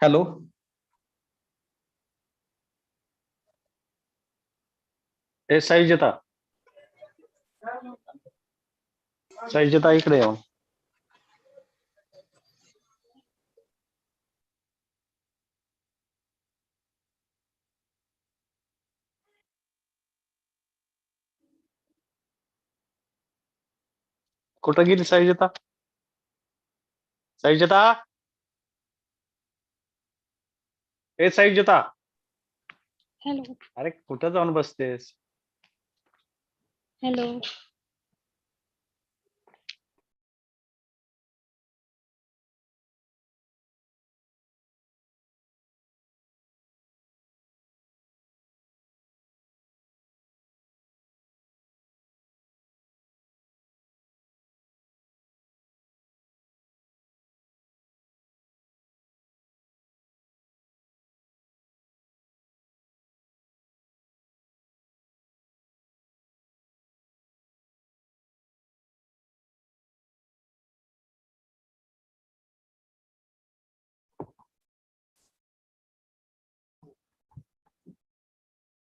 Hello. ए साईजता, साईजता इकडे येऊ. कुठं गेली साईजता? साईजता, ए साईजता. हॅलो. अरे कुठं जाऊन बसतेस? हॅलो.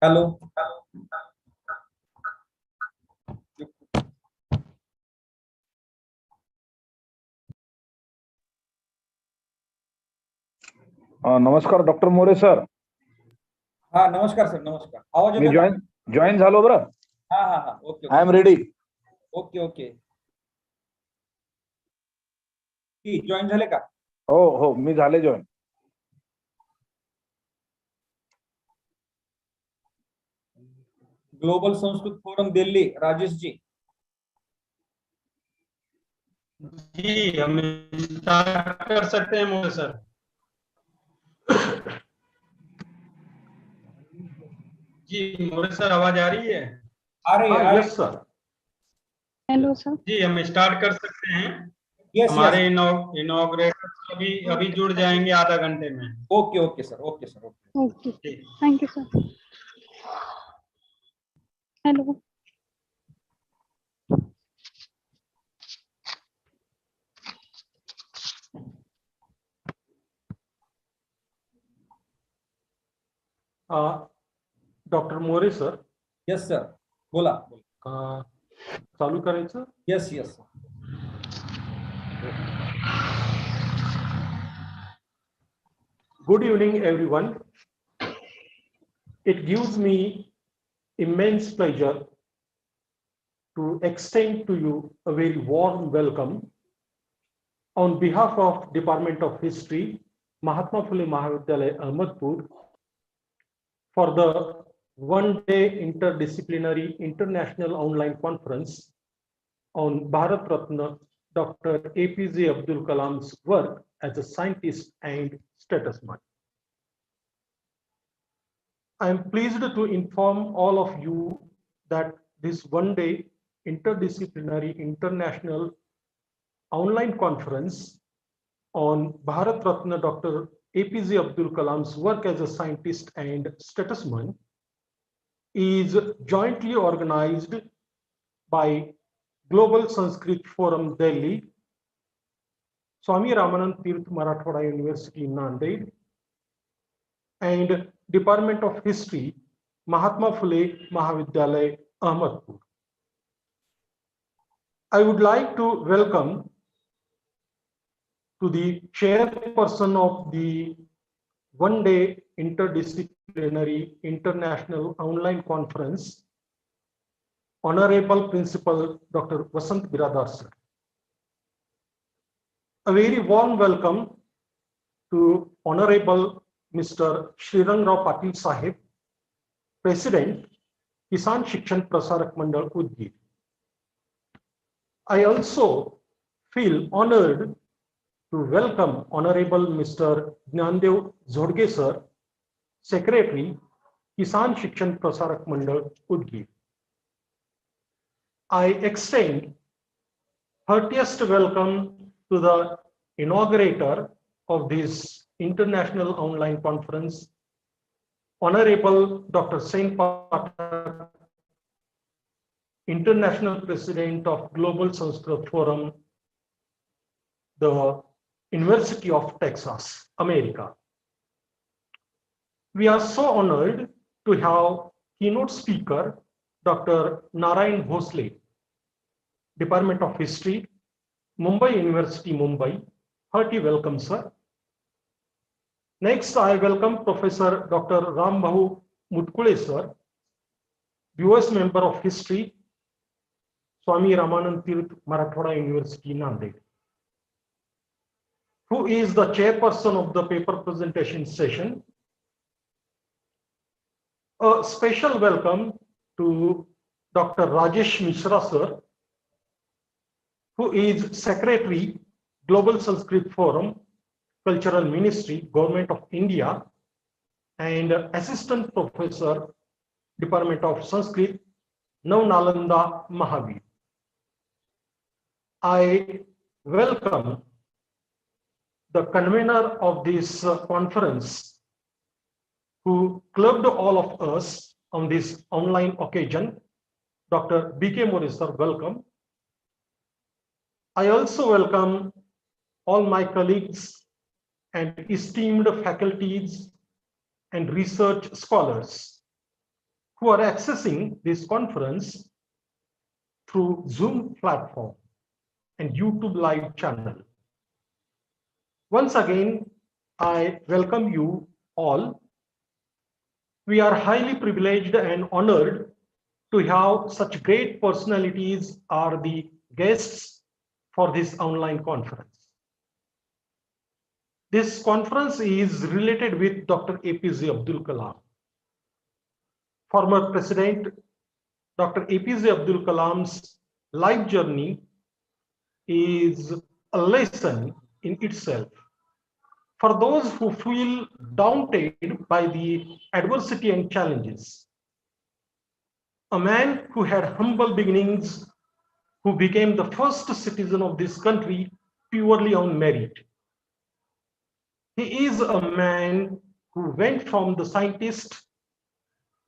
हॅलो. नमस्कार डॉक्टर मोरे सर. हा नमस्कार सर. नमस्कार. आवाज मी येतो? जॉईन झालो बरं. हा हा हा. Okay I am ready. Okay okay. Join झाले का? हो हो मी झाले join. Global Sanskrit forum Delhi, Rajesh ji. जी हम स्टार्ट कर सकते हैं मोरे सर. जी मोरे सर आवाज आ रही है? आ रही है? Yes sir. Hello sir. जी हम स्टार्ट कर सकते हैं. यस हमारे यस. इनॉग्रेटर अभी जुड़ जाएंगे आधा घंटे में. Okay okay sir. Okay sir. Okay. Okay, thank you sir. Hello. Doctor more sir. Yes sir. बोला. चालू करायचं. Yes yes. Good evening, everyone. It gives me immense pleasure to extend to you a very warm welcome on behalf of Department of History, Mahatma Phule Mahavidyalaya, Ahmedpur, for the one-day interdisciplinary international online conference on Bharat Ratna Dr. APJ Abdul Kalam's work as a scientist and statesman. I am pleased to inform all of you that this one-day interdisciplinary international online conference on Bharat Ratna Dr. APJ Abdul Kalam's work as a scientist and statesman is jointly organized by Global Sanskrit Forum Delhi, Swami Ramanand Tirth Marathwada University, Nanded, and Department of History, Mahatma Phule Mahavidyalaya, Ahmedpur. I would like to welcome to the chairperson of the one-day interdisciplinary international online conference, Honorable Principal Dr. Vasant Biradar sir. A very warm welcome to Honorable Mr. Srirang Rao Patil Sahib, President, Kisan Shikshan Prasarak Mandal, Udgir. I also feel honored to welcome Honorable Mr. Gnandev Zhodge sir, Secretary, Kisan Shikshan Prasarak Mandal, Udgir. I extend heartiest welcome to the inaugurator of this international online conference, Honorable Dr. Sen Pathak, International President of Global Sanskrit Forum, the University of Texas, America. We are so honored to have keynote speaker, Dr. Narayan Bhosle, Department of History, Mumbai University, Mumbai. Hearty welcome, sir. Next, I welcome Professor Dr. Rambahu Mutkule, sir, US member of History, Swami Ramanand Tirth, Marathwada University, Nanded, who is the chairperson of the paper presentation session. A special welcome to Dr. Rajesh Mishra, sir, who is Secretary, Global Sanskrit Forum, Cultural Ministry, Government of India, and Assistant Professor, Department of Sanskrit, Nalanda Mahavir. I welcome the convener of this conference, who clubbed all of us on this online occasion, Dr. B.K. More, sir, welcome. I also welcome all my colleagues and esteemed faculties and research scholars who are accessing this conference through Zoom platform and YouTube live channel. Once again, I welcome you all. We are highly privileged and honored to have such great personalities are the guests for this online conference. This conference is related with Dr. APJ Abdul Kalam. Former President Dr. APJ Abdul Kalam's life journey is a lesson in itself. For those who feel daunted by the adversity and challenges, a man who had humble beginnings, who became the first citizen of this country purely on merit. He is a man who went from the scientist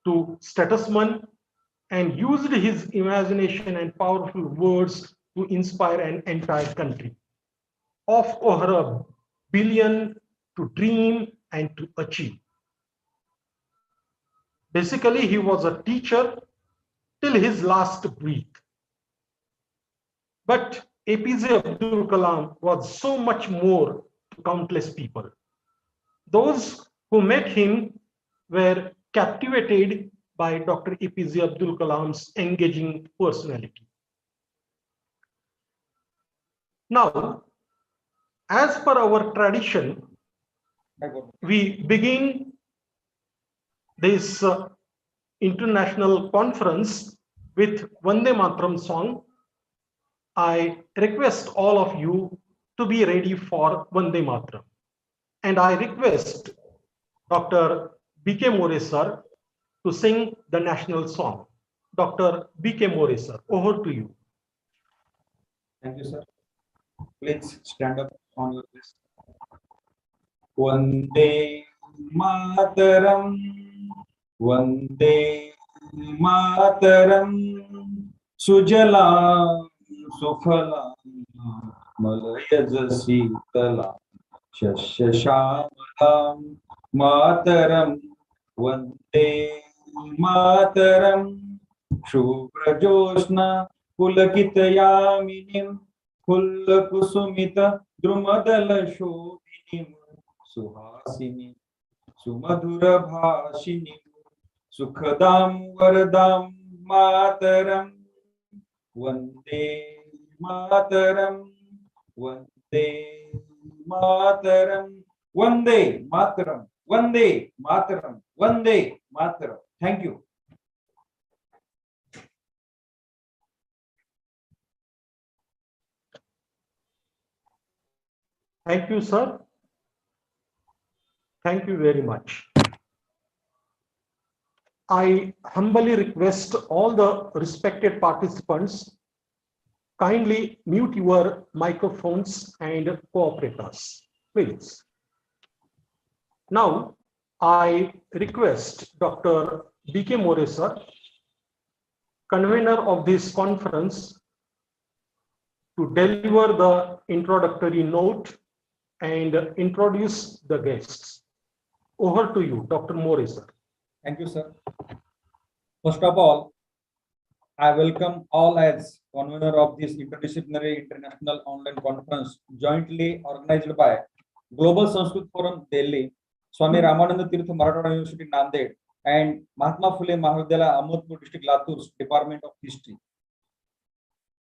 to statesman and used his imagination and powerful words to inspire an entire country of over 1 billion to dream and to achieve. Basically, he was a teacher till his last breath. But APJ Abdul Kalam was so much more to countless people. Those who met him were captivated by Dr. APJ Abdul Kalam's engaging personality. Now, as per our tradition, we begin this international conference with Vande Mataram song. I request all of you to be ready for Vande Mataram. And I request Dr. B.K. More, sir, to sing the national song. Dr. B.K. More, sir, over to you. Thank you, sir. Please stand up on your list. Vande Mataram, Vande Mataram, Sujalam, Sukhalam, Malayaj Sitalam, Shashamalam, Mataram, Vande Mataram, Shubrajoshna, Pulakitayaminim, Kullakusumita, Drumadala Shobhinim, Suhasini, Sumadura Bhashini, Sukhadam Varadam Mataram, Vande Mataram, Vande Mataram, Vande Mataram, Vande Mataram, Vande Mataram. Thank you. Thank you, sir. Thank you very much. I humbly request all the respected participants, kindly mute your microphones and cooperate us, please. Now, I request Dr. B.K. More, sir, convener of this conference, to deliver the introductory note and introduce the guests. Over to you, Dr. More, sir. Thank you, sir. First of all, I welcome all as convener of this interdisciplinary international online conference jointly organized by Global Sanskrit Forum Delhi, Swami Ramananda Tirtha Marathwada University Nanded, and Mahatma Phule Mahavidyalaya Ahmedpur District Latur's Department of History.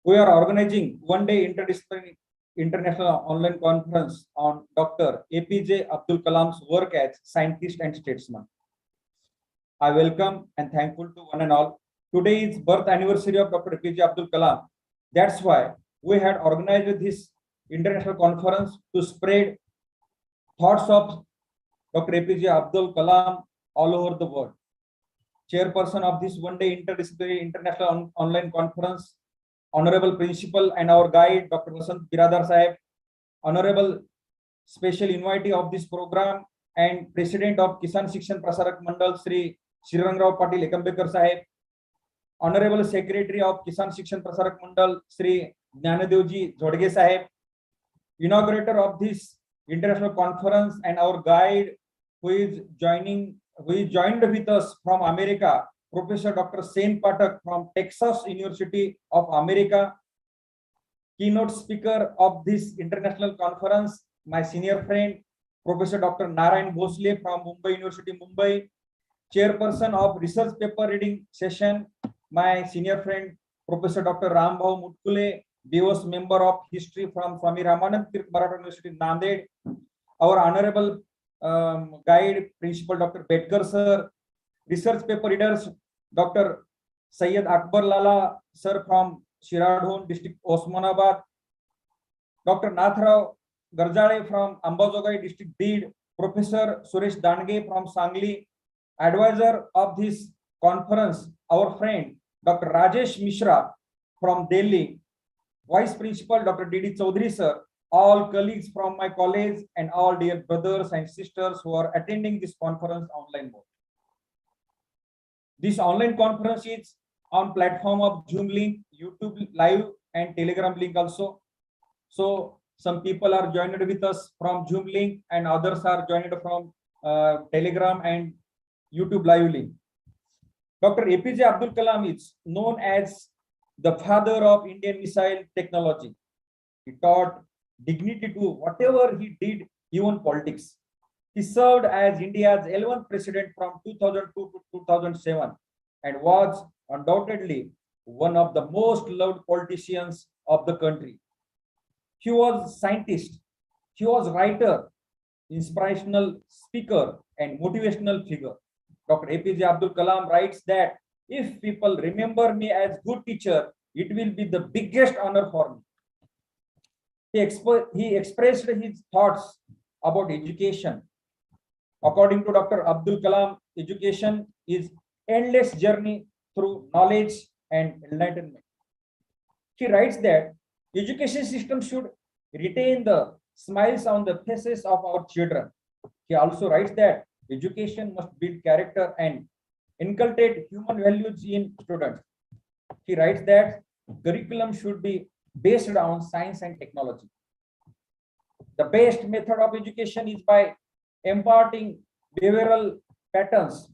We are organizing one-day interdisciplinary international online conference on Dr. APJ Abdul Kalam's work as scientist and statesman. I welcome and thankful to one and all. Today is birth anniversary of Dr. APJ Abdul Kalam. That's why we had organized this international conference to spread thoughts of Dr. APJ Abdul Kalam all over the world. Chairperson of this one-day interdisciplinary international online conference, Honorable Principal and our guide, Dr. Vasant Biradar Sahib, Honorable Special Invitee of this program and President of Kisan Shikshan Prasarak Mandal, Sri Srirang Patil Ekambekar Sahib, Honorable Secretary of Kisan Shikshan Prasarak Mandal, Sri Jnanadevji Jodge Sahib, inaugurator of this international conference and our guide who is joined with us from America, Professor Dr. Sen Pathak from Texas University of America, keynote speaker of this international conference, my senior friend, Professor Dr. Narayan Bhosle from Mumbai University, Mumbai, chairperson of research paper reading session, my senior friend, Professor Dr. Rambhau Mutkule, BOS member of history from Swami Ramananda Tirtha Marathwada University, Nanded, our honorable guide, Principal Dr. Bedkar sir, research paper readers, Dr. Syed Akbar Lala sir from Shiradhon district, Osmanabad, Dr. Nathrao Garjale from Ambajogai district, Bid, Professor Suresh Dange from Sangli, advisor of this conference, our friend Dr. Rajesh Mishra from Delhi, Vice Principal Dr. D.D. Chaudhary sir, all colleagues from my college and all dear brothers and sisters who are attending this conference online mode. This online conference is on platform of Zoom link, YouTube live and Telegram link also. So some people are joined with us from Zoom link and others are joined from Telegram and YouTube live link. Dr. APJ Abdul Kalam is known as the father of Indian missile technology. He taught dignity to whatever he did, even politics. He served as India's 11th president from 2002 to 2007 and was undoubtedly one of the most loved politicians of the country. He was a scientist, he was a writer, inspirational speaker, and motivational figure. Dr. APJ Abdul Kalam writes that if people remember me as good teacher, it will be the biggest honor for me. He expressed his thoughts about education. According to Dr. Abdul Kalam, education is endless journey through knowledge and enlightenment. He writes that education system should retain the smiles on the faces of our children. He also writes that education must build character and inculcate human values in students. He writes that curriculum should be based on science and technology. The best method of education is by imparting behavioral patterns.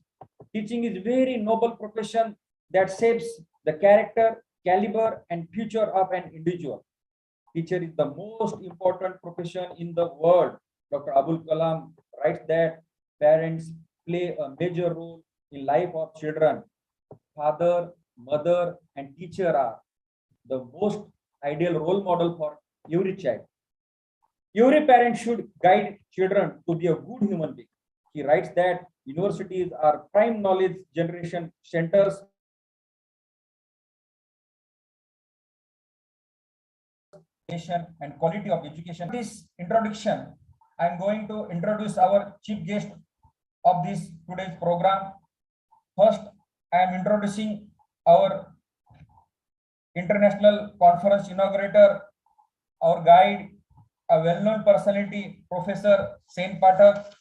Teaching is a very noble profession that shapes the character, caliber, and future of an individual. Teacher is the most important profession in the world. Dr. Abdul Kalam writes that parents play a major role in life of children. Father, mother, and teacher are the most ideal role model for every child. Every parent should guide children to be a good human being. He writes that universities are prime knowledge generation centers and quality of education. This introduction, I am going to introduce our chief guest of this today's program. First, I am introducing our international conference inaugurator, our guide, a well-known personality, Professor Sen Pathak.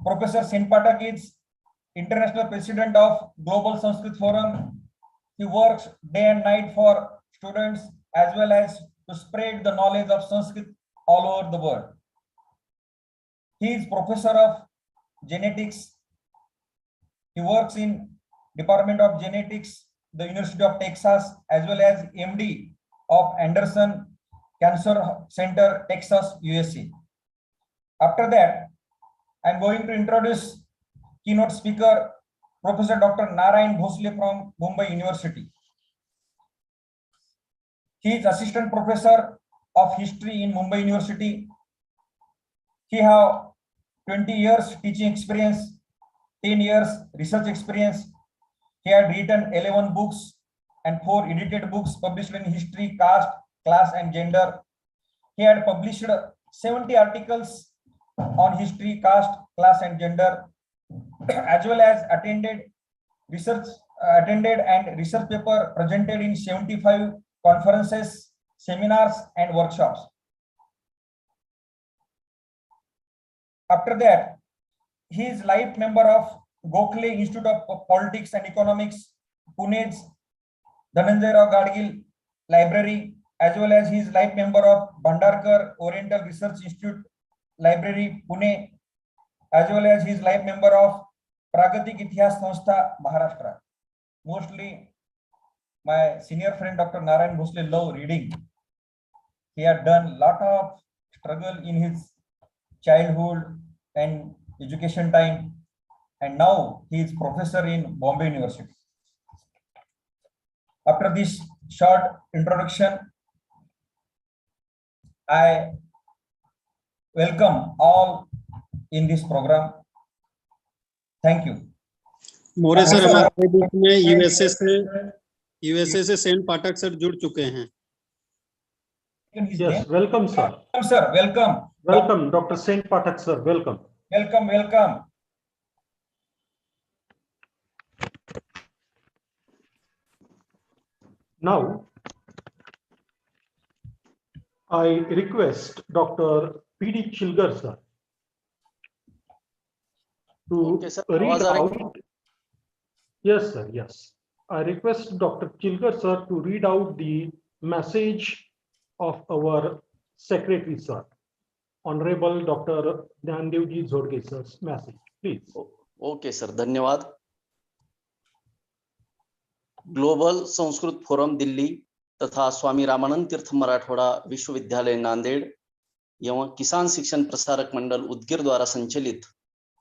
Professor Sen Pathak is international president of Global Sanskrit Forum. He works day and night for students as well as to spread the knowledge of Sanskrit all over the world. He is professor of genetics. He works in Department of Genetics, the University of Texas, as well as MD of Anderson Cancer Center, Texas, USA. After that, I'm going to introduce keynote speaker, Professor Dr. Narayan Bhosle from Mumbai University. He is assistant professor of history in Mumbai University. He have 20 years teaching experience, 10 years research experience. He had written 11 books and 4 edited books published in history, caste, class, and gender. He had published 70 articles on history, caste, class, and gender, as well as attended and research paper presented in 75 conferences, seminars, and workshops. After that, he is life member of Gokhale Institute of Politics and Economics, Pune's Dhananjay Rao Gadgil Library, as well as he is life member of Bhandarkar Oriental Research Institute Library, Pune, as well as he is life member of Pragatik Itihas Sanstha, Maharashtra. Mostly, my senior friend Dr. Narayan Bhosle love reading. He had done lot of struggle in his childhood and education time, and now he is professor in Bombay University. After this short introduction, I welcome all in this program. Thank you. More sir हमारे बीच में USA से सेन पाठक sir जुड़ चुके हैं. Yes, welcome, sir. Welcome, sir. Welcome. Welcome, Dr. Sen Pathak, sir. Welcome. Welcome, welcome. Now, I request Dr. P.D. Chilgar, sir, to Okay, sir. read out. Yes, sir. Yes. I request Dr. Chilgar, sir, to read out the message of our secretary, sir, Honorable Dr. Jnandevji Zhodge, sir's message. Please. Okay sir, धन्यवाद. Global Sanskrit forum Delhi तथा स्वामी रामानंद तीर्थ मराठवाड़ा विश्वविद्यालय नांदेड़ एवं किसान शिक्षण प्रसारक मंडल उदगीर द्वारा संचालित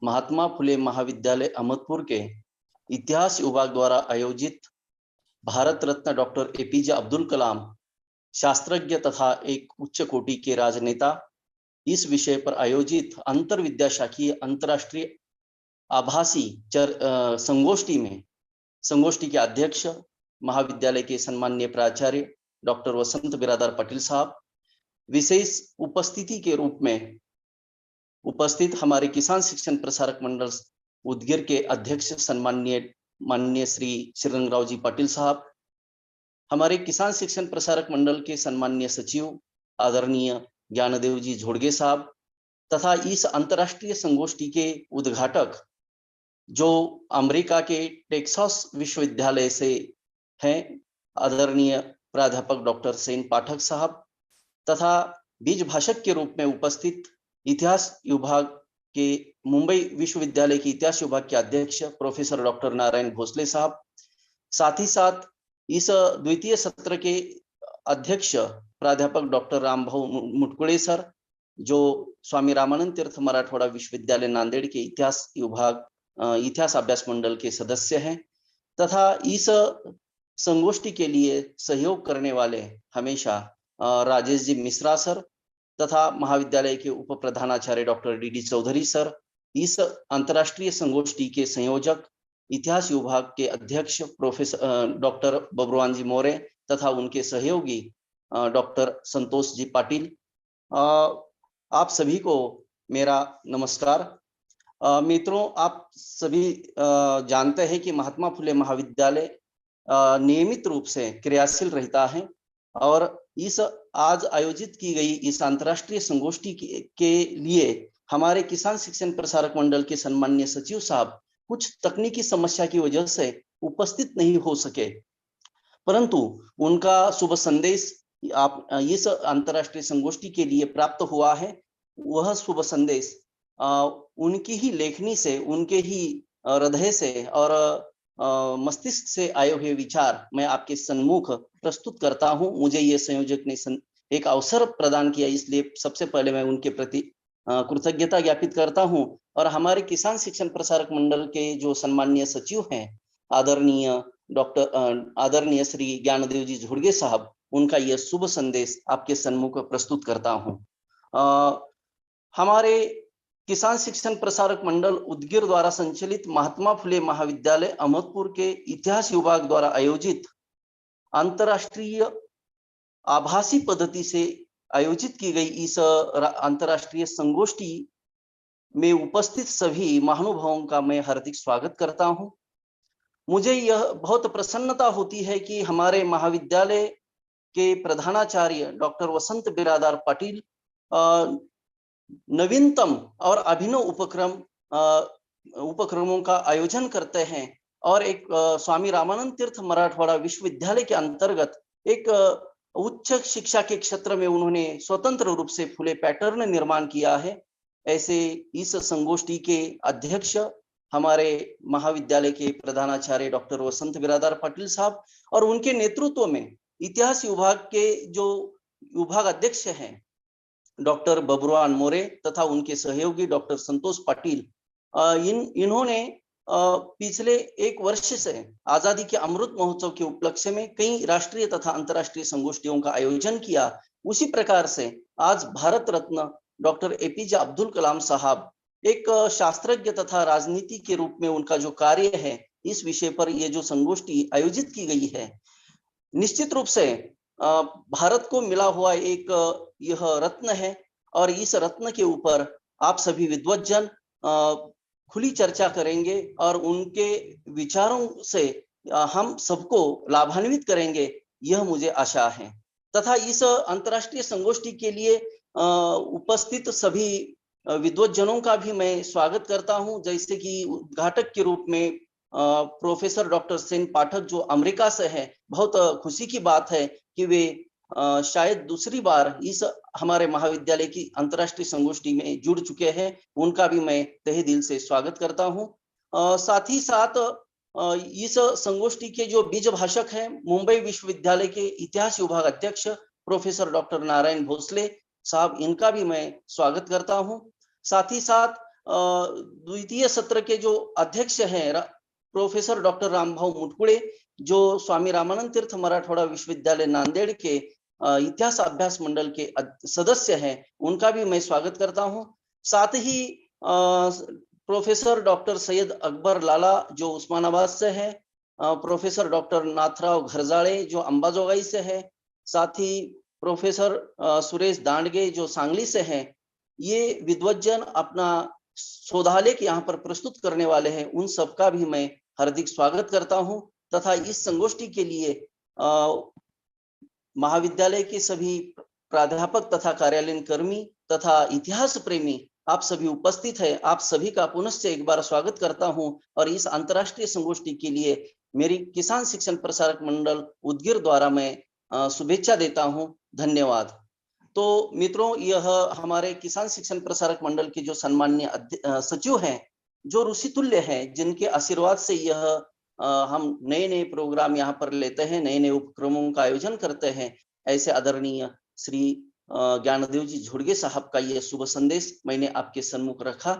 महात्मा फुले महाविद्यालय अहमदपुर के इतिहास विभाग द्वारा आयोजित भारत रत्न डॉक्टर एपीजे अब्दुल कलाम शास्त्रज्ञ तथा एक उच्च कोटि के राजनेता इस विषय पर आयोजित अंतर विद्याशाखीय अंतरराष्ट्रीय आभासी संगोष्ठी के अध्यक्ष महाविद्यालय के सम्माननीय प्राचार्य डॉक्टर वसंत बिरादार पाटिल साहब, विशेष उपस्थिति के रूप में उपस्थित हमारे किसान शिक्षण प्रसारक मंडल उदगीर के अध्यक्ष माननीय श्री श्रीरंगराव जी पाटिल साहब, हमारे किसान शिक्षण प्रसारक मंडल के सम्माननीय सचिव आदरणीय ज्ञानदेव जी झोड़गे साहब तथा इस अंतरराष्ट्रीय संगोष्ठी के उद्घाटक जो अमेरिका के टेक्सास विश्वविद्यालय से हैं, आदरणीय प्राध्यापक डॉक्टर सेन पाठक साहब तथा बीज भाषक के रूप में उपस्थित इतिहास विभाग के मुंबई विश्वविद्यालय के इतिहास विभाग के अध्यक्ष प्रोफेसर डॉक्टर नारायण भोसले साहब, साथ ही साथ इस द्वितीय सत्र के अध्यक्ष प्राध्यापक डॉक्टर रामभाऊ मुटकुळे सर, जो स्वामी रामानंद तीर्थ मराठवाड़ा विश्वविद्यालय नांदेड़ के इतिहास अभ्यास मंडल के सदस्य हैं तथा इस संगोष्ठी के लिए सहयोग करने वाले हमेशा राजेश जी मिश्रा सर तथा महाविद्यालय के उप प्रधानाचार्य डॉक्टर डी चौधरी सर, इस अंतरराष्ट्रीय संगोष्ठी के संयोजक इतिहास विभाग के अध्यक्ष प्रोफेसर डॉक्टर बब्रुवान जी मोरे तथा उनके सहयोगी डॉक्टर संतोष जी पाटिल, आप सभी को मेरा नमस्कार. मित्रों, आप सभी जानते हैं कि महात्मा फुले महाविद्यालय नियमित रूप से क्रियाशील रहता है और इस आज आयोजित की गई इस अंतरराष्ट्रीय संगोष्ठी के लिए हमारे किसान शिक्षण प्रसारक मंडल के सम्माननीय सचिव साहब कुछ तकनीकी समस्या की वजह से उपस्थित नहीं हो सके, परंतु उनका शुभ संदेश आप इस अंतर्राष्ट्रीय संगोष्ठी के लिए प्राप्त हुआ है। वह शुभ संदेश उनकी ही लेखनी से, उनके ही हृदय से और मस्तिष्क से आए हुए विचार मैं आपके सम्मुख प्रस्तुत करता हूं। मुझे ये संयोजक ने एक अवसर प्रदान किया, इसलिए सबसे पहले मैं उनके प्रति कृतज्ञता ज्ञापित करता हूं। और हमारे किसान शिक्षण प्रसारक मंडल के जो सम्माननीय सचिव हैं, आदरणीय श्री ज्ञानदेव जी झुड़गे साहब, उनका यह शुभ संदेश आपके सम्मुख प्रस्तुत करता हूं। हमारे किसान शिक्षण प्रसारक मंडल उदगीर द्वारा संचालित महात्मा फुले महाविद्यालय अहमदपुर के इतिहास विभाग द्वारा आयोजित अंतरराष्ट्रीय आभासी पद्धति से आयोजित की गई इस अंतरराष्ट्रीय संगोष्ठी में उपस्थित सभी महानुभावों का मैं हार्दिक स्वागत करता हूं। मुझे यह बहुत प्रसन्नता होती है कि हमारे महाविद्यालय के प्रधानाचार्य डॉक्टर वसंत बिरादार पाटिल नवीनतम और अभिनव उपक्रमों का आयोजन करते हैं और एक स्वामी रामानंद तीर्थ मराठवाड़ा विश्वविद्यालय के अंतर्गत एक उच्च शिक्षा के क्षेत्र में उन्होंने स्वतंत्र रूप से फुले पैटर्न निर्माण किया है। ऐसे इस संगोष्ठी के अध्यक्ष हमारे महाविद्यालय के प्रधानाचार्य डॉक्टर वसंत बिरादार पाटिल साहब और उनके नेतृत्व में इतिहास विभाग के जो विभाग अध्यक्ष हैं डॉक्टर बबुरान मोरे तथा उनके सहयोगी डॉक्टर संतोष पाटिल, इन्होंने पिछले एक वर्ष से आजादी के अमृत महोत्सव के उपलक्ष्य में कई राष्ट्रीय तथा अंतर्राष्ट्रीय संगोष्ठियों का आयोजन किया। उसी प्रकार से आज भारत रत्न डॉक्टर एपीजे अब्दुल कलाम साहब, एक शास्त्रज्ञ तथा राजनीति के रूप में उनका जो कार्य है, इस विषय पर ये जो संगोष्ठी आयोजित की गई है, निश्चित रूप से भारत को मिला हुआ एक यह रत्न है और इस रत्न के ऊपर आप सभी विद्वज्जन खुली चर्चा करेंगे और उनके विचारों से हम सबको लाभान्वित करेंगे, यह मुझे आशा है। तथा इस अंतर्राष्ट्रीय संगोष्ठी के लिए उपस्थित सभी विद्वज्जनों का भी मैं स्वागत करता हूं। जैसे कि उद्घाटक के रूप में प्रोफेसर डॉक्टर सेन पाठक जो अमेरिका से है, बहुत खुशी की बात है कि वे शायद दूसरी बार इस हमारे महाविद्यालय की अंतर्राष्ट्रीय संगोष्ठी में जुड़ चुके हैं। उनका भी मैं तहे दिल से स्वागत करता हूं। साथ ही साथ इस संगोष्ठी के जो बीज भाषक हैं, मुंबई विश्वविद्यालय के इतिहास विभाग अध्यक्ष प्रोफेसर डॉक्टर नारायण भोसले साहब, इनका भी मैं स्वागत करता हूं। साथ ही साथ द्वितीय सत्र के जो अध्यक्ष हैं प्रोफेसर डॉक्टर रामभाऊ मुटकुळे, जो स्वामी रामानंद तीर्थ मराठवाड़ा विश्वविद्यालय नांदेड़ के इतिहास अभ्यास मंडल के सदस्य हैं, उनका भी मैं स्वागत करता हूं। साथ ही प्रोफेसर डॉक्टर सैयद अकबर लाला जो उस्मानाबाद से है, प्रोफेसर डॉक्टर नाथराव घरजाड़े जो अंबाजोगाई से है, साथ ही प्रोफेसर सुरेश दांडगे जो सांगली से हैं। ये विद्वज्जन अपना शोधालेख यहाँ पर प्रस्तुत करने वाले हैं, उन सबका भी मैं हार्दिक स्वागत करता हूं। तथा इस संगोष्ठी के लिए महाविद्यालय के सभी प्राध्यापक तथा कार्यालयीन कर्मी तथा इतिहास प्रेमी आप सभी उपस्थित हैं। आप सभी का पुनश्च एक बार स्वागत करता हूं और इस अंतर्राष्ट्रीय संगोष्ठी के लिए मेरी किसान शिक्षण प्रसारक मंडल उदगीर द्वारा मैं शुभेच्छा देता हूं। धन्यवाद। तो मित्रों, यह हमारे किसान शिक्षण प्रसारक मंडल के जो सम्माननीय सचिव हैं, जो ऋषितुल्य हैं, जिनके आशीर्वाद से यह हम नए नए प्रोग्राम यहाँ पर लेते हैं, नए नए उपक्रमों का आयोजन करते हैं, ऐसे आदरणीय श्री ज्ञानदेव जी झुड़गे साहब का यह शुभ संदेश मैंने आपके सम्मुख रखा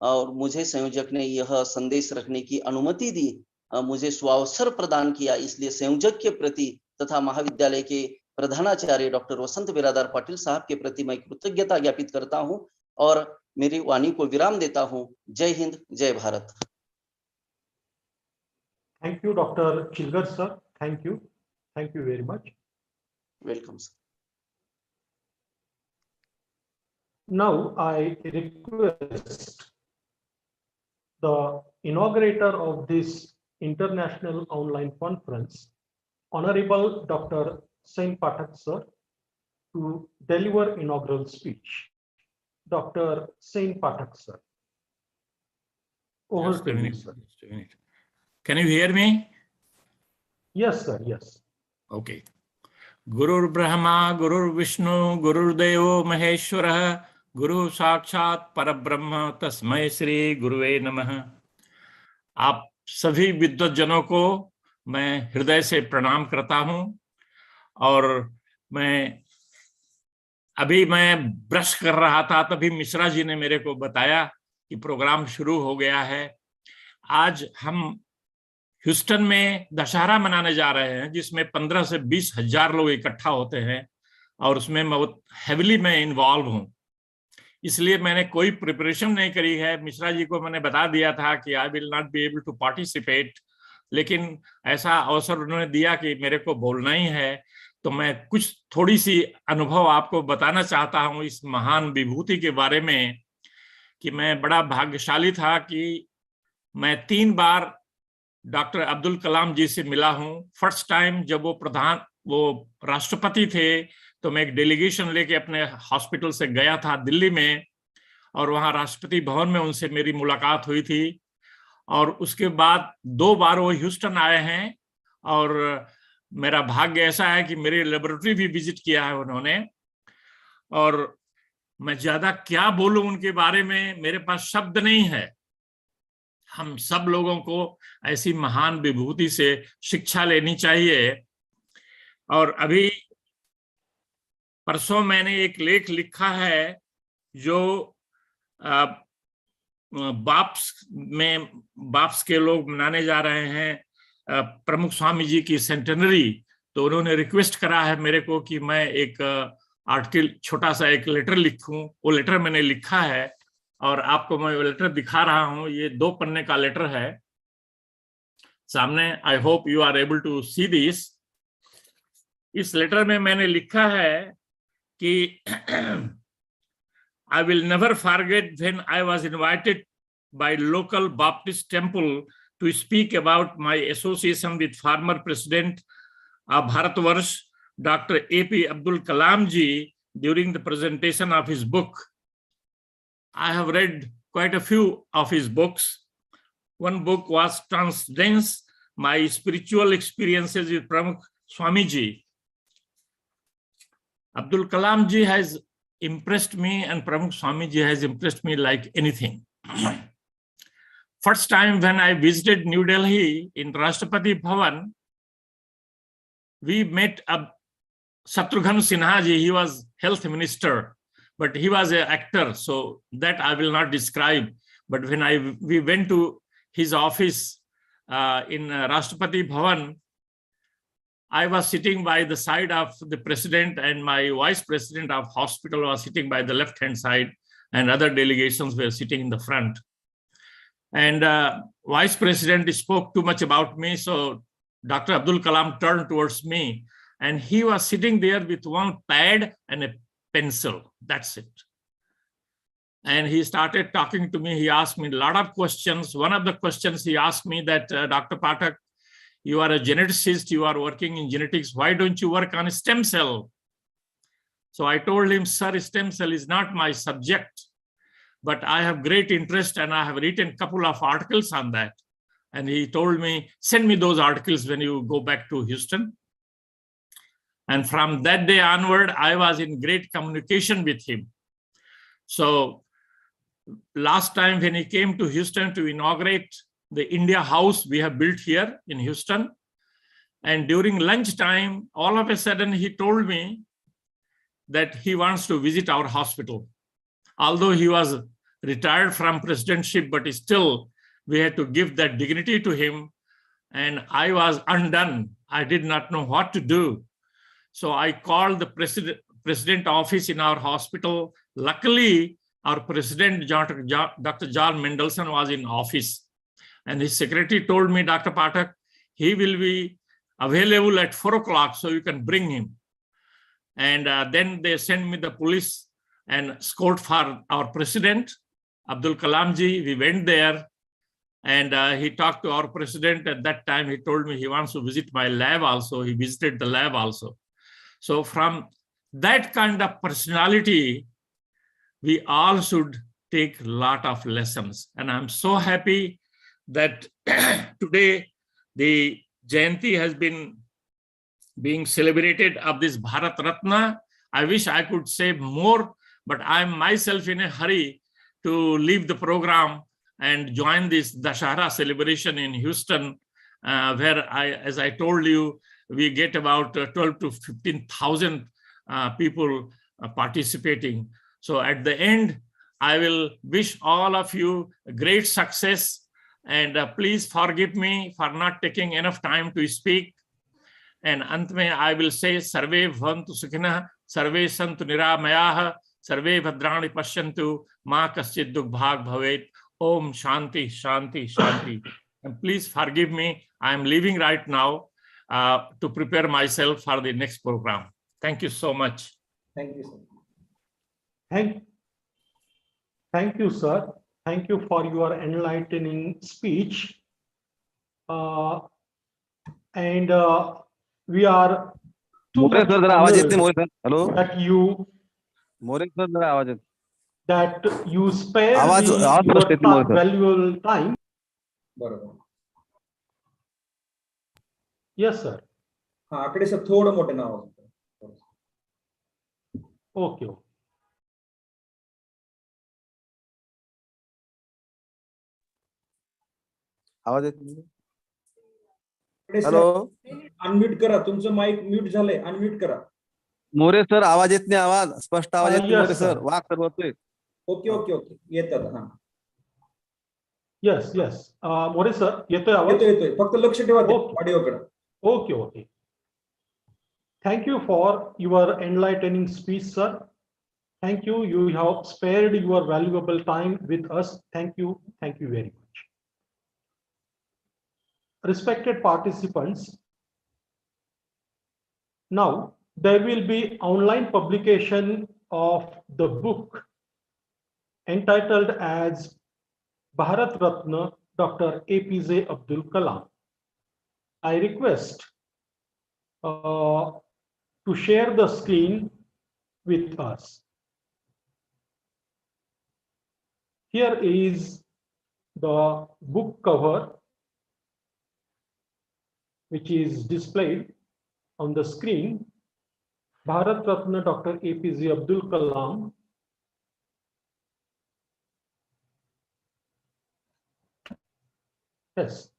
और मुझे संयोजक ने यह संदेश रखने की अनुमति दी, मुझे सुअवसर प्रदान किया। इसलिए संयोजक के प्रति तथा महाविद्यालय के प्रधानाचार्य डॉक्टर वसंत बिरादार पाटिल साहब के प्रति मैं कृतज्ञता ज्ञापित करता हूं और मेरी वाणी को विराम देता हूं। जय हिंद, जय Bharat. Thank you, Dr. Chilgar, sir. Thank you. Thank you very much. Welcome, sir. Now I request the inaugurator of this international online conference, Honorable Dr. Sen Pathak, sir, to deliver inaugural speech. Dr. Sen Pathak, sir. Over Just to a you, minute, sir. just a minute. Can you hear me? Yes, sir. Yes. Okay. Gurur Brahma, Gurur Vishnu, Gurur Devo Maheshwara, Guru Sakshat Parabrahma, Tasmai Shri Guruve Namah. आप सभी विद्वत जनों को मैं हृदय से प्रणाम करता हूं और मैं ब्रश कर रहा था तभी मिश्रा जी ने मेरे को बताया कि प्रोग्राम शुरू हो गया है। आज हम ह्यूस्टन में दशहरा मनाने जा रहे हैं जिसमें 15 से 20 हजार लोग इकट्ठा होते हैं और उसमें मैं हेविली मैं इन्वॉल्व हूं, इसलिए मैंने कोई प्रिपरेशन नहीं करी है। मिश्रा जी को मैंने बता दिया था कि I will not be able to participate, लेकिन ऐसा अवसर उन्होंने दिया कि मेरे को बोलना ही है, तो मैं कुछ थोड़ी सी अनुभव आपको बताना चाहता हूं इस महान विभूति के बारे में कि मैं बड़ा भाग्यशाली था कि मैं 3 बार डॉक्टर अब्दुल कलाम जी से मिला हूं। फर्स्ट टाइम जब वो राष्ट्रपति थे तो मैं एक डेलीगेशन लेके अपने हॉस्पिटल से गया था दिल्ली में और वहां राष्ट्रपति भवन में उनसे मेरी मुलाकात हुई थी। और उसके बाद 2 बार वो ह्यूस्टन आए हैं और मेरा भाग्य ऐसा है कि मेरी लेबोरेटरी भी विजिट किया है उन्होंने। और मैं ज्यादा क्या बोलूं उनके बारे में, मेरे पास शब्द नहीं है। हम सब लोगों को ऐसी महान विभूति से शिक्षा लेनी चाहिए। और अभी परसों मैंने एक लेख लिखा है जो बाप्स के लोग मनाने जा रहे हैं प्रमुख स्वामी जी की सेंटेनरी, तो उन्होंने रिक्वेस्ट करा है मेरे को कि मैं एक आर्टिकल, छोटा सा एक लेटर लिखूं। वो लेटर मैंने लिखा है और आपको मैं वो लेटर दिखा रहा हूं। ये 2 पन्ने का लेटर है सामने। I hope you are able to see this. इस लेटर में मैंने लिखा है कि I will never forget when I was invited by local Baptist temple to speak about my association with former President of Bharatvarsh, Dr. A.P. Abdul Kalam ji, during the presentation of his book. I have read quite a few of his books. One book was Transcendence, My Spiritual Experiences with Pramukh Swamiji. Abdul Kalam ji has impressed me and Pramukh Swamiji has impressed me like anything. First time when I visited New Delhi in Rashtrapati Bhavan, we met Shatrughan Sinha ji. He was health minister, but he was an actor, so that I will not describe. But when we went to his office in Rashtrapati Bhavan, I was sitting by the side of the president and my vice president of hospital was sitting by the left-hand side and other delegations were sitting in the front. And vice president spoke too much about me, so Dr. Abdul Kalam turned towards me and he was sitting there with one pad and a pencil. That's it. And he started talking to me. He asked me a lot of questions. One of the questions he asked me that, Dr. Pathak, you are a geneticist, you are working in genetics. Why don't you work on a stem cell? So I told him, sir, stem cell is not my subject, but I have great interest and I have written a couple of articles on that. And he told me, send me those articles when you go back to Houston. And from that day onward, I was in great communication with him. So last time when he came to Houston to inaugurate the India House we have built here in Houston, and during lunchtime, all of a sudden he told me that he wants to visit our hospital. Although he was retired from presidentship, but still we had to give that dignity to him. And I was undone. I did not know what to do. So I called the president office in our hospital. Luckily, our president, Dr. John Mendelsohn, was in office. And his secretary told me, Dr. Pathak, he will be available at 4 o'clock, so you can bring him. And then they sent me the police and escort for our president, Abdul Kalam ji. We went there and he talked to our president. At that time, he told me he wants to visit my lab also. He visited the lab also. So from that kind of personality, we all should take a lot of lessons. And I'm so happy that today the Jayanti has been being celebrated of this Bharat Ratna. I wish I could say more, but I'm myself in a hurry to leave the program and join this Dashara celebration in Houston, where as I told you, we get about 12 to 15,000 people participating. So at the end, I will wish all of you great success, and please forgive me for not taking enough time to speak. And अंत में I will say सर्वे भवन्तु सुखिनः, सर्वे सन्तु निरामयाः, सर्वे भद्राणि पश्यन्तु, मा कश्चित् दुर्भाग् भवेत्. Om Shanti Shanti Shanti. And please forgive me. I am leaving right now to prepare myself for the next program. Thank you so much. Thank you, sir. Thank you, sir. Thank you for your enlightening speech. We are too more much sir जरा आवाज येत नाही honored more sir. Hello that you more sir जरा आवाज येत. spare आवाज स्पष्ट येत नाही मोरे your सर. valuable time. बरोबर. Yes, sir. हा आकडे सर थोडं मोठे नाव. Okay. आवाज येत नाही. हॅलो, अनम्यूट करा. तुमचं माईक म्यूट झालंय, अनम्यूट करा. मोरे सर आवाज येत नाही. आवाज स्पष्ट आवाज येत नाही Yes, मोरे sir. सर. वाघ सर बोलतोय. ओके ओके ओके येतात. हा Yes, yes. मोरे sir, येतोय आवाज? येतोय. फक्त लक्ष ठेवा Okay. ऑडिओकडे. Okay. Thank you for your enlightening speech, sir. Thank you. You have spared your valuable time with us. Thank you. Thank you very much. Respected participants, now there will be online publication of the book entitled as Bharat Ratna Dr. APJ Abdul Kalam. I request to share the screen with us. Here is the book cover, which is displayed on the screen. Bharat Ratna Dr. APJ Abdul Kalam. Yes.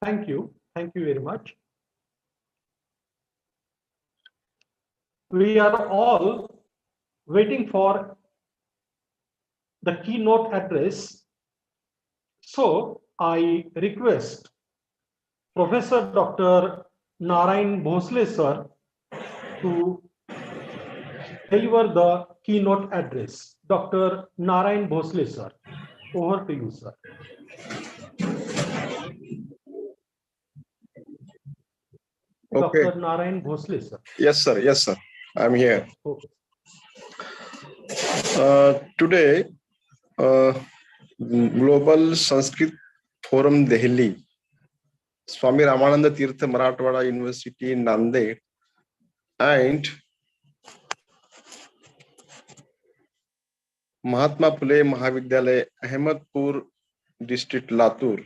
Thank you. Thank you very much. We are all waiting for the keynote address. So I request Professor Dr. Narayan Bhosle sir to deliver the keynote address. Dr. Narayan Bhosle sir, over to you, sir. Okay. Dr. Narayan Bhosle sir. Yes, sir. Yes, sir. I'm here. Okay. Today, Global Sanskrit Forum Delhi, Swami Ramananda Tirtha Marathwada University in Nanded, and Mahatma Phule Mahavidyalaya, Ahmedpur District, Latur,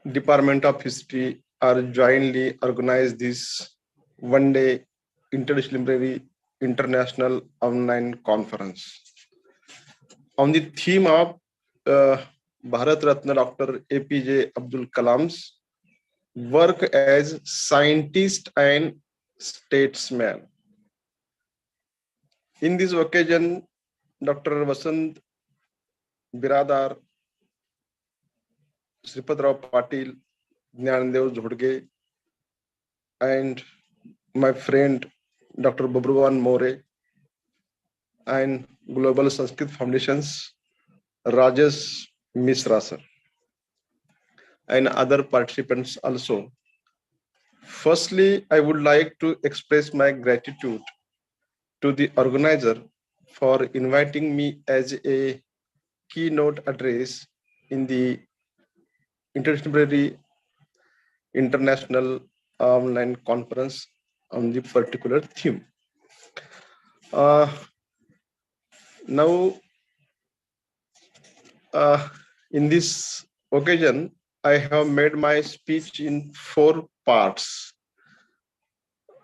Department of History are jointly organized this one-day interdisciplinary international online conference on the theme of Bharat Ratna Dr. APJ Abdul Kalam's work as scientist and statesman. In this occasion, Dr. Vasant Biradar, Sripadrao Patil, Jnandev Jhodge, and my friend Dr. Babruvan More and Global Sanskrit Foundation's Rajesh Misra sir, and other participants also. Firstly, I would like to express my gratitude to the organizer for inviting me as a keynote address in the interdisciplinary international online conference on the particular theme. Now, In this occasion, I have made my speech in 4 parts.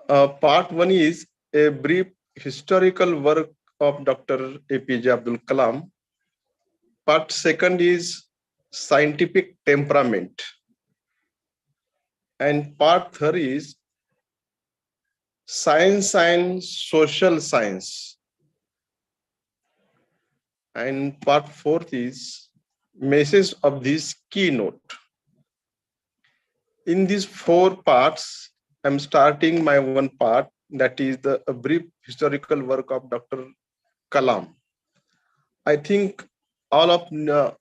Part 1 is a brief historical work of Dr. APJ Abdul Kalam. Part 2 is scientific temperament. And part 3 is science and social science. And part 4 is message of this keynote. In these 4 parts, I'm starting my 1 part, that is a brief historical work of Dr. Kalam. I think all of know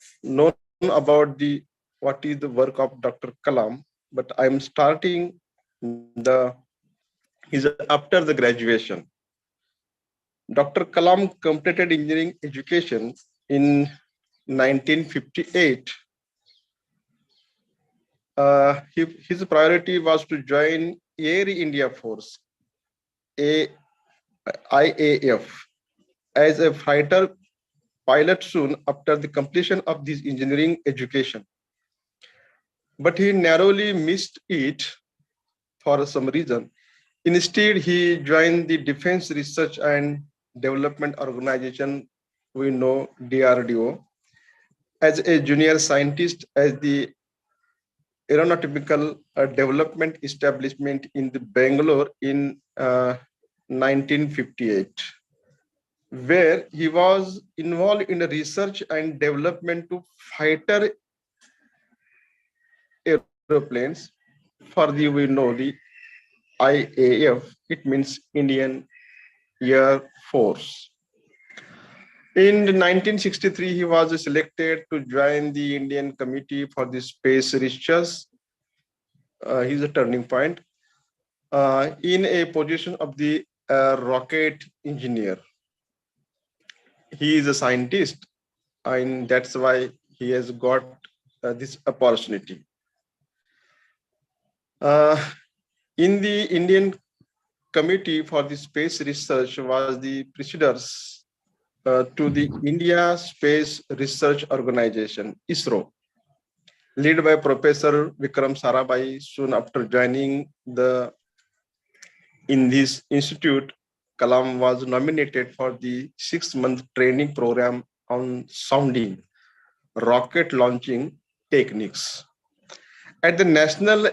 about what is the work of Dr. Kalam, but I'm starting after the graduation. Dr. Kalam completed engineering education in 1958. His priority was to join Air India Force, IAF, as a fighter pilot soon after the completion of this engineering education. But he narrowly missed it for some reason. Instead, he joined the Defense Research and Development Organization, we know DRDO, as a junior scientist at the Aeronautical Development Establishment in the Bangalore in 1958, where he was involved in the research and development to fighter airplanes for we know the IAF, it means Indian Air Force. In 1963, he was selected to join the Indian Committee for the Space Research. He's a turning point in a position of the rocket engineer. He is a scientist, and that's why he has got this opportunity. In the Indian Committee for the Space Research was the predecessors to the India Space Research Organization, ISRO, led by Professor Vikram Sarabhai. Soon after joining in this institute, Kalam was nominated for the 6-month training program on sounding, rocket launching techniques. At the National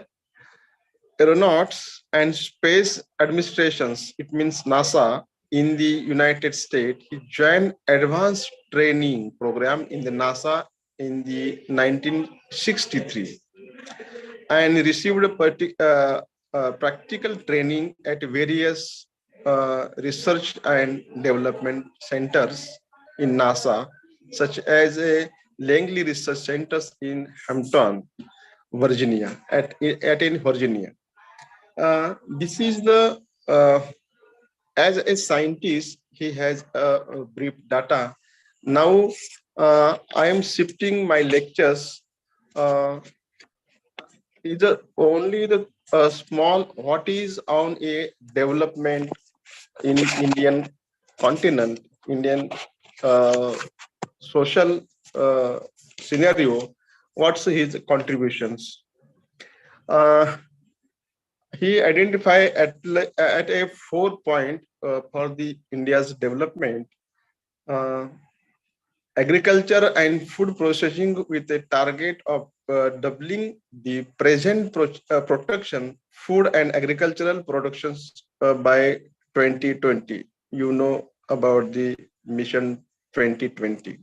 Aeronautics and Space Administrations, it means NASA, in the United States, he joined advanced training program in the NASA in the 1963 and received a practical training at various research and development centers in NASA, such as a Langley Research Centers in Hampton, Virginia, in Virginia. This is the as a scientist, he has a brief data. Now I am shifting my lectures. Is only the small what is on a development in Indian continent, Indian social scenario. What's his contributions? He identified at a 4-point for the India's development: agriculture and food processing, with a target of doubling the present production food and agricultural productions by 2020. You know about the Mission 2020.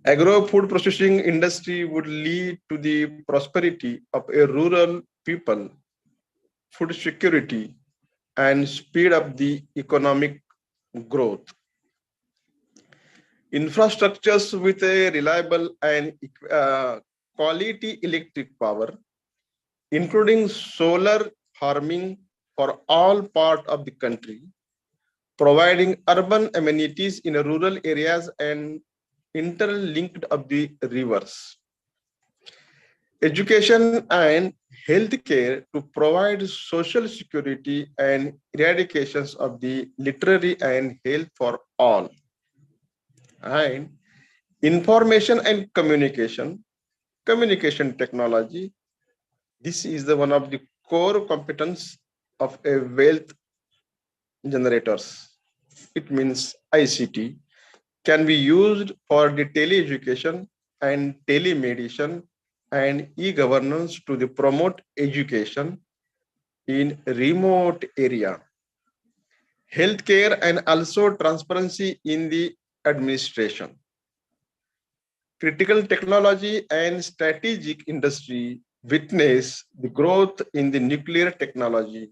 Agro-food processing industry would lead to the prosperity of a rural people, food security, and speed up the economic growth. Infrastructures with a reliable and quality electric power, including solar farming for all parts of the country, providing urban amenities in rural areas and interlinked of the rivers. Education and healthcare to provide social security and eradications of the literary and health for all. And information and communication technology. This is the one of the core competence of a wealth generators. It means ICT can be used for the tele-education and telemedicine and e-governance to the promote education in remote area, healthcare, and also transparency in the administration. Critical technology and strategic industry witness the growth in the nuclear technology,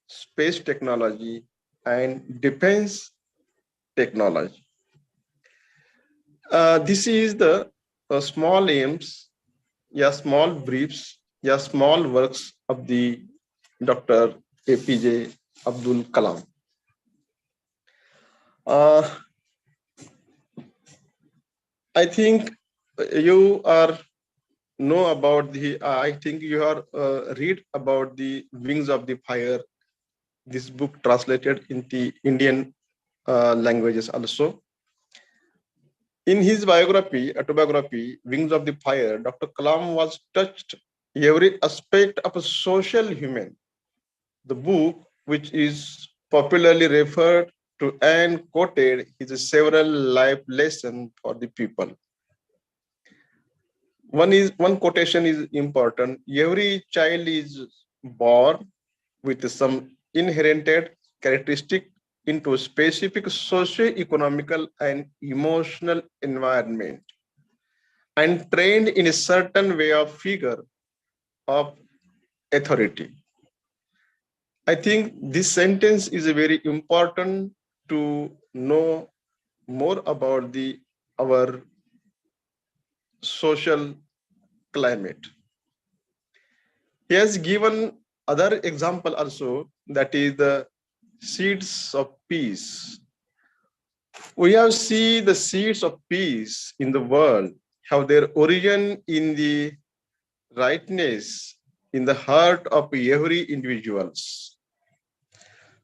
space technology, and defense technology. This is the small aims, small briefs, small works of the Dr. APJ Abdul Kalam. I think you are know about the. I think you are read about the Wings of the Fire. This book translated into Indian languages also. In his biography, autobiography, Wings of the Fire, Dr. Kalam was touched every aspect of a social human. The book, which is popularly referred to and quoted, is several life lessons for the people. One quotation is important. Every child is born with some inherited characteristic into a specific socio-economical and emotional environment and trained in a certain way of figure of authority. I think this sentence is very important to know more about our social climate. He has given other example also, that is the seeds of peace. We have seen the seeds of peace in the world have their origin in the rightness in the heart of every individuals.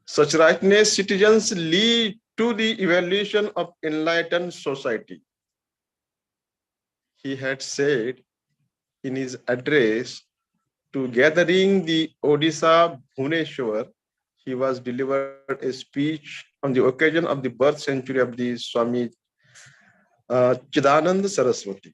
Such rightness citizens lead to the evolution of enlightened society. He had said in his address to gathering the Odisha Bhubaneswar, he was delivered a speech on the occasion of the birth century of the Swami Chidananda Saraswati.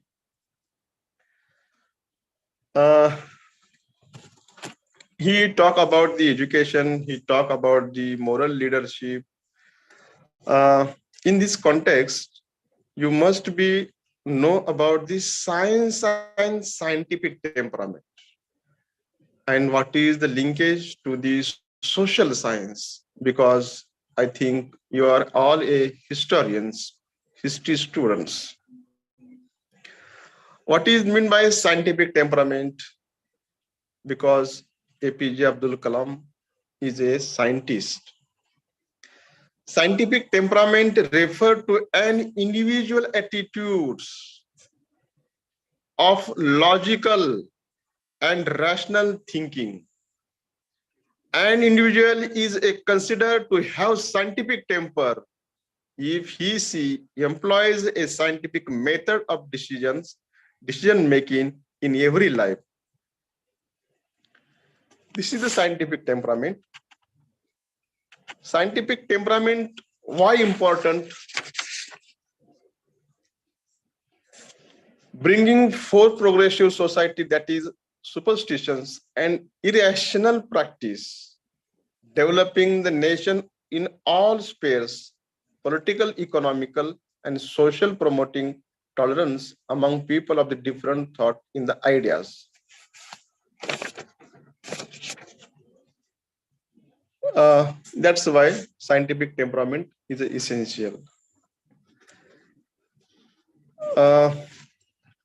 He talked about the education, he talked about the moral leadership. In this context, you must know about the science and scientific temperament and what is the linkage to the social science, because I think you are all historians, history students. What is meant by scientific temperament? Because APJ Abdul Kalam is a scientist. Scientific temperament refers to an individual attitudes of logical and rational thinking. An individual is considered to have scientific temper if he employs a scientific method of decision making in every life. This is the scientific temperament. Scientific temperament, why important? Bringing forth progressive society that is superstitions and irrational practice, developing the nation in all spheres, political, economical, and social, promoting tolerance among people of the different thought in the ideas. That's why scientific temperament is essential.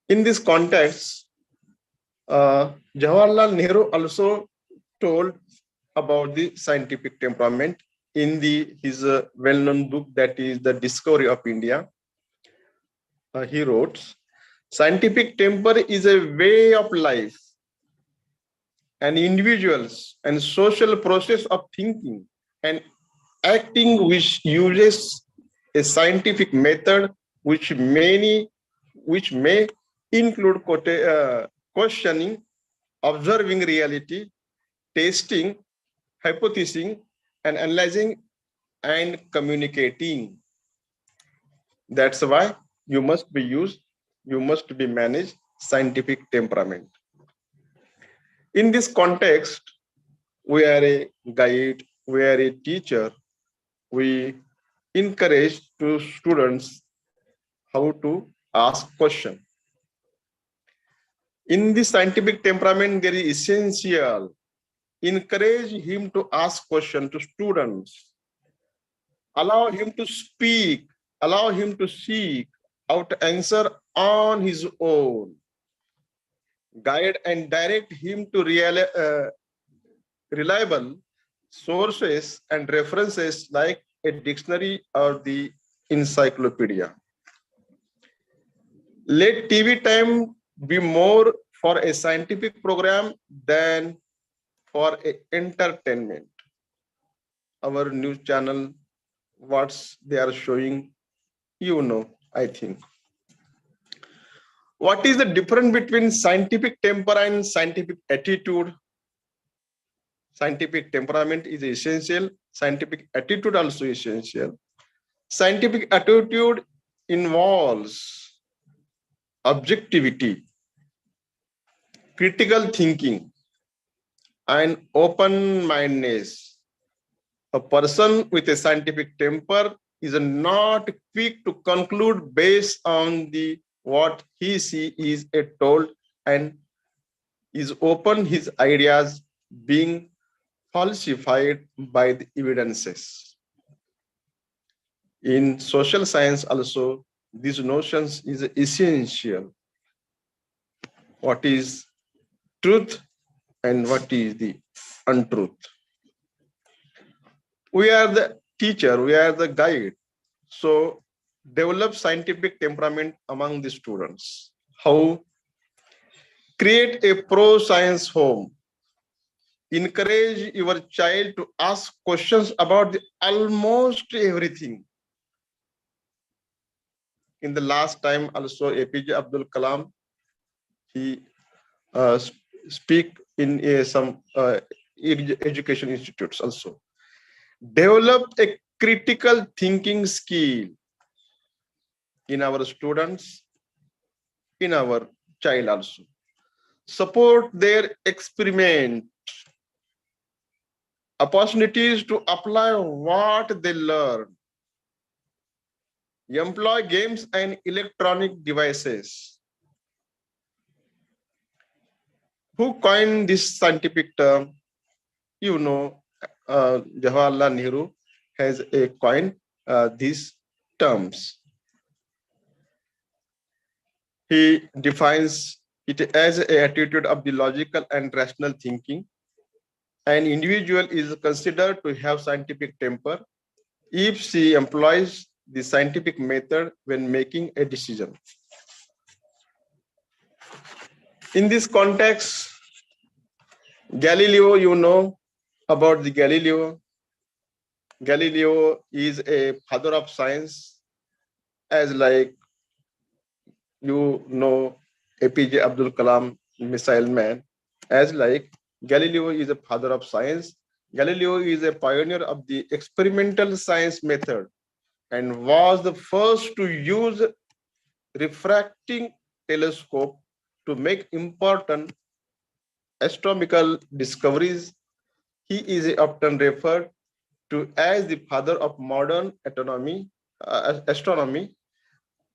In this context, Jawaharlal Nehru also told about the scientific temperament in his well-known book, that is The Discovery of India. He wrote, scientific temper is a way of life, an individual's and social process of thinking and acting which uses a scientific method which many which may include questioning, observing reality, testing, hypothesizing, and analyzing and communicating. That's why you must be managed scientific temperament. In this context, we are a guide, we are a teacher, we encourage to students how to ask question. In the scientific temperament, there is essential. Encourage him to ask question to students. Allow him to speak. Allow him to seek out answer on his own. Guide and direct him to reliable sources and references like a dictionary or the encyclopedia. Let TV time be more for a scientific program than for entertainment. Our news channel, what they are showing, you know, I think. What is the difference between scientific temper and scientific attitude? Scientific temperament is essential. Scientific attitude also essential. Scientific attitude involves objectivity, critical thinking, and open-mindedness. A person with a scientific temper is not quick to conclude based on what she is told and is open his ideas being falsified by the evidences. In social science also, these notions is essential. What is truth and what is the untruth? We are the teacher, we are the guide. So develop scientific temperament among the students. How? Create a pro-science home. Encourage your child to ask questions about almost everything. In the last time also, APJ Abdul Kalam, he speak in some education institutes also. Develop a critical thinking skill in our students, in our child also. Support their experiment, opportunities to apply what they learn. Employ games and electronic devices. Who coined this scientific term? You know, Jawaharlal Nehru has coined these terms. He defines it as an attitude of the logical and rational thinking. An individual is considered to have scientific temper if she employs the scientific method when making a decision. In this context, Galileo, you know about the Galileo. Galileo is a father of science, as like you know APJ Abdul Kalam, missile man, as like Galileo is a father of science. Galileo is a pioneer of the experimental science method and was the first to use refracting telescope to make important astronomical discoveries. He is often referred to as the father of modern astronomy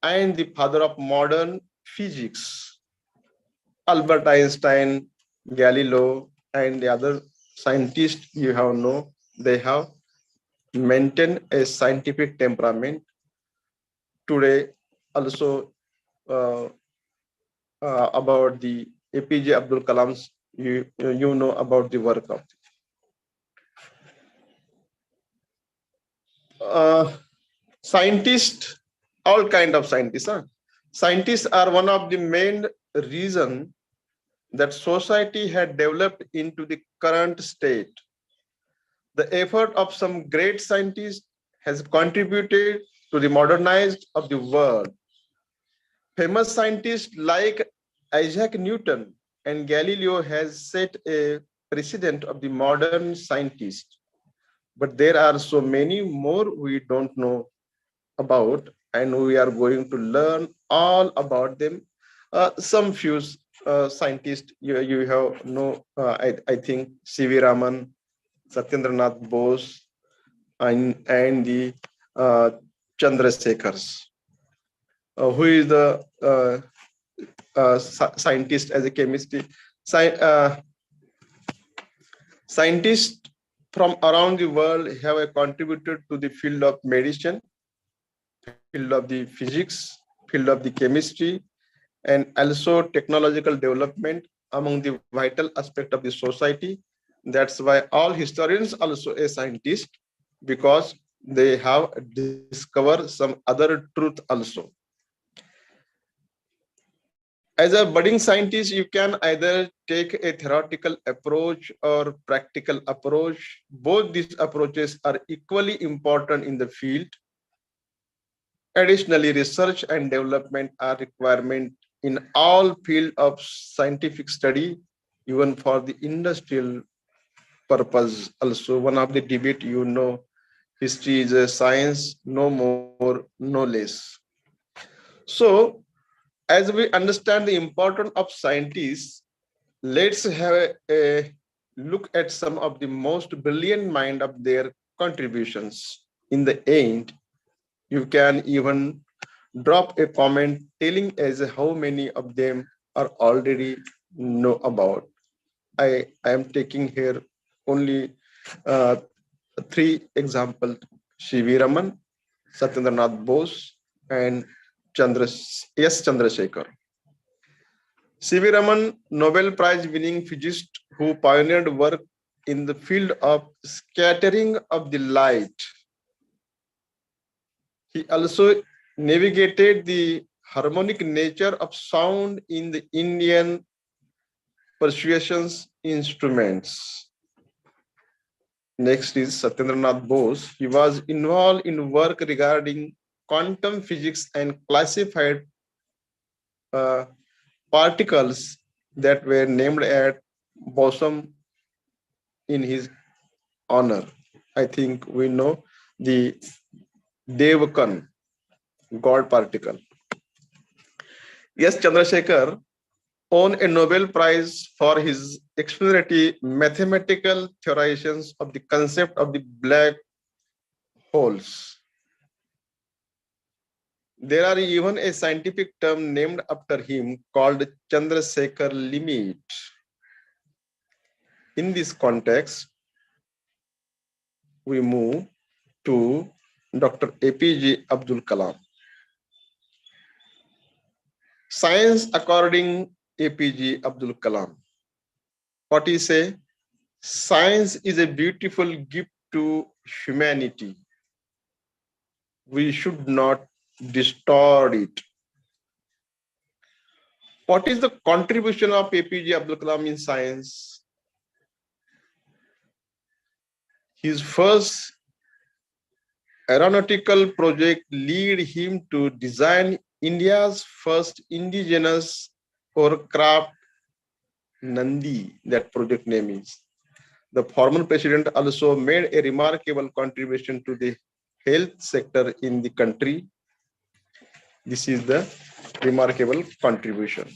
and the father of modern physics. Albert Einstein, Galileo, and the other scientists you have know, they have maintained a scientific temperament. Today, also about the APJ Abdul Kalam's, you know about the work of scientists, all kind of scientists. Scientists are one of the main reasons that society had developed into the current state. The effort of some great scientists has contributed to the modernization of the world. famous scientists like Isaac Newton and Galileo has set a precedent of the modern scientist. But there are so many more we don't know about, and we are going to learn all about them. Some few scientists you have know, I think C.V. Raman, Satyendranath Bose, and the Chandrasekhars, who is the scientist as a chemistry. Scientists from around the world have contributed to the field of medicine, field of the physics, field of the chemistry, and also technological development among the vital aspect of the society. That's why all historians also a scientist, because they have discovered some other truth also. As a budding scientist, you can either take a theoretical approach or practical approach. Both these approaches are equally important in the field. Additionally, research and development are requirement in all fields of scientific study, even for the industrial purpose. Also, one of the debate, history is a science, no more, no less. So, as we understand the importance of scientists, let's have a look at some of the most brilliant mind of their contributions. In the end, you can even drop a comment telling us how many of them are already know about. I am taking here only 3 examples: C.V. Raman, Satyendranath Bose, and Chandrasekhar. C.V. Raman, Nobel Prize winning physicist who pioneered work in the field of scattering of the light. He also navigated the harmonic nature of sound in the Indian percussion instruments. Next is Satyendranath Bose. He was involved in work regarding quantum physics and classified particles that were named at boson in his honor. I think we know the Devakan, God particle. Yes, Chandrasekhar won a Nobel Prize for his exploratory mathematical theorizations of the concept of the black holes. There are even a scientific term named after him called Chandrasekhar limit. In this context, we move to Dr. APJ Abdul Kalam. Science according APJ Abdul Kalam. What he say? Science is a beautiful gift to humanity. We should not distort it. What is the contribution of APJ Abdul Kalam in science? His first aeronautical project led him to design India's first indigenous aircraft, Nandi, that project name is. The former president also made a remarkable contribution to the health sector in the country. This is the remarkable contribution.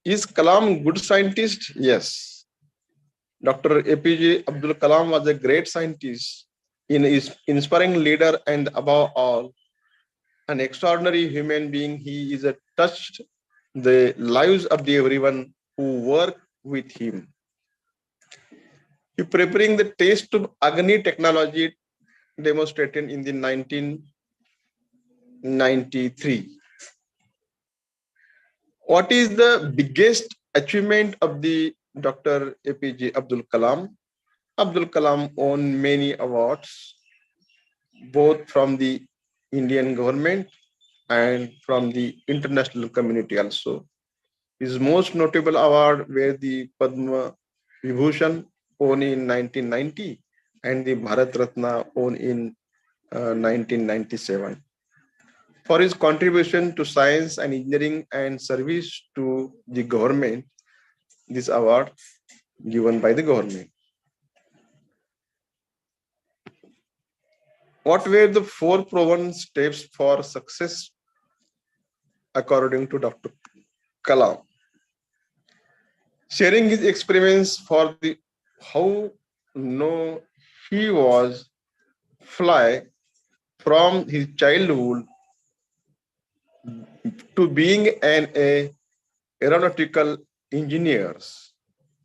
Is Kalam good scientist? Yes. Dr. APJ Abdul Kalam was a great scientist, an inspiring leader, and above all, an extraordinary human being. He is touched the lives of everyone who work with him. He preparing the test of Agni technology demonstrated in the 1993. What is the biggest achievement of the Dr. APJ Abdul Kalam? Abdul Kalam won many awards, both from the Indian government and from the international community also. His most notable award were the Padma Vibhushan won in 1990 and the Bharat Ratna won in 1997. For his contribution to science and engineering and service to the government, this award given by the government. What were the 4 proven steps for success according to Dr. Kalam? Sharing his experience for the how no he was fly from his childhood to being an aeronautical engineers,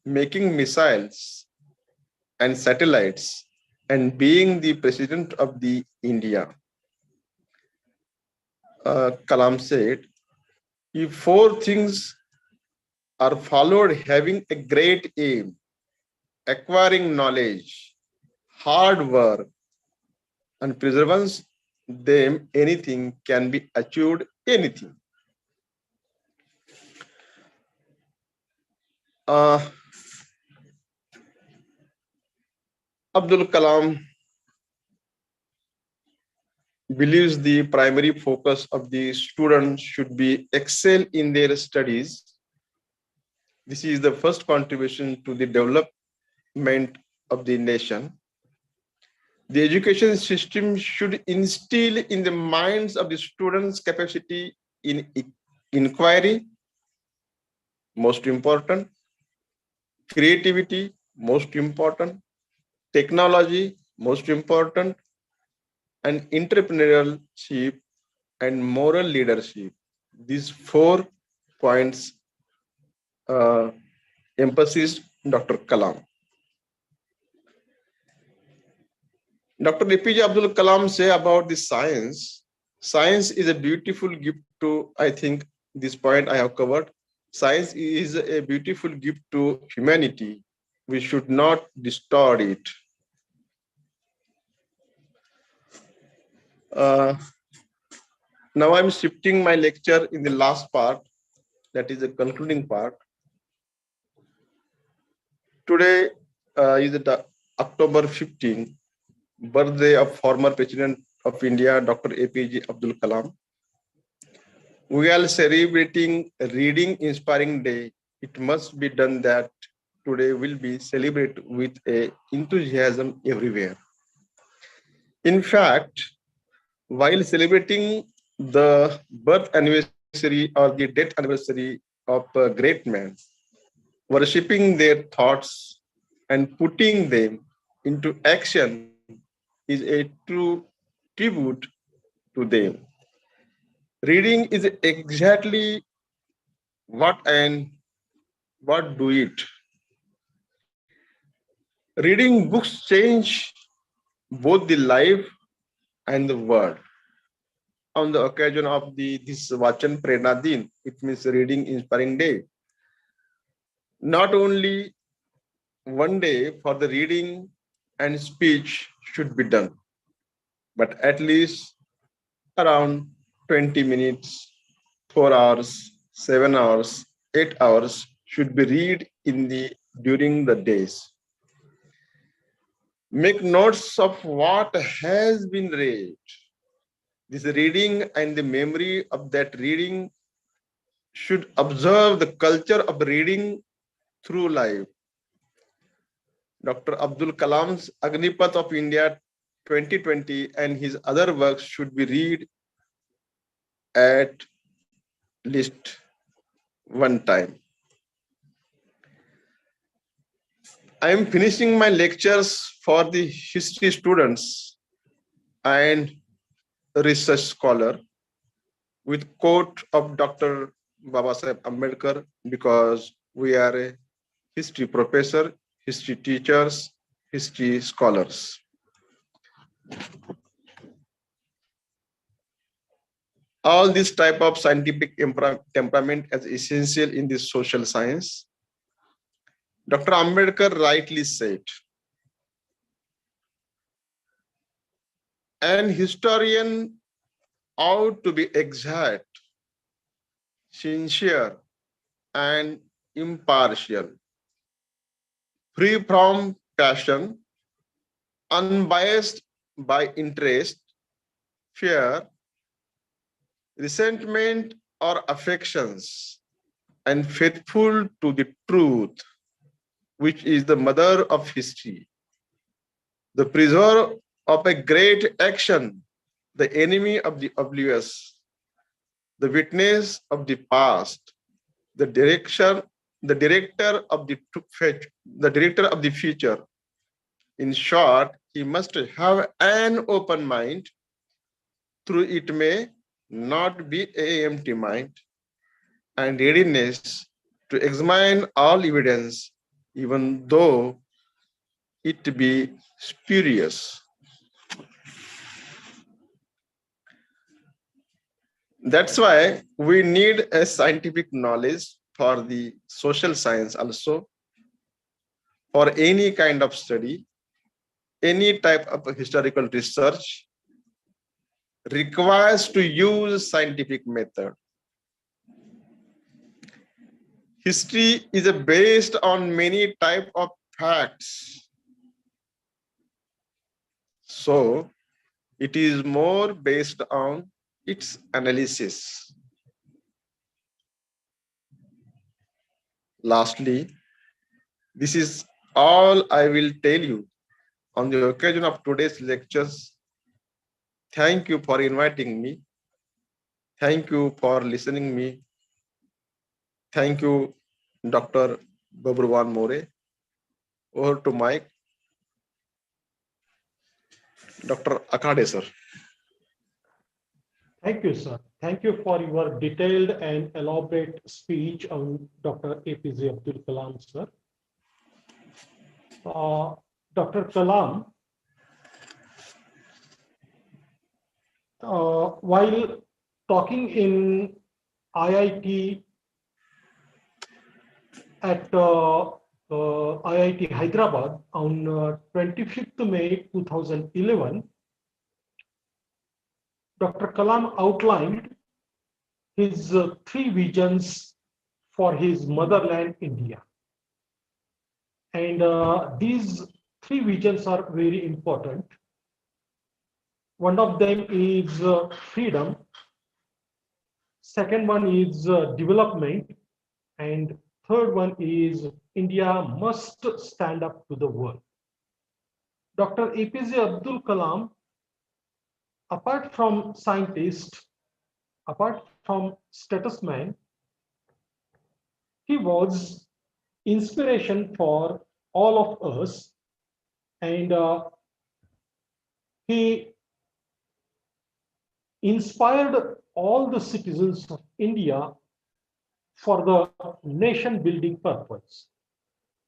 making missiles and satellites, and being the president of the India. Kalam said, if 4 things are followed, having a great aim, acquiring knowledge, hard work, and perseverance, them anything can be achieved, anything. Abdul Kalam believes the primary focus of the students should be excel in their studies. This is the first contribution to the development of the nation. The education system should instill in the minds of the students capacity in inquiry, most important, creativity, most important, technology, most important, and entrepreneurship and moral leadership. These 4 points emphasized Dr. Kalam. Dr. APJ Abdul Kalam say about the science. Science is a beautiful gift to, I think this point I have covered. Science is a beautiful gift to humanity. We should not distort it. Now I'm shifting my lecture in the last part, that is the concluding part. Today is the October 15, birthday of former President of India, Dr. APJ Abdul Kalam. We are celebrating Reading Inspiring Day. It must be done that today will be celebrated with enthusiasm everywhere. In fact, while celebrating the birth anniversary or the death anniversary of a great man, worshipping their thoughts and putting them into action is a true tribute to them. Reading is exactly what do it. Reading books change both the life and the world. On the occasion of this Vachan Prerna Din, it means Reading Inspiring Day. Not only one day for the reading and speech should be done, but at least around 20 minutes, 4 hours, 7 hours, 8 hours should be read during the days. Make notes of what has been read. This reading and the memory of that reading should observe the culture of reading through life. Dr. Abdul Kalam's Agnipath of India 2020 and his other works should be read at least one time. I am finishing my lectures for the history students and research scholar with quote of Dr. Babasaheb Ambedkar, because we are a history professor, history teachers, history scholars. All this type of scientific temperament is essential in this social science. Dr. Ambedkar rightly said, an historian ought to be exact, sincere, and impartial, free from passion, unbiased by interest, fear, resentment, or affections, and faithful to the truth, which is the mother of history, the preserver of a great action, the enemy of the oblivious, the witness of the past, the director of the future. In short, he must have an open mind, through it may not be an empty mind, and readiness to examine all evidence, even though it be spurious. That's why we need a scientific knowledge for the social science also, for any kind of study, any type of historical research requires to use scientific method. History is based on many type of facts. So it is more based on its analysis. Lastly, this is all I will tell you on the occasion of today's lectures. Thank you for inviting me. Thank you for listening me. Thank you, Dr. Babruwan More. Over to Mike. Dr. Akhade, sir. Thank you, sir. Thank you for your detailed and elaborate speech on Dr. APJ Abdul Kalam, sir. Dr. Kalam, while talking in IIT at IIT Hyderabad on 25th May 2011, Dr. Kalam outlined his three visions for his motherland, India. And these three visions are very important. One of them is freedom. Second one is development. And third one is India must stand up to the world. Dr. APJ Abdul Kalam, apart from scientist, apart from statesman, he was inspiration for all of us, and he inspired all the citizens of India for the nation building purpose.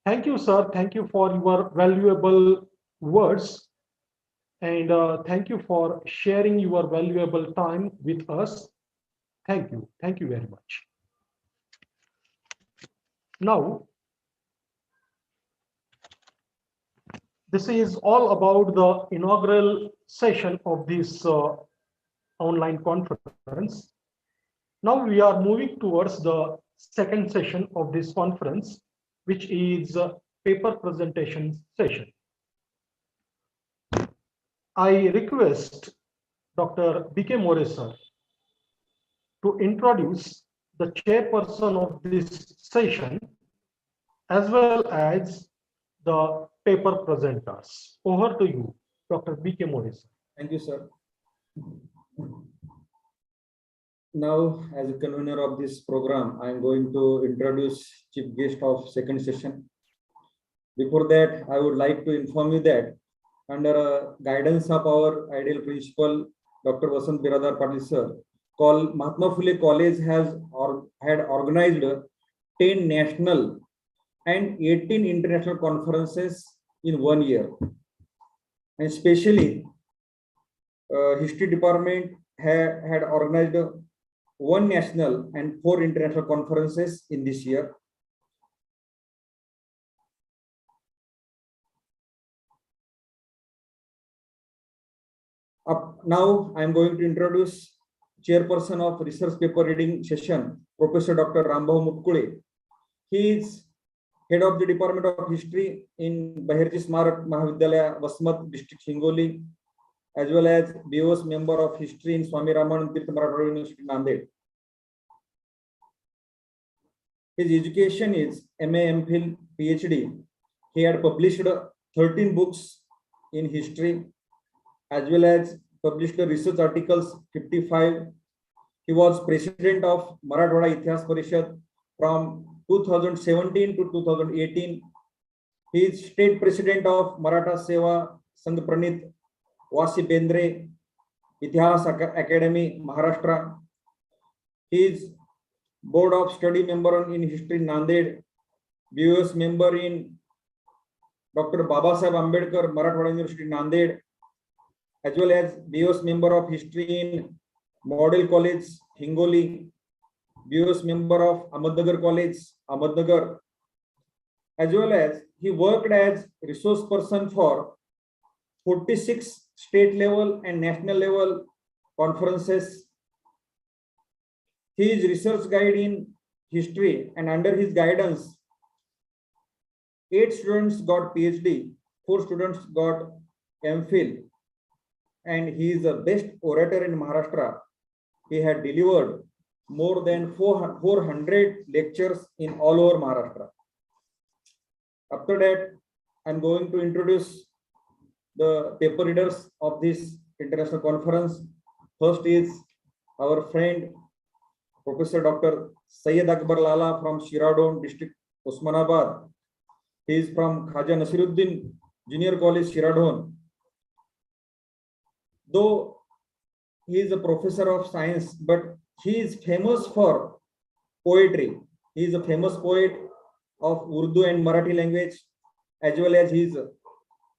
Thank you, sir. Thank you for your valuable words, and thank you for sharing your valuable time with us. Thank you. Thank you very much. Now, this is all about the inaugural session of this online conference. Now we are moving towards the second session of this conference, which is a paper presentation session. I request Dr. B.K. More, sir, to introduce the chairperson of this session, as well as the paper presenters. Over to you, Dr. B.K. More, sir. Thank you, sir. Now, as a convener of this program, I am going to introduce chief guest of second session. Before that, I would like to inform you that under guidance of our ideal principal, Dr. Vasant Biradar Patil sir, Mahatma Phule College had organized 10 national and 18 international conferences in 1 year. And especially, history department had organized 1 national and 4 international conferences in this year. Now I am going to introduce chairperson of research paper reading session, Professor Dr. Rambhau Mutkule. He is Head of the Department of History in Baherji Smarak Mahavidyalaya, Wasmat District, Hingoli, as well as BOS Member of History in Swami Ramanand Tirth Marathwada University, Nanded. His education is MA, MPhil, PhD. He had published 13 books in history, as well as published research articles 55. He was president of Marathwada Itihas Parishad from 2017 to 2018. He is state president of Maratha Seva Sangh Pranit Wasi Bendre Itihas Academy, Maharashtra. He is board of study member in history, Nanded, BOS member in Dr. Babasaheb Ambedkar Marathwada University, Nanded, as well as BOS member of history in Model College, Hingoli, BOS member of Ahmednagar College, Ahmednagar, as well as he worked as resource person for 46 state level and national level conferences. He is research guide in history, and under his guidance, 8 students got PhD, 4 students got MPhil, and he is the best orator in Maharashtra. He had delivered more than 400 lectures in all over Maharashtra. After that, I'm going to introduce the paper readers of this international conference. First is our friend, Professor Dr. Syed Akbar Lala from Shiradon District, Osmanabad. He is from Khaja Nasiruddin Junior College, Shiradon. Though he is a professor of science, but he is famous for poetry. He is a famous poet of Urdu and Marathi language, as well as he is a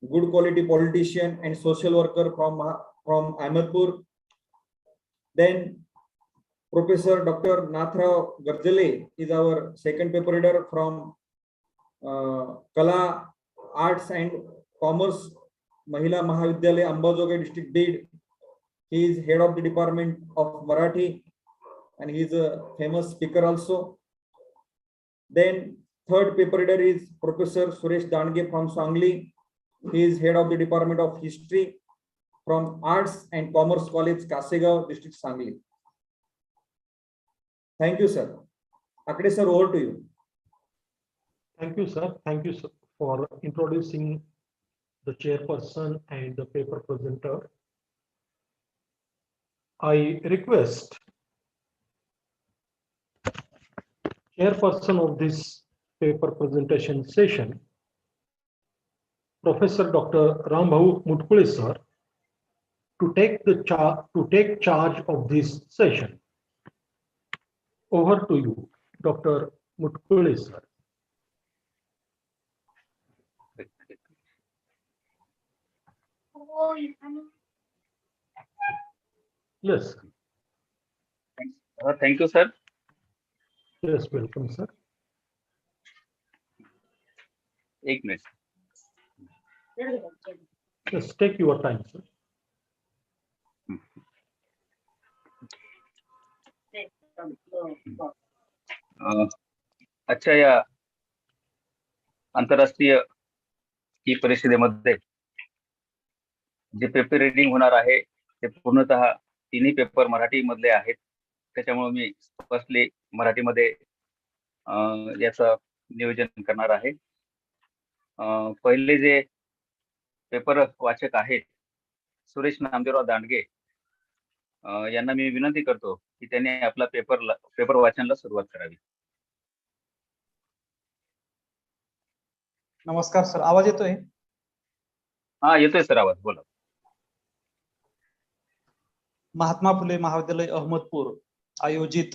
good quality politician and social worker from Ahmedpur. Then Professor Dr. Nathrao Garjale is our second paper reader from Kala, Arts and Commerce Mahila Mahavidyalaya, Ambajogai District, Bid. He is head of the Department of Marathi, and he is a famous speaker also. Then third paper reader is Professor Suresh Dandge from Sangli. He is head of the Department of History from Arts and Commerce College, Kasegao District, Sangli. Thank you, sir. Akde sir, over to you. Thank you, sir. Thank you, sir, for introducing the chairperson and the paper presenter. I request chairperson of this paper presentation session, Professor Dr. Rambhau Mutkule sir, to take charge of this session. Over to you, Dr. Mutkule sir. Yes. Thank you, sir. Yes, welcome, sir. एक minute. Just take your time, sir. अच्छा, या आंतरराष्ट्रीय की परिषदेमध्ये जे paper reading होणार आहे ते पूर्णतः तिन्ही पेपर मराठी मधले आहेत. त्याच्यामुळे मी फर्स्टली मराठीमध्ये याचं नियोजन करणार आहे. पहिले जे पेपर वाचक आहेत सुरेश नामदेवराव दांडगे यांना मी विनंती करतो की त्यांनी आपला पेपर वाचनाला सुरुवात करावी. नमस्कार सर, आवाज येतोय? हा, येतोय सर आवाज, बोला. महात्मा फुले महाविद्यालय अहमदपूर आयोजित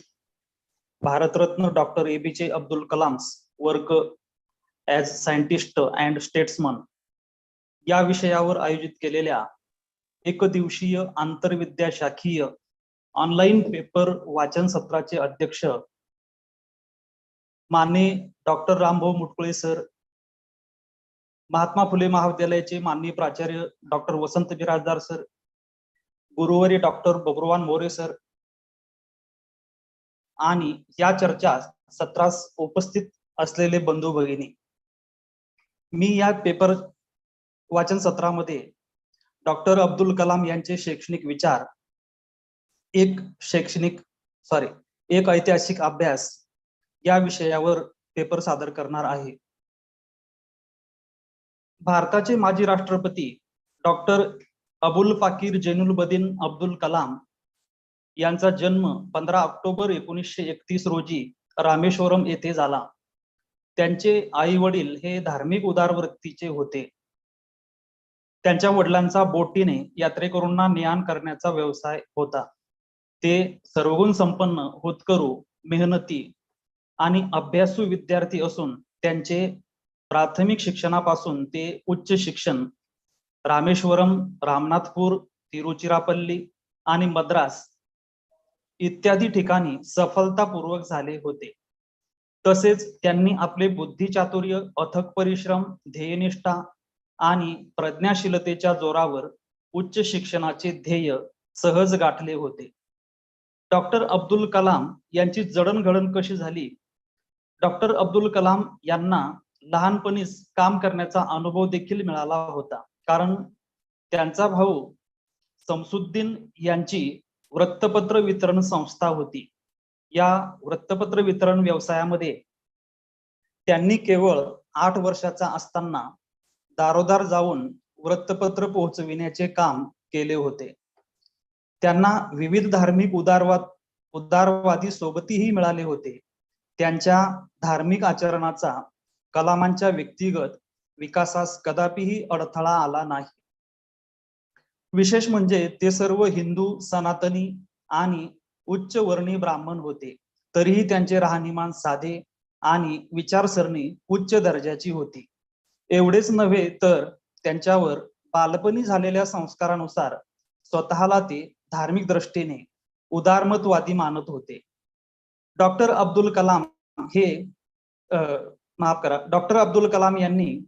Bharat Ratna doctor APJ Abdul Kalam's work as scientist and statesman या विषयावर आयोजित केलेल्या एकदिवसीय आंतरविद्याशाखीय ऑनलाईन पेपर वाचन सत्राचे अध्यक्ष माननीय डॉक्टर रामभाऊ मुटकुळे सर, महात्मा फुले महाविद्यालयाचे माननीय प्राचार्य डॉक्टर वसंत बिराजदार सर, गुरुवर्य डॉक्टर बब्रुवान मोरे सर आणि या चर्चा सत्रास उपस्थित असलेले बंधू भगिनी, मी या पेपर वाचन सत्रामध्ये डॉक्टर अब्दुल कलाम यांचे शैक्षणिक विचार, एक ऐतिहासिक अभ्यास या विषयावर पेपर सादर करणार आहे. भारताचे माजी राष्ट्रपती डॉक्टर अबुल पाकीर जैनुलबदिन अब्दुल कलाम यांचा जन्म 15 ऑक्टोबर 1931 रोजी रामेश्वरम येथे झाला. त्यांचे आई वडील हे धार्मिक उदारवृत्तीचे होते. त्यांच्या वडिलांचा बोटीने यात्रेकरूंना ने-आण करण्याचा व्यवसाय होता. ते सर्वगुण संपन्न, होतकरू, मेहनती आणि अभ्यासू विद्यार्थी असून त्यांचे प्राथमिक शिक्षणापासून ते उच्च शिक्षण रामेश्वरम, रामनाथपूर, तिरुचिरापल्ली आणि मद्रास इत्यादी ठिकाणी सफलतापूर्वक झाले होते. तसेच त्यांनी आपले बुद्धिचातुर्य, अथक परिश्रम, ध्येयनिष्ठा आणि प्रज्ञाशीलतेच्या जोरावर उच्च शिक्षणाचे ध्येय सहज गाठले होते. डॉक्टर अब्दुल कलाम यांची जडणघडण कशी झाली? डॉक्टर अब्दुल कलाम यांना लहानपणीच काम करण्याचा अनुभव देखील मिळाला होता, कारण त्यांचा भाऊ शमसुद्दीन यांची वृत्तपत्र वितरण संस्था होती. या वृत्तपत्र वितरण व्यवसायामध्ये त्यांनी केवळ 8 वर्षाचा असताना दारोदार जाऊन वृत्तपत्र पोहोचविण्याचे काम केले होते. त्यांना विविध धार्मिक उदारवादी सोबतीही मिळाले होते. त्यांच्या धार्मिक आचरणाचा कलामांच्या व्यक्तिगत विकासास कदापिही अडथळा आला नाही. विशेष म्हणजे ते सर्व हिंदू, सनातनी आणि उच्च वर्णीय ब्राह्मण होते. तरीही त्यांचे राहणीमान साधे आणि विचारसरणी उच्च दर्जाची होती. एवढेच नव्हे तर त्यांच्यावर बालपणी झालेल्या संस्कारानुसार स्वतःला ते धार्मिक दृष्टीने उदारमतवादी मानत होते. डॉक्टर अब्दुल कलाम यांनी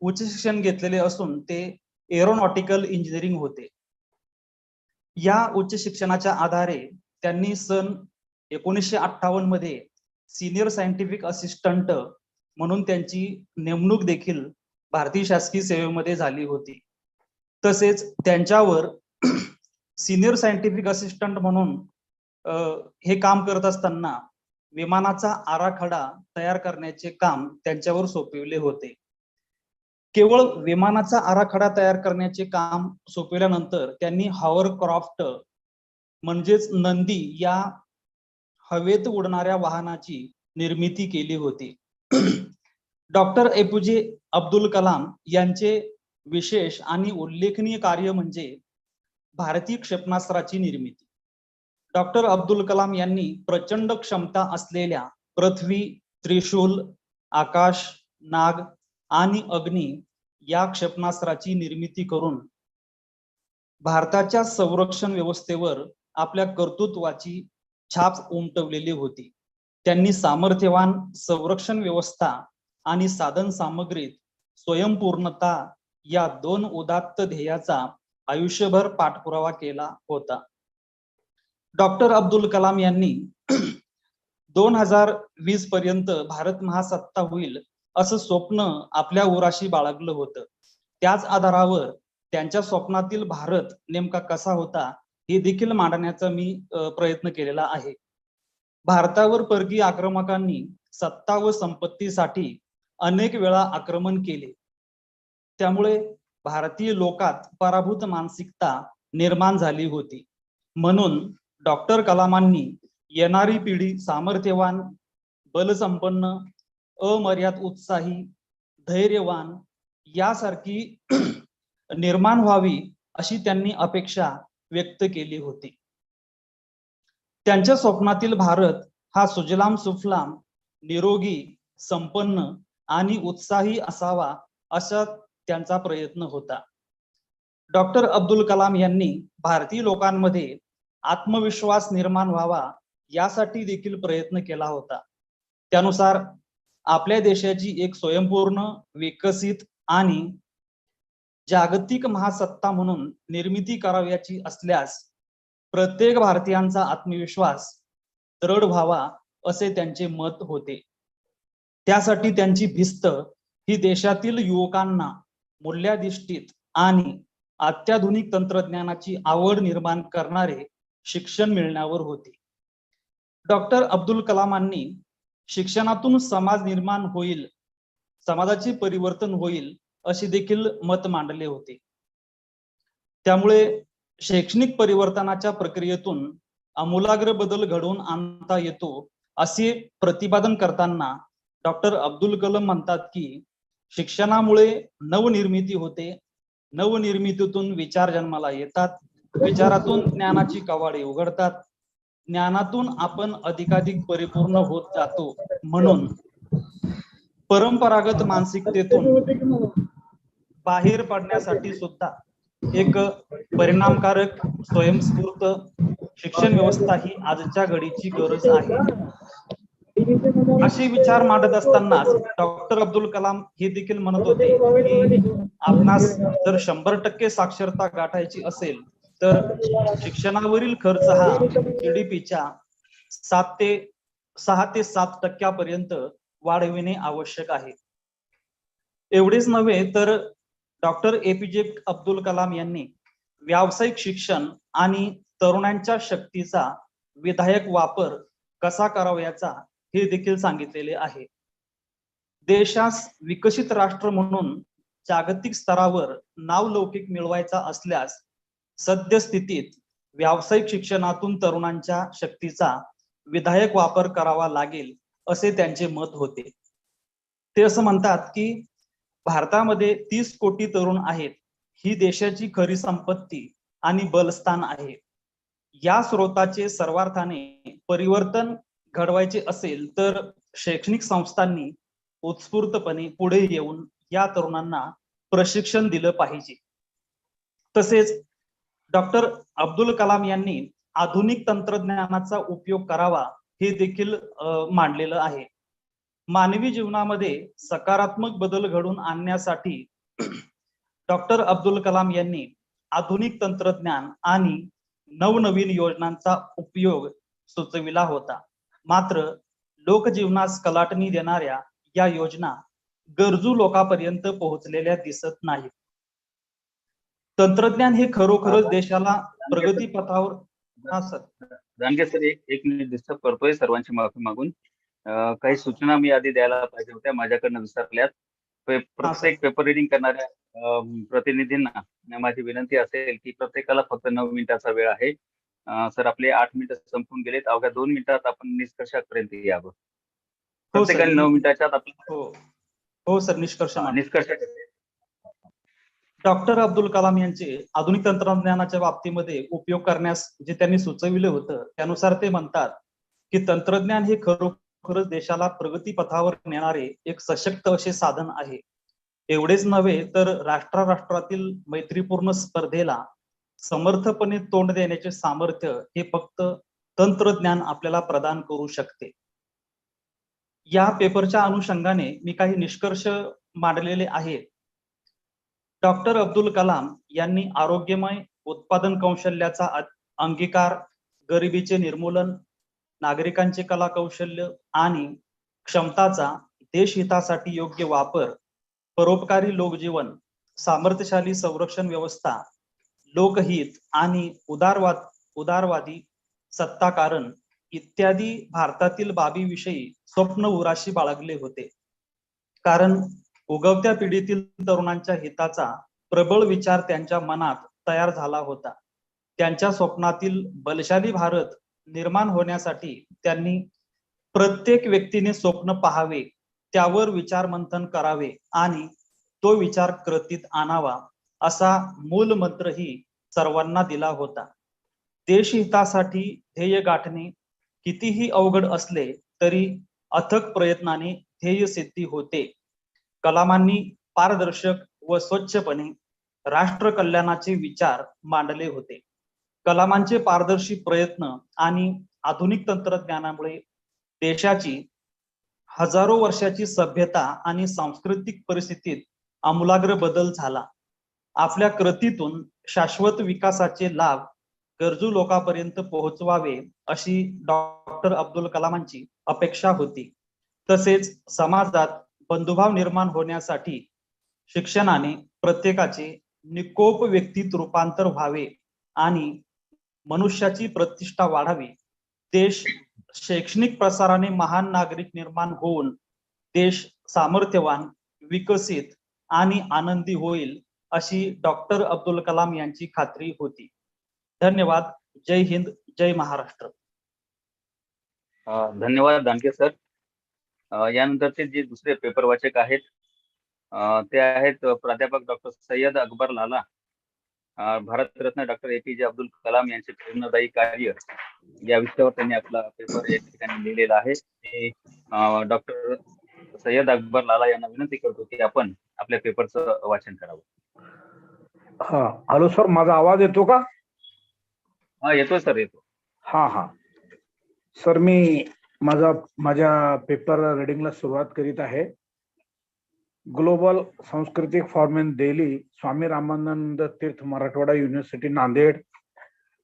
उच्च शिक्षण घेतलेले असून ते एरोनॉटिकल इंजिनिअरिंग होते. या उच्च शिक्षणाच्या आधारे त्यांनी सन 1958 मध्ये सिनियर सायंटिफिक असिस्टंट म्हणून त्यांची नेमणूक देखील भारतीय शासकीय सेवेमध्ये झाली होती. तसेच त्यांच्यावर सिनियर सायंटिफिक असिस्टंट म्हणून हे काम करत असताना विमानाचा आराखडा तयार करण्याचे काम त्यांच्यावर सोपविले होते. केवळ विमानाचा आराखडा तयार करण्याचे काम सोपविल्यानंतर त्यांनी हॉवरक्राफ्ट म्हणजेच नंदी या हवेत उडणाऱ्या वाहनाची निर्मिती केली होती. डॉक्टर एपीजे अब्दुल कलाम यांचे विशेष आणि उल्लेखनीय कार्य म्हणजे भारतीय क्षेपणास्त्राची निर्मिती. डॉक्टर अब्दुल कलाम यांनी प्रचंड क्षमता असलेल्या पृथ्वी, त्रिशूल, आकाश, नाग आणि अग्नी या क्षेपणास्त्राची निर्मिती करून भारताच्या संरक्षण व्यवस्थेवर आपल्या कर्तृत्वाची छाप उमटवलेली होती. त्यांनी सामर्थ्यवान संरक्षण व्यवस्था आणि साधन सामग्रीत स्वयंपूर्णता या 2 उदात्त ध्येयाचा आयुष्यभर पाठपुरावा केला होता. डॉक्टर अब्दुल कलाम यांनी 2020 पर्यंत भारत महासत्ता होईल असं स्वप्न आपल्या उराशी बाळगलं होतं. त्याच आधारावर त्यांच्या स्वप्नातील भारत नेमका कसा होता हे देखील मांडण्याचा मी प्रयत्न केलेला आहे. भारतावर परकीय आक्रमकांनी सत्ता व संपत्तीसाठी अनेक वेळा आक्रमण केले. त्यामुळे भारतीय लोकात पराभूत मानसिकता निर्माण झाली होती. म्हणून डॉक्टर कलामांनी येणारी पिढी सामर्थ्यवान, बलसंपन्न, अमर्याद उत्साही, धैर्यवान यासारखी निर्माण व्हावी अशी त्यांनी अपेक्षा व्यक्त केली होती. त्यांच्या स्वप्नातील भारत हा सुजलाम सुफलाम, निरोगी, संपन्न आणि उत्साही असावा असा त्यांचा प्रयत्न होता. डॉक्टर अब्दुल कलाम यांनी भारतीय लोकांमध्ये आत्मविश्वास निर्माण व्हावा यासाठी देखील प्रयत्न केला होता. त्यानुसार आपल्या देशाची एक स्वयंपूर्ण, विकसित आणि जागतिक महासत्ता म्हणून निर्मिती करावयाची असल्यास प्रत्येक भारतीयांचा आत्मविश्वास दृढ व्हावा असे त्यांचे मत होते. त्यासाठी त्यांची भिस्त ही देशातील युवकांना मूल्याधिष्ठित आणि अत्याधुनिक तंत्रज्ञानाची आवड निर्माण करणारे शिक्षण मिळण्यावर होते. डॉक्टर अब्दुल कलामांनी शिक्षणातून समाज निर्माण होईल, समाजाचे परिवर्तन होईल असे देखील मत मांडले होते. त्यामुळे शैक्षणिक परिवर्तनाच्या प्रक्रियेतून आमूलाग्र बदल घडवून आणता येतो असे प्रतिपादन करताना डॉक्टर अब्दुल कलाम म्हणतात की शिक्षणामुळे नवनिर्मिती होते, नवनिर्मितीतून विचार जन्माला येतात, विचारातून ज्ञानाची कवाडे उघडतात, ज्ञानातून आपण अधिकाधिक परिपूर्ण होत जातो. म्हणून परंपरागत मानसिकतेतून बाहेर पडण्यासाठी सुद्धा एक परिणामकारक स्वयंस्फूर्त शिक्षण व्यवस्था ही आजच्या घडीची गरज आहे. असे विचार मांडत असतानाच डॉक्टर अब्दुल कलाम हे देखील म्हणत होते की आपणास जर 100% साक्षरता गाठायची असेल तर शिक्षणावरील खर्च हा GDPच्या 6 ते 7% वाढविणे आवश्यक आहे. एवढेच नव्हे तर डॉक्टर APJ अब्दुल कलाम यांनी व्यावसायिक शिक्षण आणि तरुणांच्या शक्तीचा विधायक वापर कसा करावयाचा हे देखील सांगितलेले आहे. देशास विकसित राष्ट्र म्हणून जागतिक स्तरावर नावलौकिक मिळवायचा असल्यास सद्यस्थितीत व्यावसायिक शिक्षणातून तरुणांच्या शक्तीचा विधायक वापर करावा लागेल असे त्यांचे मत होते. ते असं म्हणतात की भारतामध्ये 30 कोटी तरुण आहेत, ही देशाची खरी संपत्ती आणि बलस्थान आहे. या स्रोताचे सर्वार्थाने परिवर्तन घडवायचे असेल तर शैक्षणिक संस्थांनी उत्स्फूर्तपणे पुढे येऊन या तरुणांना प्रशिक्षण दिलं पाहिजे. तसेच डॉक्टर अब्दुल कलाम यांनी आधुनिक तंत्रज्ञानाचा उपयोग करावा हे देखील मांडलेलं आहे. मानवी जीवनामध्ये सकारात्मक बदल घडवून आणण्यासाठी डॉक्टर अब्दुल कलाम यांनी आधुनिक तंत्रज्ञान आणि नवनवीन योजनांचा उपयोग सुचविला होता. मात्र लोकजीवनास कलाटणी देणाऱ्या या योजना गरजू लोकांपर्यंत पोहोचलेल्या दिसत नाहीत. तंत्रज्ञान हे खरोखरच देशाला प्रगती पथावर. हा सर. जानके सर, एक मिनिट डिस्टर्ब करतोय, सर्वांची माफी मागून. काही सूचना मी आधी द्यायला पाहिजे होत्या, माझ्याकडनं विसरल्यात. प्रत्येक पेपर रिडिंग करणाऱ्या प्रतिनिधींना माझी विनंती असेल की प्रत्येकाला फक्त 9 मिनिटाचा वेळ आहे. सर, आपले 8 मिनिटं संपून गेलेत. अवघ्या 2 मिनिटात आपण निष्कर्षापर्यंत यावं. प्रत्येकाने 9 मिनिटाच्यात आपलं. हो सर, निष्कर्ष. डॉ. अब्दुल कलाम यांचे आधुनिक तंत्रज्ञानाच्या बाबतीमध्ये उपयोग करण्यास जे त्यांनी सुचविले होतं त्यानुसार ते म्हणतात की तंत्रज्ञान हे खरोखरच देशाला प्रगती पथावर नेणारे एक सशक्त असे साधन आहे. एवढेच नव्हे तर राष्ट्रातील मैत्रीपूर्ण स्पर्धेला समर्थपणे तोंड देण्याचे सामर्थ्य हे फक्त तंत्रज्ञान आपल्याला प्रदान करू शकते. या पेपरच्या अनुषंगाने मी काही निष्कर्ष मांडलेले आहेत. डॉक्टर अब्दुल कलाम यांनी आरोग्यमय उत्पादन कौशल्याचा अंगीकार, गरिबीचे निर्मूलन, नागरिकांचे कला कौशल्य आणि क्षमताचा देशहितासाठी योग्य वापर, परोपकारी लोकजीवन, सामर्थ्यशाली संरक्षण व्यवस्था, लोकहित आणि उदारवादी सत्ताकारण इत्यादी भारतातील बाबीविषयी स्वप्न उराशी बाळगले होते. कारण उगवत्या पिढीतील तरुणांच्या हिताचा प्रबळ विचार त्यांच्या मनात तयार झाला होता. त्यांच्या स्वप्नातील बलशाली भारत निर्माण होण्यासाठी त्यांनी प्रत्येक व्यक्तीने स्वप्न पाहावे, त्यावर विचार मंथन करावे आणि तो विचार कृतीत आणावा असा मूल मंत्रही सर्वांना दिला होता. देशहितासाठी ध्येय गाठणे कितीही अवघड असले तरी अथक प्रयत्नाने ध्येय सिद्धी होते. कलामांनी पारदर्शक व स्वच्छपणे राष्ट्र कल्याणाचे विचार मांडले होते. कलामांचे पारदर्शी प्रयत्न आणि आधुनिक तंत्रज्ञानामुळे देशाची हजारो वर्षाची सभ्यता आणि सांस्कृतिक परिस्थितीत आमूलाग्र बदल झाला. आपल्या कृतीतून शाश्वत विकासाचे लाभ गरजू लोकांपर्यंत पोहोचवावे अशी डॉक्टर अब्दुल कलामांची अपेक्षा होती. तसेच समाजात बंधुभाव निर्माण होण्यासाठी शिक्षणाने प्रत्येकाचे निकोप व्यक्तीत रूपांतर व्हावे आणि मनुष्याची प्रतिष्ठा वाढावी, देश शैक्षणिक प्रसाराने महान नागरिक निर्माण होऊन देश सामर्थ्यवान, विकसित आणि आनंदी होईल अशी डॉक्टर अब्दुल कलाम यांची खात्री होती. धन्यवाद. जय हिंद, जय महाराष्ट्र. धन्यवाद दानके सर. यानंतरचे जे दुसरे पेपर वाचक आहेत ते आहेत प्राध्यापक डॉक्टर सय्यद अकबर लाला. भारतरत्न डॉक्टर APJ अब्दुल कलाम यांचे प्रेरणादायी कार्य या विषयावर त्यांनी आपला पेपर या ठिकाणी लिहिलेला आहे. डॉक्टर सय्यद अकबर लाला यांना विनंती करतो की आपण आपल्या पेपरचं वाचन करावं. हा, हॅलो सर, माझा आवाज येतो का? हा, येतो सर, येतो. हा सर, मी माझ्या पेपर रीडिंगला सुरुवात करीत आहे. ग्लोबल सांस्कृतिक फॉर्म इन दिल्ली, स्वामी रामानंद तीर्थ Marathwada university Nanded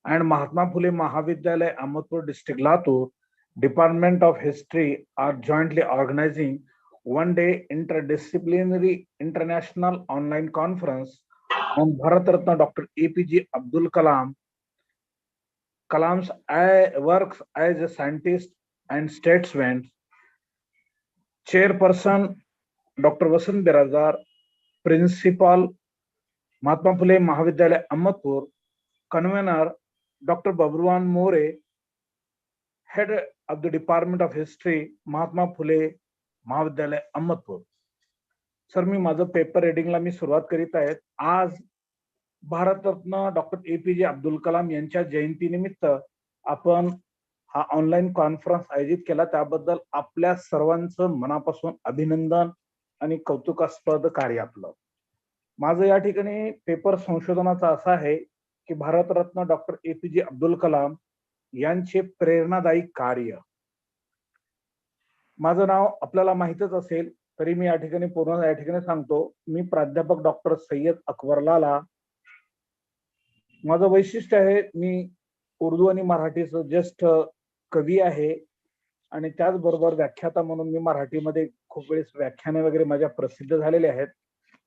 and Mahatma Phule Mahavidyalaya, Ahmedpur district, Latur, Department of History are jointly organizing one-day interdisciplinary international online conference on Bharat Ratna Dr. APJ Abdul Kalam. Kalam's works as a scientist and statesman. Chairperson Dr. Vasant Biradar, Principal Mahatma Phule Mahavidyalaya, Ahmedpur. Convener Dr. Babruwan More, Head of the Department of History, Mahatma Phule Mahavidyalaya, Ahmedpur. Sir, मी माझं paper रीडिंगला मी सुरुवात करीत आहे. आज Bharat Ratna doctor APJ Abdul Kalam यांच्या जयंतीनिमित्त आपण हा ऑनलाईन कॉन्फरन्स आयोजित केला, त्याबद्दल आपल्या सर्वांचं मनापासून अभिनंदन आणि कौतुकास्पद कार्य आपलं. माझं या ठिकाणी पेपर संशोधनाचा असा आहे की भारतरत्न डॉक्टर APJ अब्दुल कलाम यांचे प्रेरणादायी कार्य. माझं नाव आपल्याला माहितच असेल तरी मी या ठिकाणी सांगतो. मी प्राध्यापक डॉक्टर सय्यद अकबर लाला. माझं वैशिष्ट्य आहे, मी उर्दू आणि मराठीचं ज्येष्ठ कवी आहे आणि त्याचबरोबर व्याख्याता म्हणून मी मराठीमध्ये खूप वेळेस व्याख्याने वगैरे माझ्या प्रसिद्ध झालेले आहेत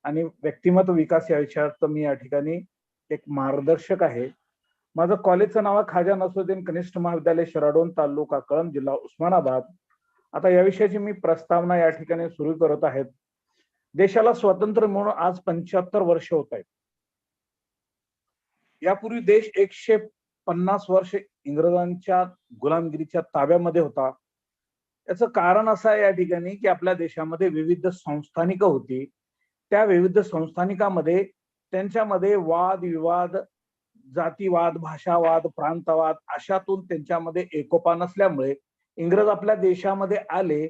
आणि व्यक्तिमत्व विकास या विषयात मी या ठिकाणी एक मार्गदर्शक आहे. माझं कॉलेजचं नाव आहे खाजा नसरुद्दीन कनिष्ठ महाविद्यालय, शिराडोन, तालुका कळंब, जिल्हा उस्मानाबाद. आता या विषयाची मी प्रस्तावना या ठिकाणी सुरू करत आहेत. देशाला स्वातंत्र्य मिळून आज 75 वर्ष होत आहेत. यापूर्वी देश 150 वर्ष इंग्रजांच्या गुलामगिरीच्या ताब्यामध्ये होता. याचं कारण असं आहे या ठिकाणी की आपल्या देशामध्ये विविध संस्थानिका होती. त्या विविध संस्थानिकामध्ये त्यांच्यामध्ये वाद विवाद, जातीवाद, भाषावाद, प्रांतवाद अशातून त्यांच्यामध्ये एकोपा नसल्यामुळे इंग्रज आपल्या देशामध्ये आले,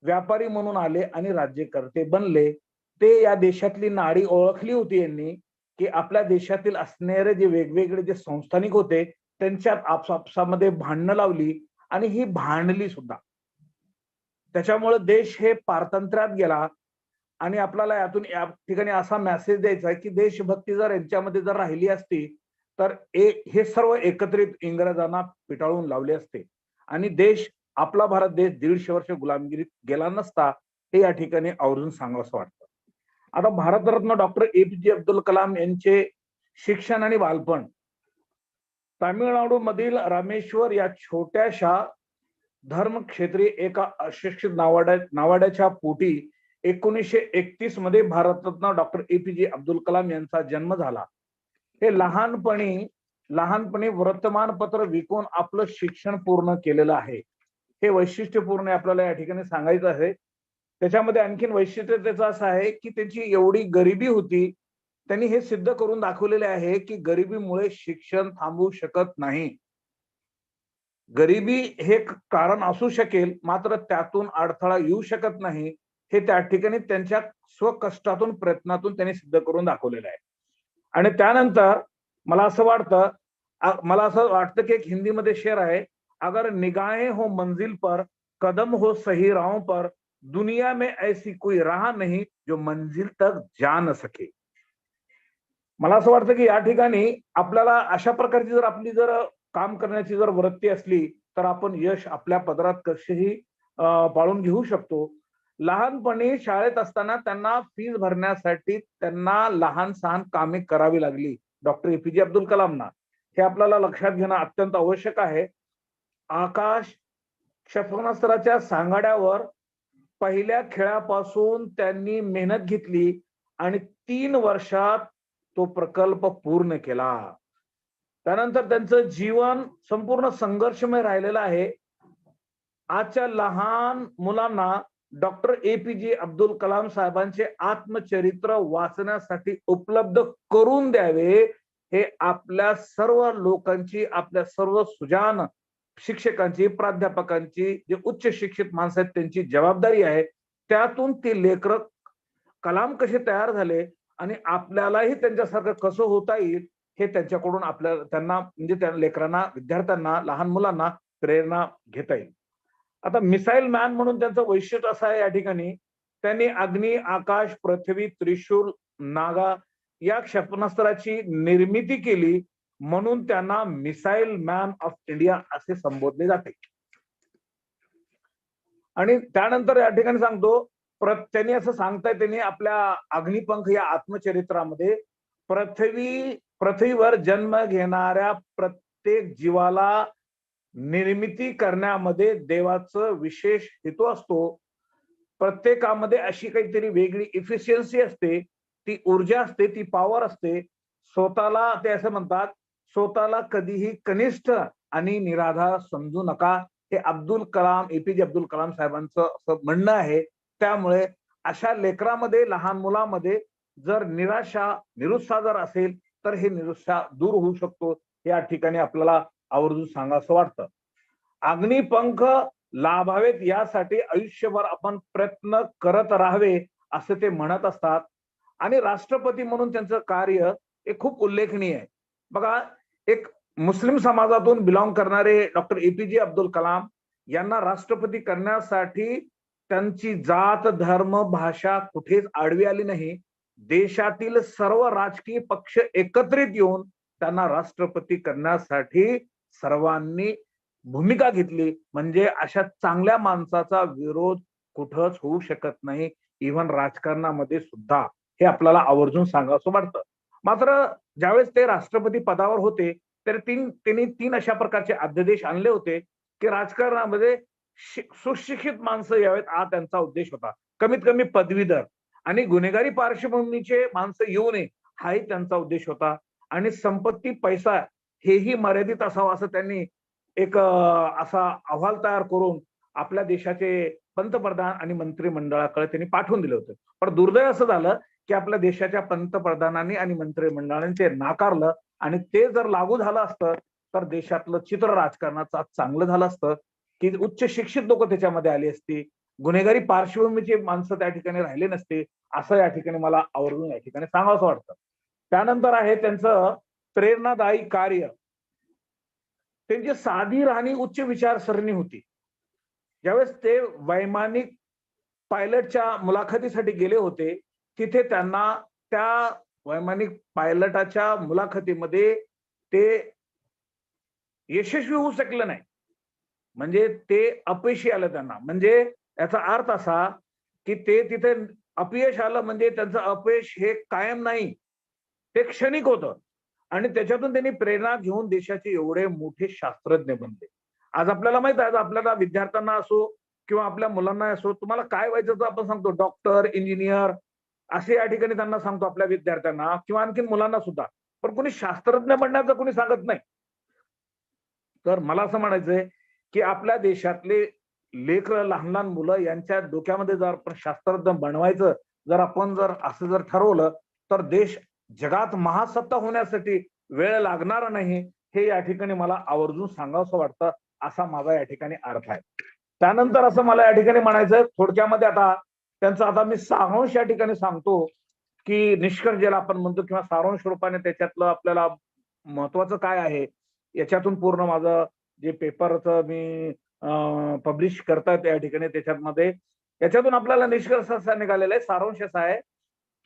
व्यापारी म्हणून आले आणि राज्यकर्ते बनले. ते या देशातली नाडी ओळखली होती यांनी की आपल्या देशातील असणारे जे वेगवेगळे जे संस्थानिक होते त्यांच्यात आपसामध्ये भांडणं लावली आणि ही भांडली सुद्धा. त्याच्यामुळे देश हे पारतंत्र्यात गेला आणि आपल्याला यातून या ठिकाणी असा मेसेज द्यायचा आहे की देशभक्ती जर यांच्यामध्ये जर राहिली असती तर हे सर्व एकत्रित इंग्रजांना पिटाळून लावले असते आणि देश, आपला भारत देश 150 वर्ष गुलामगिरीत गेला नसता, हे या ठिकाणी आवर्जून सांगावंसं वाटतं. आता भारतरत्न डॉक्टर APJ अब्दुल कलाम यांचे शिक्षण आणि बालपण. तामिळनाडू मधील रामेश्वर या छोट्याशा धर्मक्षेत्री एका अशिक्षित नावाड्याच्या पोटी 1931 मध्ये भारतरत्न डॉक्टर APJ अब्दुल कलाम यांचा जन्म झाला. हे लहानपणी वर्तमानपत्र विकून आपलं शिक्षण पूर्ण केलेलं आहे. हे वैशिष्ट्यपूर्ण आपल्याला या ठिकाणी सांगायचं आहे. त्याच्यामध्ये आणखीन वैशिष्ट्य त्याचं असं आहे की त्याची एवढी गरिबी होती, त्यांनी हे सिद्ध करून दाखवलेले आहे की गरिबीमुळे शिक्षण थांबू शकत नाही. गरिबी हे कारण असू शकेल, मात्र त्यातून अडथळा येऊ शकत नाही, हे त्या ठिकाणी त्यांच्या स्वकष्टातून, प्रयत्नातून त्यांनी सिद्ध करून दाखवलेलं आहे. आणि त्यानंतर मला असं वाटतं की एक हिंदीमध्ये शेर आहे, अगर निगाहें हो मंजिल पर, कदम हो सही राहों पर, दुनिया में ऐसी कोई राह नहीं जो मंजिल तक जा न सके. मला असं वाटतं की या ठिकाणी आपल्याला अशा प्रकारची जर आपली काम करण्याची जर वृत्ती असली तर आपण यश आपल्या पदरात कसेही पाळून घेऊ शकतो. लहानपणी शाळेत असताना त्यांना फीस भरण्यासाठी त्यांना लहान सहान कामे करावी लागली डॉक्टर एपीजे अब्दुल कलामना. हे आपल्याला लक्षात घेणं अत्यंत आवश्यक आहे. आकाश क्षेपणास्त्राच्या सांगाड्यावर पहिल्या खेळापासून त्यांनी मेहनत घेतली आणि 3 वर्षात तो प्रकल्प पूर्ण केला. त्यानंतर त्यांचं जीवन संपूर्ण संघर्षमय राहिलेलं आहे. आजच्या लहान मुलांना डॉक्टर एपीजे अब्दुल कलाम साहेबांचे आत्मचरित्र वाचण्यासाठी उपलब्ध करून द्यावे, हे आपल्या सर्व लोकांची, आपल्या सर्व सुजान शिक्षकांची, प्राध्यापकांची, जे उच्च शिक्षित माणसं आहेत त्यांची जबाबदारी आहे. त्यातून ती लेकरं कलाम कसे तयार झाले आणि आपल्यालाही त्यांच्यासारखं कसं होता येईल हे त्यांच्याकडून आपल्याला, त्यांना म्हणजे त्या लेकरांना, विद्यार्थ्यांना, लहान मुलांना प्रेरणा घेता येईल. आता मिसाईल मॅन म्हणून त्यांचं वैशिष्ट्य असं आहे, या ठिकाणी त्यांनी अग्नी, आकाश, पृथ्वी, त्रिशूल, नागा या क्षेपणास्त्राची निर्मिती केली, म्हणून त्यांना मिसाईल मॅन ऑफ इंडिया असे संबोधले जाते. आणि त्यानंतर या ठिकाणी सांगतो, त्यांनी असं सांगताय, त्यांनी आपल्या अग्निपंख या आत्मचरित्रामध्ये पृथ्वीवर जन्म घेणाऱ्या प्रत्येक जीवाला निर्मिती करण्यामध्ये देवाचं विशेष हेतू असतो. प्रत्येकामध्ये अशी काहीतरी वेगळी इफिशियन्सी असते, ती ऊर्जा असते, ती पॉवर असते. स्वतःला, ते असं म्हणतात, स्वतःला कधीही कनिष्ठ आणि निराधार समजू नका, हे अब्दुल कलाम, एपीजे अब्दुल कलाम साहेबांचं असं म्हणणं आहे. त्यामुळे अशा लेकरामध्ये, लहान मुलामध्ये जर निराशा, निरुत्साह जर असेल तर हे निरुत्साह दूर होऊ शकतो, या ठिकाणी आपल्याला आवर्जून सांगावं वाटतं. अग्निपंख लाभावेत यासाठी आयुष्यभर आपण प्रयत्न करत राहावे असं ते म्हणत असतात. आणि राष्ट्रपती म्हणून त्यांचं कार्य हे खूप उल्लेखनीय आहे. बघा, एक मुस्लिम समाजातून बिलॉंग करणारे डॉक्टर एपीजे अब्दुल कलाम यांना राष्ट्रपती करण्यासाठी त्यांची जात, धर्म, भाषा कुठेच आडवी आली नाही. देशातील सर्व राजकीय पक्ष एकत्रित येऊन त्यांना राष्ट्रपती करण्यासाठी सर्वांनी भूमिका घेतली. म्हणजे अशा चांगल्या माणसाचा विरोध कुठंच होऊ शकत नाही, इव्हन राजकारणामध्ये सुद्धा. हे आपल्याला आवर्जून सांगावं वाटतं. मात्र ज्यावेळेस ते राष्ट्रपती पदावर होते तर त्यांनी 3 अशा प्रकारचे अध्यादेश आणले होते की राजकारणामध्ये सुशिक्षित माणसं यावेत, हा त्यांचा उद्देश होता. कमीत कमी पदवीधर आणि गुन्हेगारी पार्श्वभूमीचे माणसं येऊ नये, हाही त्यांचा उद्देश होता. आणि संपत्ती, पैसा हेही मर्यादित असावं असं त्यांनी एक असा अहवाल तयार करून आपल्या देशाचे पंतप्रधान आणि मंत्रिमंडळाकडे त्यांनी पाठवून दिले होते. पण दुर्दैव असं झालं की आपल्या देशाच्या पंतप्रधानांनी आणि मंत्रिमंडळाने ते नाकारलं, आणि ते जर लागू झालं असतं तर देशातलं चित्र राजकारणाचं चांगलं झालं असतं, की उच्च शिक्षित लोक त्याच्यामध्ये आली असती, गुन्हेगारी पार्श्वभूमीचे माणसं त्या ठिकाणी राहिले नसते, असं या ठिकाणी मला आवर्जून या ठिकाणी सांगावंसं वाटतं. त्यानंतर आहे त्यांचं प्रेरणादायी कार्य. त्यांची साधी राहणी, उच्च विचारसरणी होती. ज्यावेळेस ते वैमानिक पायलटच्या मुलाखतीसाठी गेले होते, तिथे त्यांना त्या वैमानिक पायलटाच्या मुलाखतीमध्ये ते यशस्वी होऊ शकले नाही, म्हणजे ते अपयशी आलं त्यांना. म्हणजे याचा अर्थ असा की ते तिथे अपयश आलं म्हणजे त्यांचं अपयश हे कायम नाही, ते क्षणिक होतं. आणि त्याच्यातून त्यांनी प्रेरणा घेऊन देशाचे एवढे मोठे शास्त्रज्ञ बनले. आज आपल्याला माहित आहे, आपल्याला विद्यार्थ्यांना असो किंवा आपल्या मुलांना असो, तुम्हाला काय व्हायचं तर आपण सांगतो डॉक्टर, इंजिनियर असे या ठिकाणी त्यांना सांगतो आपल्या विद्यार्थ्यांना किंवा आणखी मुलांना सुद्धा. पण कोणी शास्त्रज्ञ बनण्याचं कोणी सांगत नाही. तर मला असं म्हणायचंय की आपल्या देशातले लेकरं, लहान लहान मुलं यांच्या डोक्यामध्ये जर आपण शास्त्रज्ञ बनवायचं जर आपण जर असं जर ठरवलं तर देश जगात महासत्ता होण्यासाठी वेळ लागणार नाही, हे या ठिकाणी मला आवर्जून सांगावंसं वाटतं, असा माझा या ठिकाणी अर्थ आहे. त्यानंतर असं मला या ठिकाणी म्हणायचं थोडक्यामध्ये, आता त्यांचं आता मी सारांश या ठिकाणी सांगतो की निष्कर्ष ज्याला आपण म्हणतो किंवा सारांश रूपाने त्याच्यातलं आपल्याला महत्वाचं काय आहे, याच्यातून पूर्ण माझं जे पेपरचं मी पब्लिश करतात या ठिकाणी त्याच्यामध्ये याच्यातून आपल्याला निष्कर्ष असा निघालेला आहे, सारांश असा आहे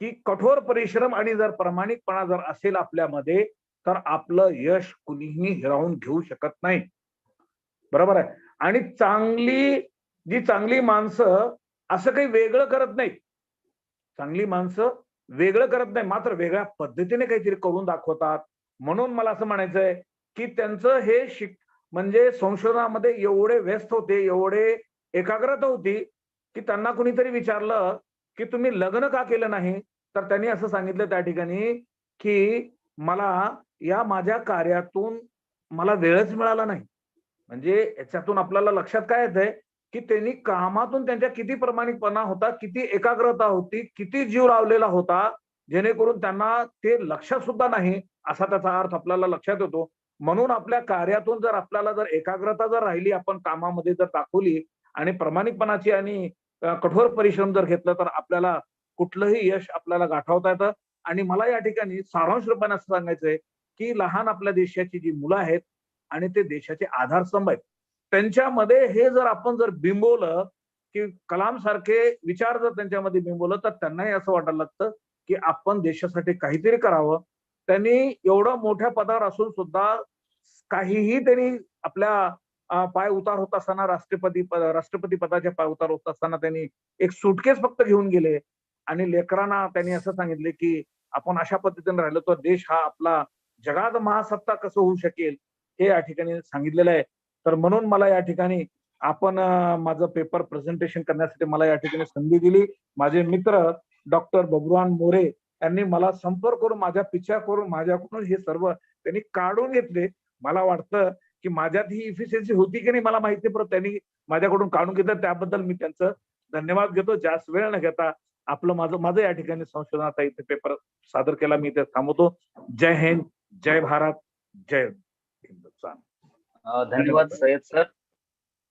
की कठोर परिश्रम आणि जर प्रामाणिकपणा जर असेल आपल्यामध्ये तर आपलं यश कुणीही हिरावून घेऊ शकत नाही. बरोबर आहे. आणि चांगली माणसं असं काही वेगळं करत नाहीत. चांगली माणसं वेगळं करत नाही, मात्र वेगळ्या पद्धतीने काहीतरी करून दाखवतात. म्हणून मला असं म्हणायचंय की त्यांचं हे म्हणजे संशोधनामध्ये एवढे व्यस्त होते, एवढे एकाग्रता होती की त्यांना कुणीतरी विचारलं की तुम्ही लग्न का केलं नाही, तर त्यांनी असं सांगितलं त्या ठिकाणी की मला या माझ्या कार्यातून मला वेळच मिळाला नाही. म्हणजे याच्यातून आपल्याला लक्षात काय येतंय की त्यांनी कामातून त्यांच्या किती प्रामाणिकपणा होता, किती एकाग्रता होती, किती जीव लावलेला होता, जेणेकरून त्यांना ते लक्षात सुद्धा नाही असा त्याचा अर्थ आपल्याला लक्षात येतो. म्हणून आपल्या कार्यातून जर आपल्याला जर एकाग्रता जर राहिली, आपण कामामध्ये जर दाखवली आणि प्रामाणिकपणाची आणि कठोर परिश्रम जर घेतलं, तर आपल्याला कुठलंही यश आपल्याला गाठवता येतं. आणि मला या ठिकाणी सारांश रूपाने असं सांगायचंय की लहान आपल्या देशाची जी मुलं आहेत आणि ते देशाचे आधारस्तंभ आहेत, त्यांच्यामध्ये हे जर आपण जर बिंबवलं की कलाम सारखे विचार जर त्यांच्यामध्ये बिंबवलं, तर त्यांनाही असं वाटायला लागतं की आपण देशासाठी काहीतरी करावं. त्यांनी एवढं मोठ्या पदावर असून सुद्धा काहीही त्यांनी आपल्या पाय उतार होत असताना, राष्ट्रपती पदाच्या पाय उतार होत असताना त्यांनी एक सुटकेस फक्त घेऊन गेले आणि लेकरांना त्यांनी असं सांगितले की आपण अशा पद्धतीने राहिलो तर देश हा आपला जगात महासत्ता कसं होऊ शकेल हे या ठिकाणी सांगितलेलं आहे. तर म्हणून मला या ठिकाणी आपण माझं पेपर प्रेझेंटेशन करण्यासाठी मला या ठिकाणी संधी दिली. माझे मित्र डॉक्टर बबुरान मोरे यांनी मला संपर्क करून माझ्या पिछा करून माझ्याकडून हे सर्व त्यांनी काढून घेतले. मला वाटतं की माझ्यात ही इफिशियन्सी होती की नाही मला माहिती, पण त्यांनी माझ्याकडून काढून घेतलं, त्याबद्दल मी त्यांचं धन्यवाद घेतो. जास्त वेळ न घेता आपलं माझं या ठिकाणी संशोधनाचा इथे पेपर सादर केला, मी इथे थांबवतो. जय हिंद, जय भारत, जय हिंदुस्तान. धन्यवाद सय्यद सर.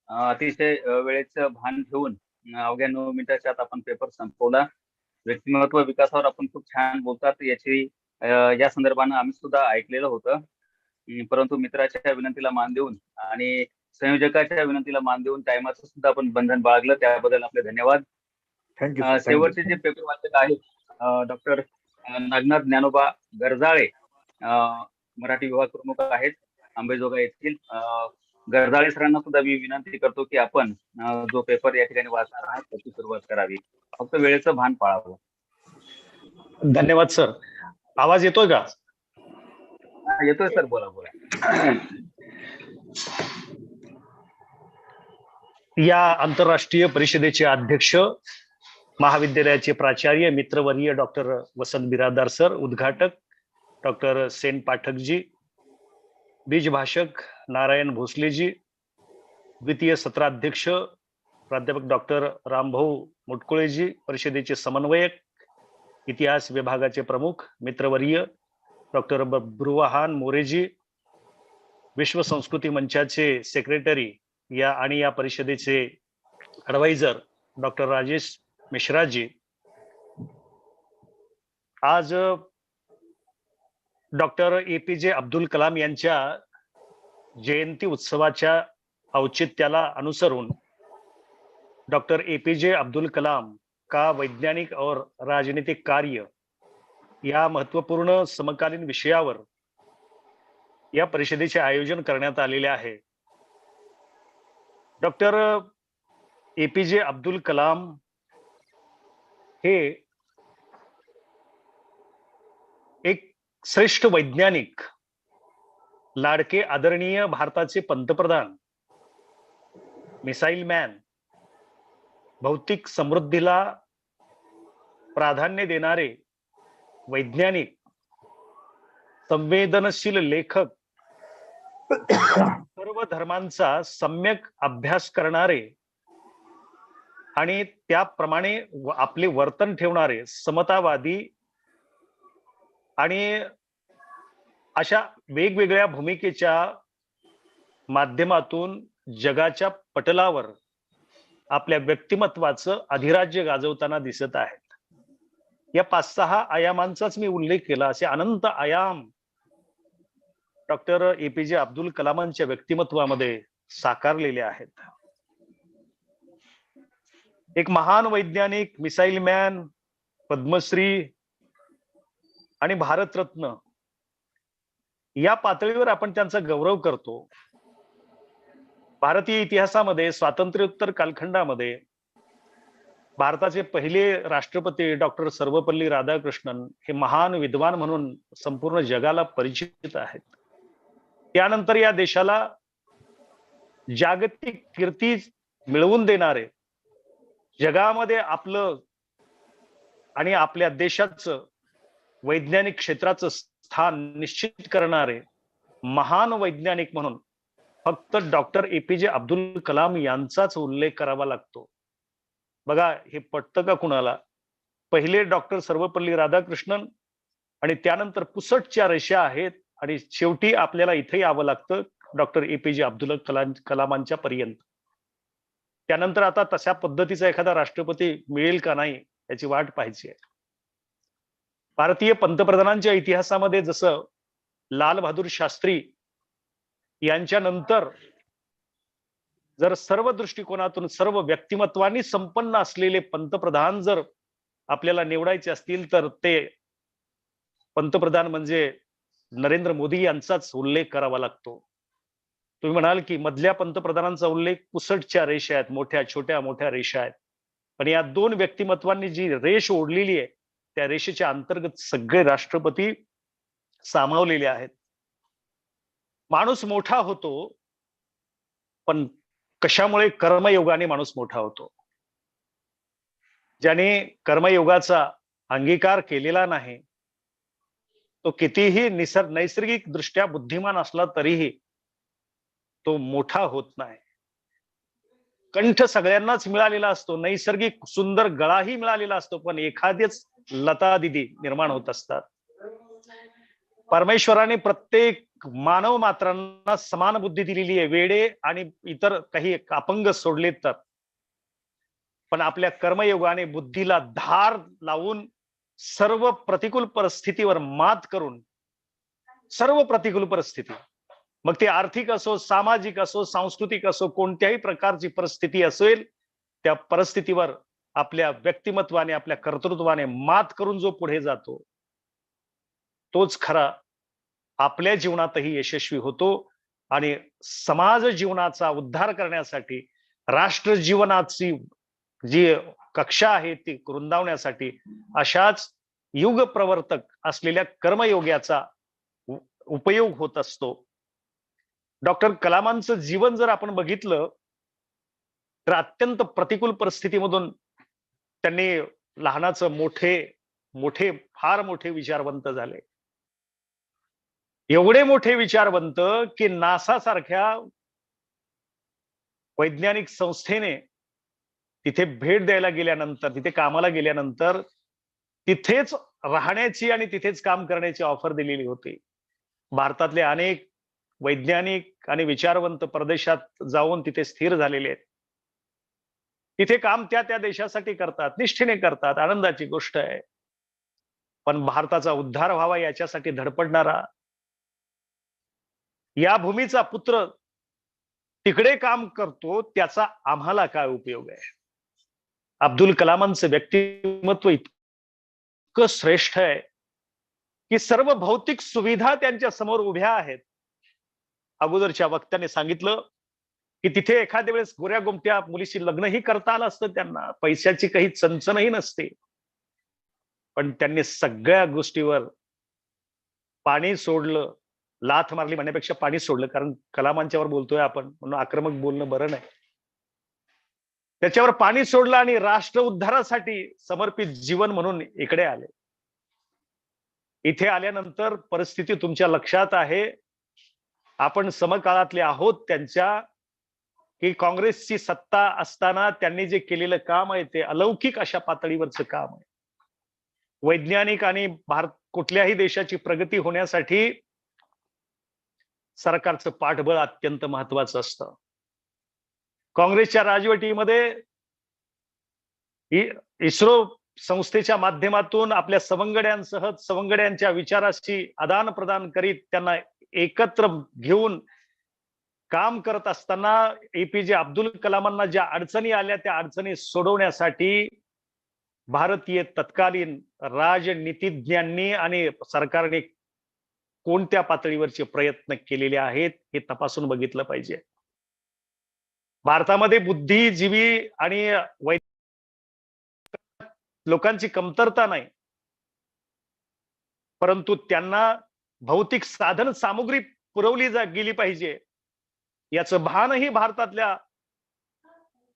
अतिशय वेळेचं भान ठेवून अवघ्या 9 मिनिटाच्या आत आपण पेपर संपवला. व्यक्तिमत्व विकासावर आपण खूप छान बोलतात, याची या संदर्भानं आम्ही सुद्धा ऐकलेलं होतं. परंतु मित्राच्या विनंतीला मान देऊन आणि संयोजकाच्या विनंतीला मान देऊन टायमाचं सुद्धा आपण बंधन बाळगलं, त्याबद्दल आपले धन्यवाद. थँक्यू. शेवटचे जे पेपर वाचक आहेत डॉक्टर नागनाथ ज्ञानोबा गरजाळे, मराठी विभाग प्रमुख आहेत अंबेजोगाई येथील. गरजाळे सरांना सुद्धा मी विनंती करतो की आपण जो पेपर या ठिकाणी वाचणार आहात त्याची सुरुवात करावी. फक्त वेळेचं भान पाळावं. धन्यवाद सर. आवाज येतोय का? येतोय सर, बोला बोला. या आंतरराष्ट्रीय परिषदेचे अध्यक्ष, महाविद्यालयाचे प्राचार्य मित्रवर्य डॉक्टर वसंत बिरादार सर, उद्घाटक डॉक्टर सेन पाठकजी, बीजभाषक नारायण भोसलेजी, द्वितीय सत्राध्यक्ष प्राध्यापक डॉक्टर रामभाऊ मुटकुळेजी, परिषदेचे समन्वयक, इतिहास विभागाचे प्रमुख मित्रवर्य डॉक्टर बब्रुवाहान मोरेजी, विश्व संस्कृती मंचाचे सेक्रेटरी या परिषदेचे ॲडवायझर डॉक्टर राजेश मिश्राजी. आज डॉक्टर APJ अब्दुल कलाम यांच्या जयंती उत्सवाच्या औचित्याला अनुसरून डॉक्टर APJ अब्दुल कलाम का वैज्ञानिक और राजनीतिक कार्य या महत्वपूर्ण समकालीन विषयावर या परिषदेचे आयोजन करण्यात आलेले आहे. डॉक्टर APJ अब्दुल कलाम हे एक श्रेष्ठ वैज्ञानिक, लाडके आदरणीय भारताचे पंतप्रधान, मिसाईल मॅन, भौतिक समृद्धीला प्राधान्य देणारे वैज्ञानिक, संवेदनशील लेखक, सर्व धर्मांचा सम्यक अभ्यास करणारे आणि त्याप्रमाणे आपले वर्तन ठेवणारे समतावादी आणि अशा वेगवेगळ्या भूमिकेच्या माध्यमातून जगाच्या पटलावर आपल्या व्यक्तिमत्वाचं अधिराज्य गाजवताना दिसत आहेत. या 5-6 आयामांचाच मी उल्लेख केला. असे अनंत आयाम डॉक्टर APJ अब्दुल कलामांच्या व्यक्तिमत्वामध्ये साकारलेले आहेत. एक महान वैज्ञानिक, मिसाईल मॅन, पद्मश्री आणि भारतरत्न या पातळीवर आपण त्यांचा गौरव करतो. भारतीय इतिहासामध्ये स्वातंत्र्योत्तर कालखंडामध्ये भारताचे पहिले राष्ट्रपती डॉक्टर सर्वपल्ली राधाकृष्णन हे महान विद्वान म्हणून संपूर्ण जगाला परिचित आहेत. त्यानंतर या देशाला जागतिक कीर्ती मिळवून देणारे, जगामध्ये आपलं आणि आपल्या देशाचं वैज्ञानिक क्षेत्राचं स्थान निश्चित करणारे महान वैज्ञानिक म्हणून फक्त डॉक्टर एपीजे अब्दुल कलाम यांचाच उल्लेख करावा लागतो. बघा, हे पटतं का कुणाला? पहिले डॉक्टर सर्वपल्ली राधाकृष्णन आणि त्यानंतर पुसटच्या रेषा आहेत आणि शेवटी आपल्याला इथे यावं लागतं डॉक्टर एपीजे अब्दुल कलामांच्या पर्यंत. त्यानंतर आता तशा पद्धतीचा एखादा राष्ट्रपती मिळेल का नाही याची वाट पाहायची आहे. भारतीय पंतप्रधानांच्या इतिहासामध्ये जसं लाल बहादूर शास्त्री यांच्या नंतर जर सर्व दृष्टिकोनातून सर्व व्यक्तिमत्वांनी संपन्न असलेले पंतप्रधान जर आपल्याला निवडायचे असतील तर ते पंतप्रधान म्हणजे नरेंद्र मोदी यांचाच उल्लेख करावा लागतो. तुम्ही म्हणाल की मधल्या पंतप्रधानांचा उल्लेख पुसटच्या रेषा आहेत, मोठ्या छोट्या मोठ्या रेषा आहेत, पण या दोन व्यक्तिमत्वांनी जी रेष ओढलेली आहे त्या रेषेच्या अंतर्गत सगळे राष्ट्रपती सामावलेले आहेत. माणूस मोठा होतो, पण कशामुळे? कर्मयोगाने माणूस मोठा होतो. ज्याने कर्मयोगाचा अंगीकार केलेला नाही तो कितीही नैसर्गिक दृष्ट्या बुद्धिमान असला तरीही तो मोठा होत नाही. कंठ सगळ्यांनाच मिळालेला असतो, नैसर्गिक सुंदर गळाही मिळालेला असतो, पण एखादेच लता दिदी निर्माण होत असतात. परमेश्वराने प्रत्येक मानव मात्रांना समान बुद्धी दिलेली आहे, वेडे आणि इतर काही अपंग सोडले तर. पण आपल्या कर्मयोगाने बुद्धीला धार लावून सर्व प्रतिकूल परिस्थितीवर मात करून, सर्व प्रतिकूल परिस्थिती, मग ती आर्थिक असो, सामाजिक असो, सांस्कृतिक असो, कोणत्याही प्रकारची परिस्थिती असेल, त्या परिस्थितीवर आपल्या व्यक्तिमत्वाने, आपल्या कर्तृत्वाने मात करून जो पुढे जातो तोच खरा आपल्या जीवनातही यशस्वी होतो. आणि समाज जीवनाचा उद्धार करण्यासाठी, राष्ट्र जीवनाची जी कक्षा आहे ती रुंदावण्यासाठी अशाच युग प्रवर्तक असलेल्या कर्मयोगाचा उपयोग होत असतो. डॉक्टर कलामांचं जीवन जर आपण बघितलं तर अत्यंत प्रतिकूल परिस्थितीमधून त्यांनी लहानाचं मोठे फार मोठे विचारवंत झाले. एवढे मोठे विचारवंत की नासा सारख्या वैज्ञानिक संस्थेने तिथे भेट द्यायला गेल्यानंतर, तिथे कामाला गेल्यानंतर तिथेच राहण्याची आणि तिथेच काम करण्याची ऑफर दिलेली होती. भारतातले अनेक वैज्ञानिक आणि विचारवंत परदेशात जाऊन तिथे स्थिर झालेले आहेत. तिथे काम त्या देशासाठी करतात, निष्ठेने करतात, आनंदाची गोष्ट आहे. पण भारताचा उद्धार व्हावा याच्यासाठी धडपडणारा या भूमीचा पुत्र तिकडे काम करतो, त्याचा आम्हाला काय उपयोग आहे? अब्दुल कलामांचं व्यक्तिमत्व इतकं श्रेष्ठ आहे की सर्व भौतिक सुविधा त्यांच्या समोर उभ्या आहेत. अगोदरच्या वक्त्याने सांगितलं की तिथे एखाद्या वेळेस गोऱ्या गोमट्या मुलीशी लग्नही करता आलं असतं त्यांना, पैशाची काही चणचणही नसते, पण त्यांनी सगळ्या गोष्टीवर पाणी सोडलं, लाथ मारली म्हणण्यापेक्षा पाणी सोडलं, कारण कलामांच्यावर बोलतोय आपण म्हणून आक्रमक बोलणं बरं नाही. त्याच्यावर पाणी सोडलं आणि राष्ट्र उद्धारासाठी समर्पित जीवन म्हणून इकडे आले. इथे आल्यानंतर परिस्थिती तुमच्या लक्षात आहे. आपण समकाळातले आहोत त्यांच्या, की काँग्रेसची सत्ता असताना त्यांनी जे केलेलं काम आहे ते अलौकिक अशा पातळीवरचं काम आहे. वैज्ञानिक आणि कुठल्याही देशाची प्रगती होण्यासाठी सरकारचं पाठबळ अत्यंत महत्वाचं असतं. काँग्रेसच्या राजवटीमध्ये इस्रो संस्थेच्या माध्यमातून आपल्या सवंगड्यांसह सवंगड्यांच्या विचाराशी आदान प्रदान करीत त्यांना एकत्र घेऊन काम करत असताना एपीजे अब्दुल कलामांना ज्या अडचणी आल्या त्या अडचणी सोडवण्यासाठी भारतीय तत्कालीन राजनीतिज्ञांनी आणि सरकारने कोणत्या पातळीवरचे प्रयत्न केलेले आहेत हे तपासून बघितलं पाहिजे. भारतामध्ये बुद्धिजीवी आणि लोकांची कमतरता नाही, परंतु त्यांना भौतिक साधन सामुग्री पुरवली गेली पाहिजे याचं भानही भारतातल्या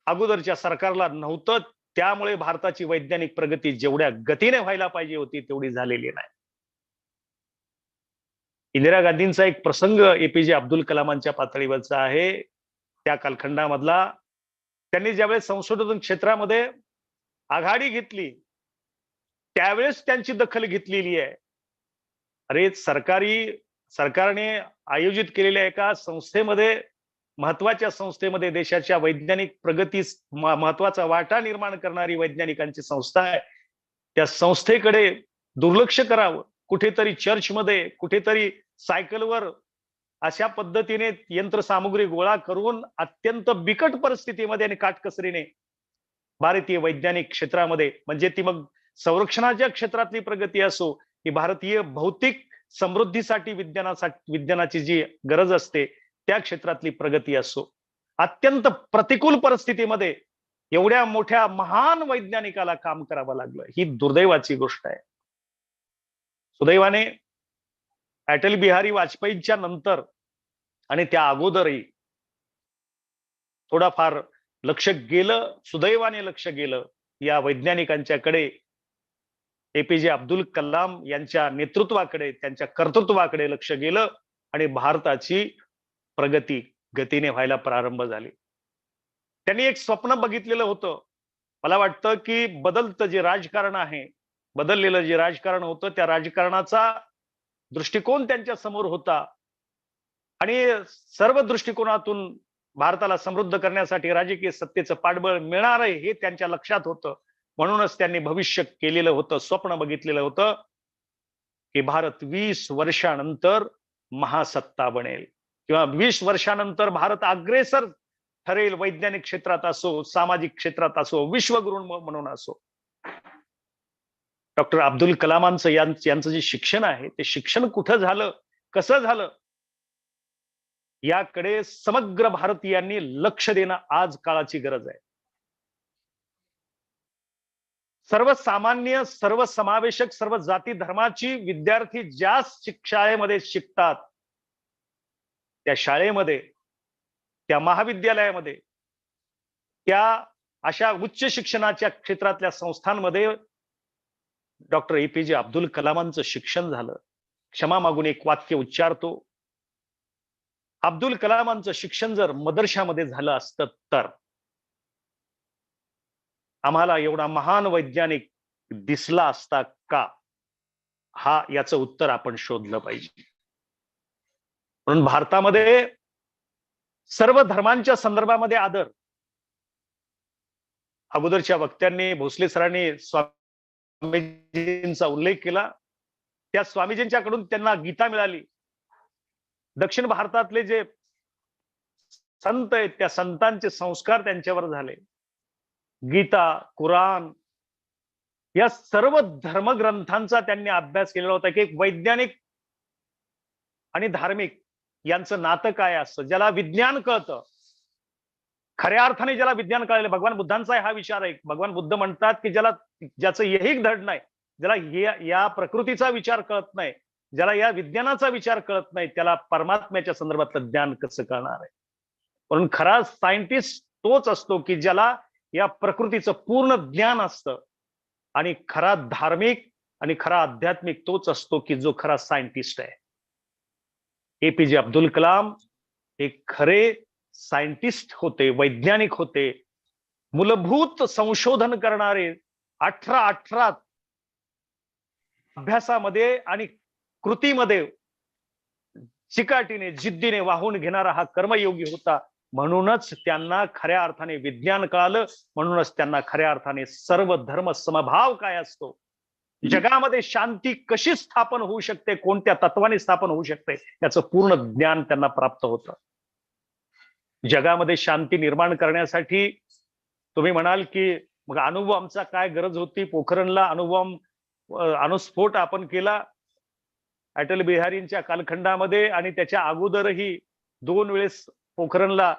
अगोदरच्या सरकारला नव्हतं. त्यामुळे भारताची वैज्ञानिक प्रगती जेवढ्या गतीने व्हायला पाहिजे होती तेवढी झालेली नाही. इंदिरा गांधींचा एक प्रसंग एपीजे अब्दुल कलामांच्या पातळीवरचा आहे. त्या कालखंडामधला त्यांनी ज्यावेळेस संशोधन क्षेत्रामध्ये आघाडी घेतली त्यावेळेस त्यांची दखल घेतलेली आहे. अरे सरकारने आयोजित केलेल्या एका संस्थेमध्ये, महत्वाच्या संस्थेमध्ये, देशाच्या वैज्ञानिक प्रगतीस महत्वाचा वाटा निर्माण करणारी वैज्ञानिकांची संस्था आहे, त्या संस्थेकडे दुर्लक्ष करावं. कुठेतरी चर्चमध्ये, कुठेतरी सायकलवर अशा पद्धतीने यंत्रसामुग्री गोळा करून अत्यंत बिकट परिस्थितीमध्ये आणि काटकसरीने भारतीय वैज्ञानिक क्षेत्रामध्ये, म्हणजे ती मग संरक्षणाच्या क्षेत्रातली प्रगती असो की भारतीय भौतिक समृद्धीसाठी विज्ञानाची जी गरज असते त्या क्षेत्रातली प्रगती असो, अत्यंत प्रतिकूल परिस्थितीमध्ये एवढ्या मोठ्या महान वैज्ञानिकाला काम करावं लागलं, ही दुर्दैवाची गोष्ट आहे. सुदैवाने अटल बिहारी वाजपेयींच्या नंतर आणि त्या अगोदरही थोडाफार लक्ष गेलं, सुदैवाने लक्ष गेलं या वैज्ञानिकांच्याकडे, एपीजे अब्दुल कलाम यांच्या नेतृत्वाकडे, त्यांच्या कर्तृत्वाकडे लक्ष गेलं आणि भारताची प्रगती गतीने व्हायला प्रारंभ झाली. त्यांनी एक स्वप्न बघितलेलं होतं. मला वाटतं की बदलतं जे राजकारण आहे, बदललेलं जे राजकारण होतं, त्या राजकारणाचा दृष्टिकोन त्यांच्या समोर होता आणि सर्व दृष्टिकोनातून भारताला समृद्ध करण्यासाठी राजकीय सत्तेचं पाठबळ मिळणार आहे हे त्यांच्या लक्षात होतं. म्हणूनच त्यांनी भविष्य केलेलं होतं, स्वप्न बघितलेलं होतं की भारत 20 वर्षानंतर महासत्ता बनेल किंवा 20 वर्षानंतर भारत अग्रेसर ठरेल, वैज्ञानिक क्षेत्रात असो, सामाजिक क्षेत्रात असो, विश्वगुरू म्हणून असो. डॉक्टर अब्दुल कलामांचं यांचं जे शिक्षण आहे ते शिक्षण कुठं झालं, कसं झालं, याकडे समग्र भारतीयांनी लक्ष देणं आज काळाची गरज आहे. सर्वसामान्य, सर्वसमावेशक, सर्व जाती धर्माची विद्यार्थी ज्या शाळेमध्ये शिकतात, त्या शाळेमध्ये, त्या महाविद्यालयामध्ये, त्या अशा उच्च शिक्षणाच्या क्षेत्रातल्या संस्थांमध्ये डॉक्टर एपीजे अब्दुल कलामांचं शिक्षण झालं. क्षमा मागून एक वाक्य उच्चारतो, अब्दुल कलामांचं शिक्षण जर मदरशामध्ये झालं असतं तर आम्हाला एवढा महान वैज्ञानिक दिसला असता का, हा याचं उत्तर आपण शोधलं पाहिजे. म्हणून भारतामध्ये सर्व धर्मांच्या संदर्भामध्ये आदर, अगोदरच्या वक्त्यांनी, भोसले सरांनी स्वामीजींचा उल्लेख केला. त्या स्वामीजींच्याकडून त्यांना गीता मिळाली. दक्षिण भारतातले जे संत आहेत त्या संतांचे संस्कार त्यांच्यावर झाले. गीता, कुराण या सर्व धर्मग्रंथांचा त्यांनी अभ्यास केलेला होता की एक वैज्ञानिक आणि धार्मिक यांचं नातं काय असतं. ज्याला विज्ञान कळतं, खऱ्या अर्थाने ज्याला विज्ञान कळलं, भगवान बुद्धांचा हा विचार आहे. भगवान बुद्ध म्हणतात की ज्याचं यही धड नाही, ज्याला या प्रकृतीचा विचार कळत नाही, ज्याला या विज्ञानाचा विचार कळत नाही, त्याला परमात्म्याच्या संदर्भातलं ज्ञान कसं कळणार आहे. म्हणून खरा सायंटिस्ट तोच असतो की ज्याला या प्रकृतीचं पूर्ण ज्ञान असतं, आणि खरा धार्मिक आणि खरा आध्यात्मिक तोच असतो की जो खरा सायंटिस्ट आहे. एपीजे अब्दुल कलाम हे खरे सायंटिस्ट होते, वैज्ञानिक होते, मूलभूत संशोधन करणारे, 18 अभ्यासामध्ये आणि कृतीमध्ये चिकाटीने, जिद्दीने वाहून घेणारा हा कर्मयोगी होता. म्हणूनच त्यांना खऱ्या अर्थाने विज्ञान कळालं. म्हणूनच त्यांना खऱ्या अर्थाने सर्व धर्म समभाव काय असतो, जगामध्ये शांती कशी स्थापन होऊ शकते, कोणत्या तत्वाने स्थापन होऊ शकते, याचं पूर्ण ज्ञान त्यांना प्राप्त होतं. जगामध्ये शांती निर्माण करण्यासाठी तुम्ही म्हणाल की मग अणुबॉम्बचा काय गरज होती, पोखरणला अणुस्फोट आपण केला अटल बिहारींच्या कालखंडामध्ये, आणि त्याच्या अगोदरही 2 वेळेस पोखरणला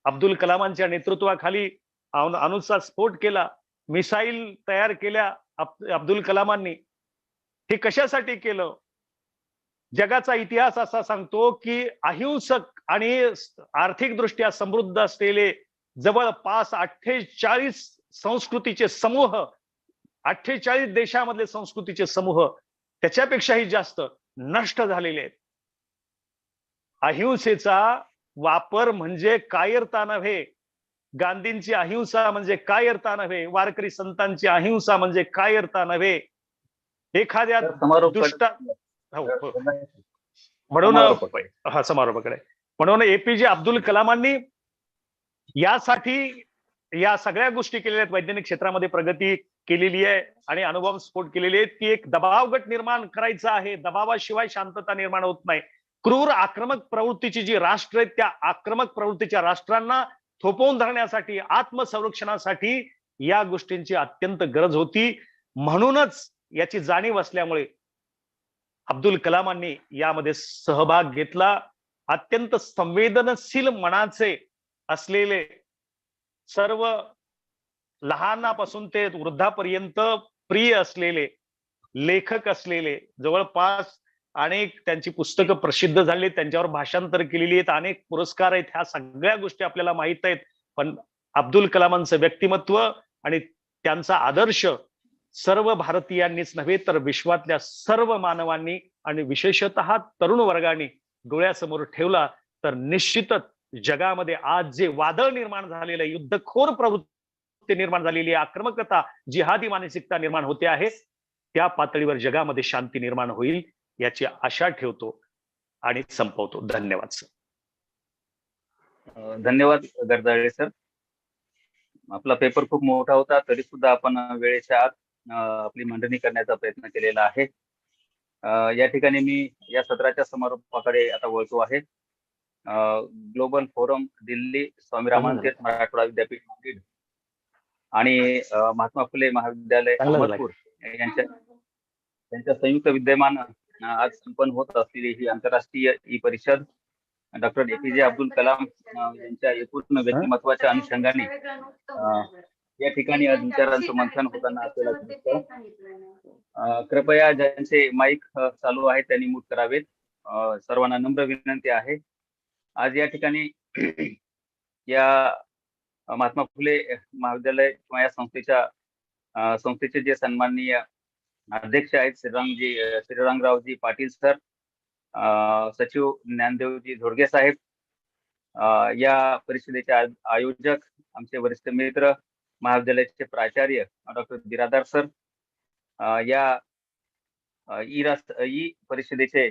अब्दुल कलामांच्या नेतृत्वाखाली अणूचा स्फोट केला. मिसाईल तयार केल्या अब्दुल कलामांनी, हे कशासाठी केलं? जगाचा इतिहास असा सांगतो की अहिंसक आणि आर्थिकदृष्ट्या समृद्ध असलेले जवळपास 48 संस्कृतीचे समूह, 48 देशामधले संस्कृतीचे समूह त्याच्यापेक्षाही जास्त नष्ट झालेले आहेत. अहिंसेचा वापर म्हणजे कायरता नव्हे, गांधींची अहिंसा म्हणजे कायरता नव्हे, वारकरी संतांची अहिंसा म्हणजे कायरता नव्हे. एखाद्या दुष्ट म्हणून हा समारोपाकडे म्हणून एपीजे अब्दुल कलामांनी यासाठी या सगळ्या गोष्टी केलेल्या आहेत. वैज्ञानिक क्षेत्रामध्ये प्रगती केलेली आहे आणि अणुबॉम्ब केलेले आहेत की एक दबाव गट निर्माण करायचा आहे. दबावाशिवाय शांतता निर्माण होत नाही. क्रूर आक्रमक प्रवृत्तीची जी राष्ट्र आहेत त्या आक्रमक प्रवृत्तीच्या राष्ट्रांना थोपवून धरण्यासाठी, आत्मसंरक्षणासाठी या गोष्टींची अत्यंत गरज होती. म्हणूनच याची जाणीव असल्यामुळे अब्दुल कलामांनी यामध्ये सहभाग घेतला. अत्यंत संवेदनशील मनाचे असलेले, सर्व लहानापासून ते वृद्धापर्यंत प्रिय असलेले लेखक असलेले, जवळपास अनेक त्यांची पुस्तकं प्रसिद्ध झाली, त्यांच्यावर भाषांतर केलेली आहेत, अनेक पुरस्कार आहेत. ह्या सगळ्या गोष्टी आपल्याला माहित आहेत. पण अब्दुल कलामांचं व्यक्तिमत्व आणि त्यांचा आदर्श सर्व भारतीयांनीच नव्हे तर विश्वातल्या सर्व मानवांनी आणि विशेषतः तरुण वर्गाने डोळ्यासमोर ठेवला तर निश्चितच जगामध्ये आज जे वादळ निर्माण झालेलं, युद्धखोर प्रवृत्ती निर्माण झालेली, आक्रमकता, जिहादी मानसिकता निर्माण होते आहे, त्या पातळीवर जगामध्ये शांती निर्माण होईल याची आशा ठेवतो आणि संपवतो. धन्यवाद सर. धन्यवाद गरजाळे सर. आपला पेपर खूप मोठा होता तरी सुद्धा आपण वेळेच्या आत आपली मांडणी करण्याचा प्रयत्न केलेला आहे. या ठिकाणी मी या सत्राच्या समारोपाकडे आता वळतो आहे. ग्लोबल फोरम दिल्ली, स्वामी रामानंद मराठवाडा विद्यापीठ आणि महात्मा फुले महाविद्यालय अहमदपूर यांच्या संयुक्त विद्यमान आज संपन्न होत असलेली ही आंतरराष्ट्रीय ई परिषद डॉक्टर एपीजे अब्दुल कलाम यांच्या एकूण व्यक्तिमत्वाच्या अनुषंगाने या ठिकाणी आज विचारांचं मंथन होताना आपल्याला दिसतं. कृपया ज्यांचे माईक चालू आहे त्यांनी म्यूट करावेत. सर्वांना नम्र विनंती आहे. आज या ठिकाणी या महात्मा फुले महाविद्यालय किंवा या संस्थेचे जे सन्माननीय अध्यक्ष आहेत श्रीरंगरावजी पाटील सर, सचिव ज्ञानदेवजी झोडगे साहेब, या परिषदेचे आयोजक आमचे वरिष्ठ मित्र महाविद्यालयाचे प्राचार्य डॉक्टर बिरादार सर, या ई परिषदेचे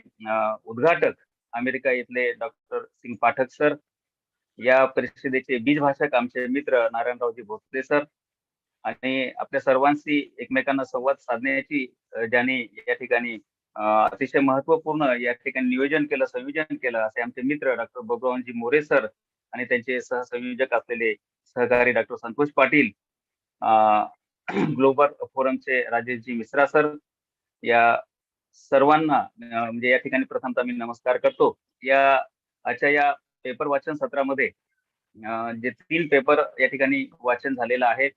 उद्घाटक अमेरिका येथले डॉक्टर सिंग पाठक सर, या परिषदेचे बीजभाषक आमचे मित्र नारायणरावजी भोसले सर आणि आपल्या सर्वांशी एकमेकांना संवाद साधण्याची ज्यांनी या ठिकाणी अतिशय महत्वपूर्ण या ठिकाणी नियोजन केलं, संयोजन केलं असे आमचे मित्र डॉक्टर बबुरावजी मोरे सर आणि त्यांचे सहसंयोजक असलेले सहकारी डॉक्टर संतोष पाटील, ग्लोबल फोरमचे राजेशजी मिश्रा सर, या सर्वांना म्हणजे या ठिकाणी प्रथमतः मी नमस्कार करतो. आजच्या या पेपर वाचन सत्रामध्ये जे 3 पेपर या ठिकाणी वाचन झालेलं आहे.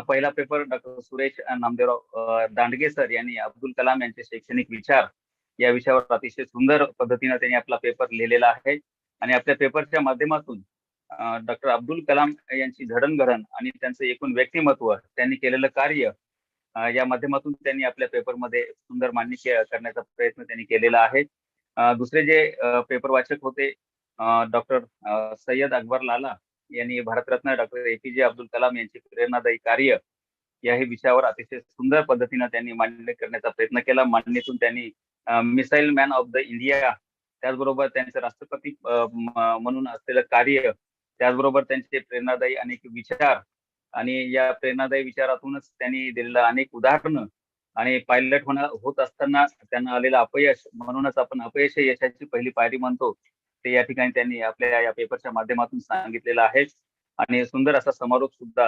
पहिला paper doctor Suresh Namdevrao Dandge sir यांनी अब्दुल कलाम यांचे शैक्षणिक विचार या विषयावर अतिशय सुंदर पद्धतीने त्यांनी आपला पेपर लिहिलेला आहे आणि आपल्या पेपरच्या माध्यमातून डॉक्टर अब्दुल कलाम यांची जडणघडण आणि त्यांचं एकूण व्यक्तिमत्व, त्यांनी केलेलं कार्य या माध्यमातून त्यांनी आपल्या पेपरमध्ये सुंदर मांडणी करण्याचा प्रयत्न त्यांनी केलेला आहे. दुसरे जे पेपर वाचक होते डॉक्टर सय्यद अकबर लाला यांनी भारतरत्न डॉक्टर एपीजे अब्दुल कलाम यांचे प्रेरणादायी कार्य या विषयावर अतिशय सुंदर पद्धतीने त्यांनी मांडणी करण्याचा प्रयत्न केला. मांडणीतून त्यांनी missile man of the India, त्याचबरोबर त्यांचे राष्ट्रपती म्हणून असलेलं कार्य, त्याचबरोबर त्यांचे प्रेरणादायी अनेक विचार आणि या प्रेरणादायी विचारातूनच त्यांनी दिलेलं अनेक उदाहरणं आणि पायलट होत असताना त्यांना आलेलं अपयश, म्हणूनच आपण अपयश यशाची पहिली पायरी म्हणतो, ते या ठिकाणी त्यांनी आपल्या या पेपरच्या माध्यमातून सांगितलेलं आहे. आणि सुंदर असा समारोप सुद्धा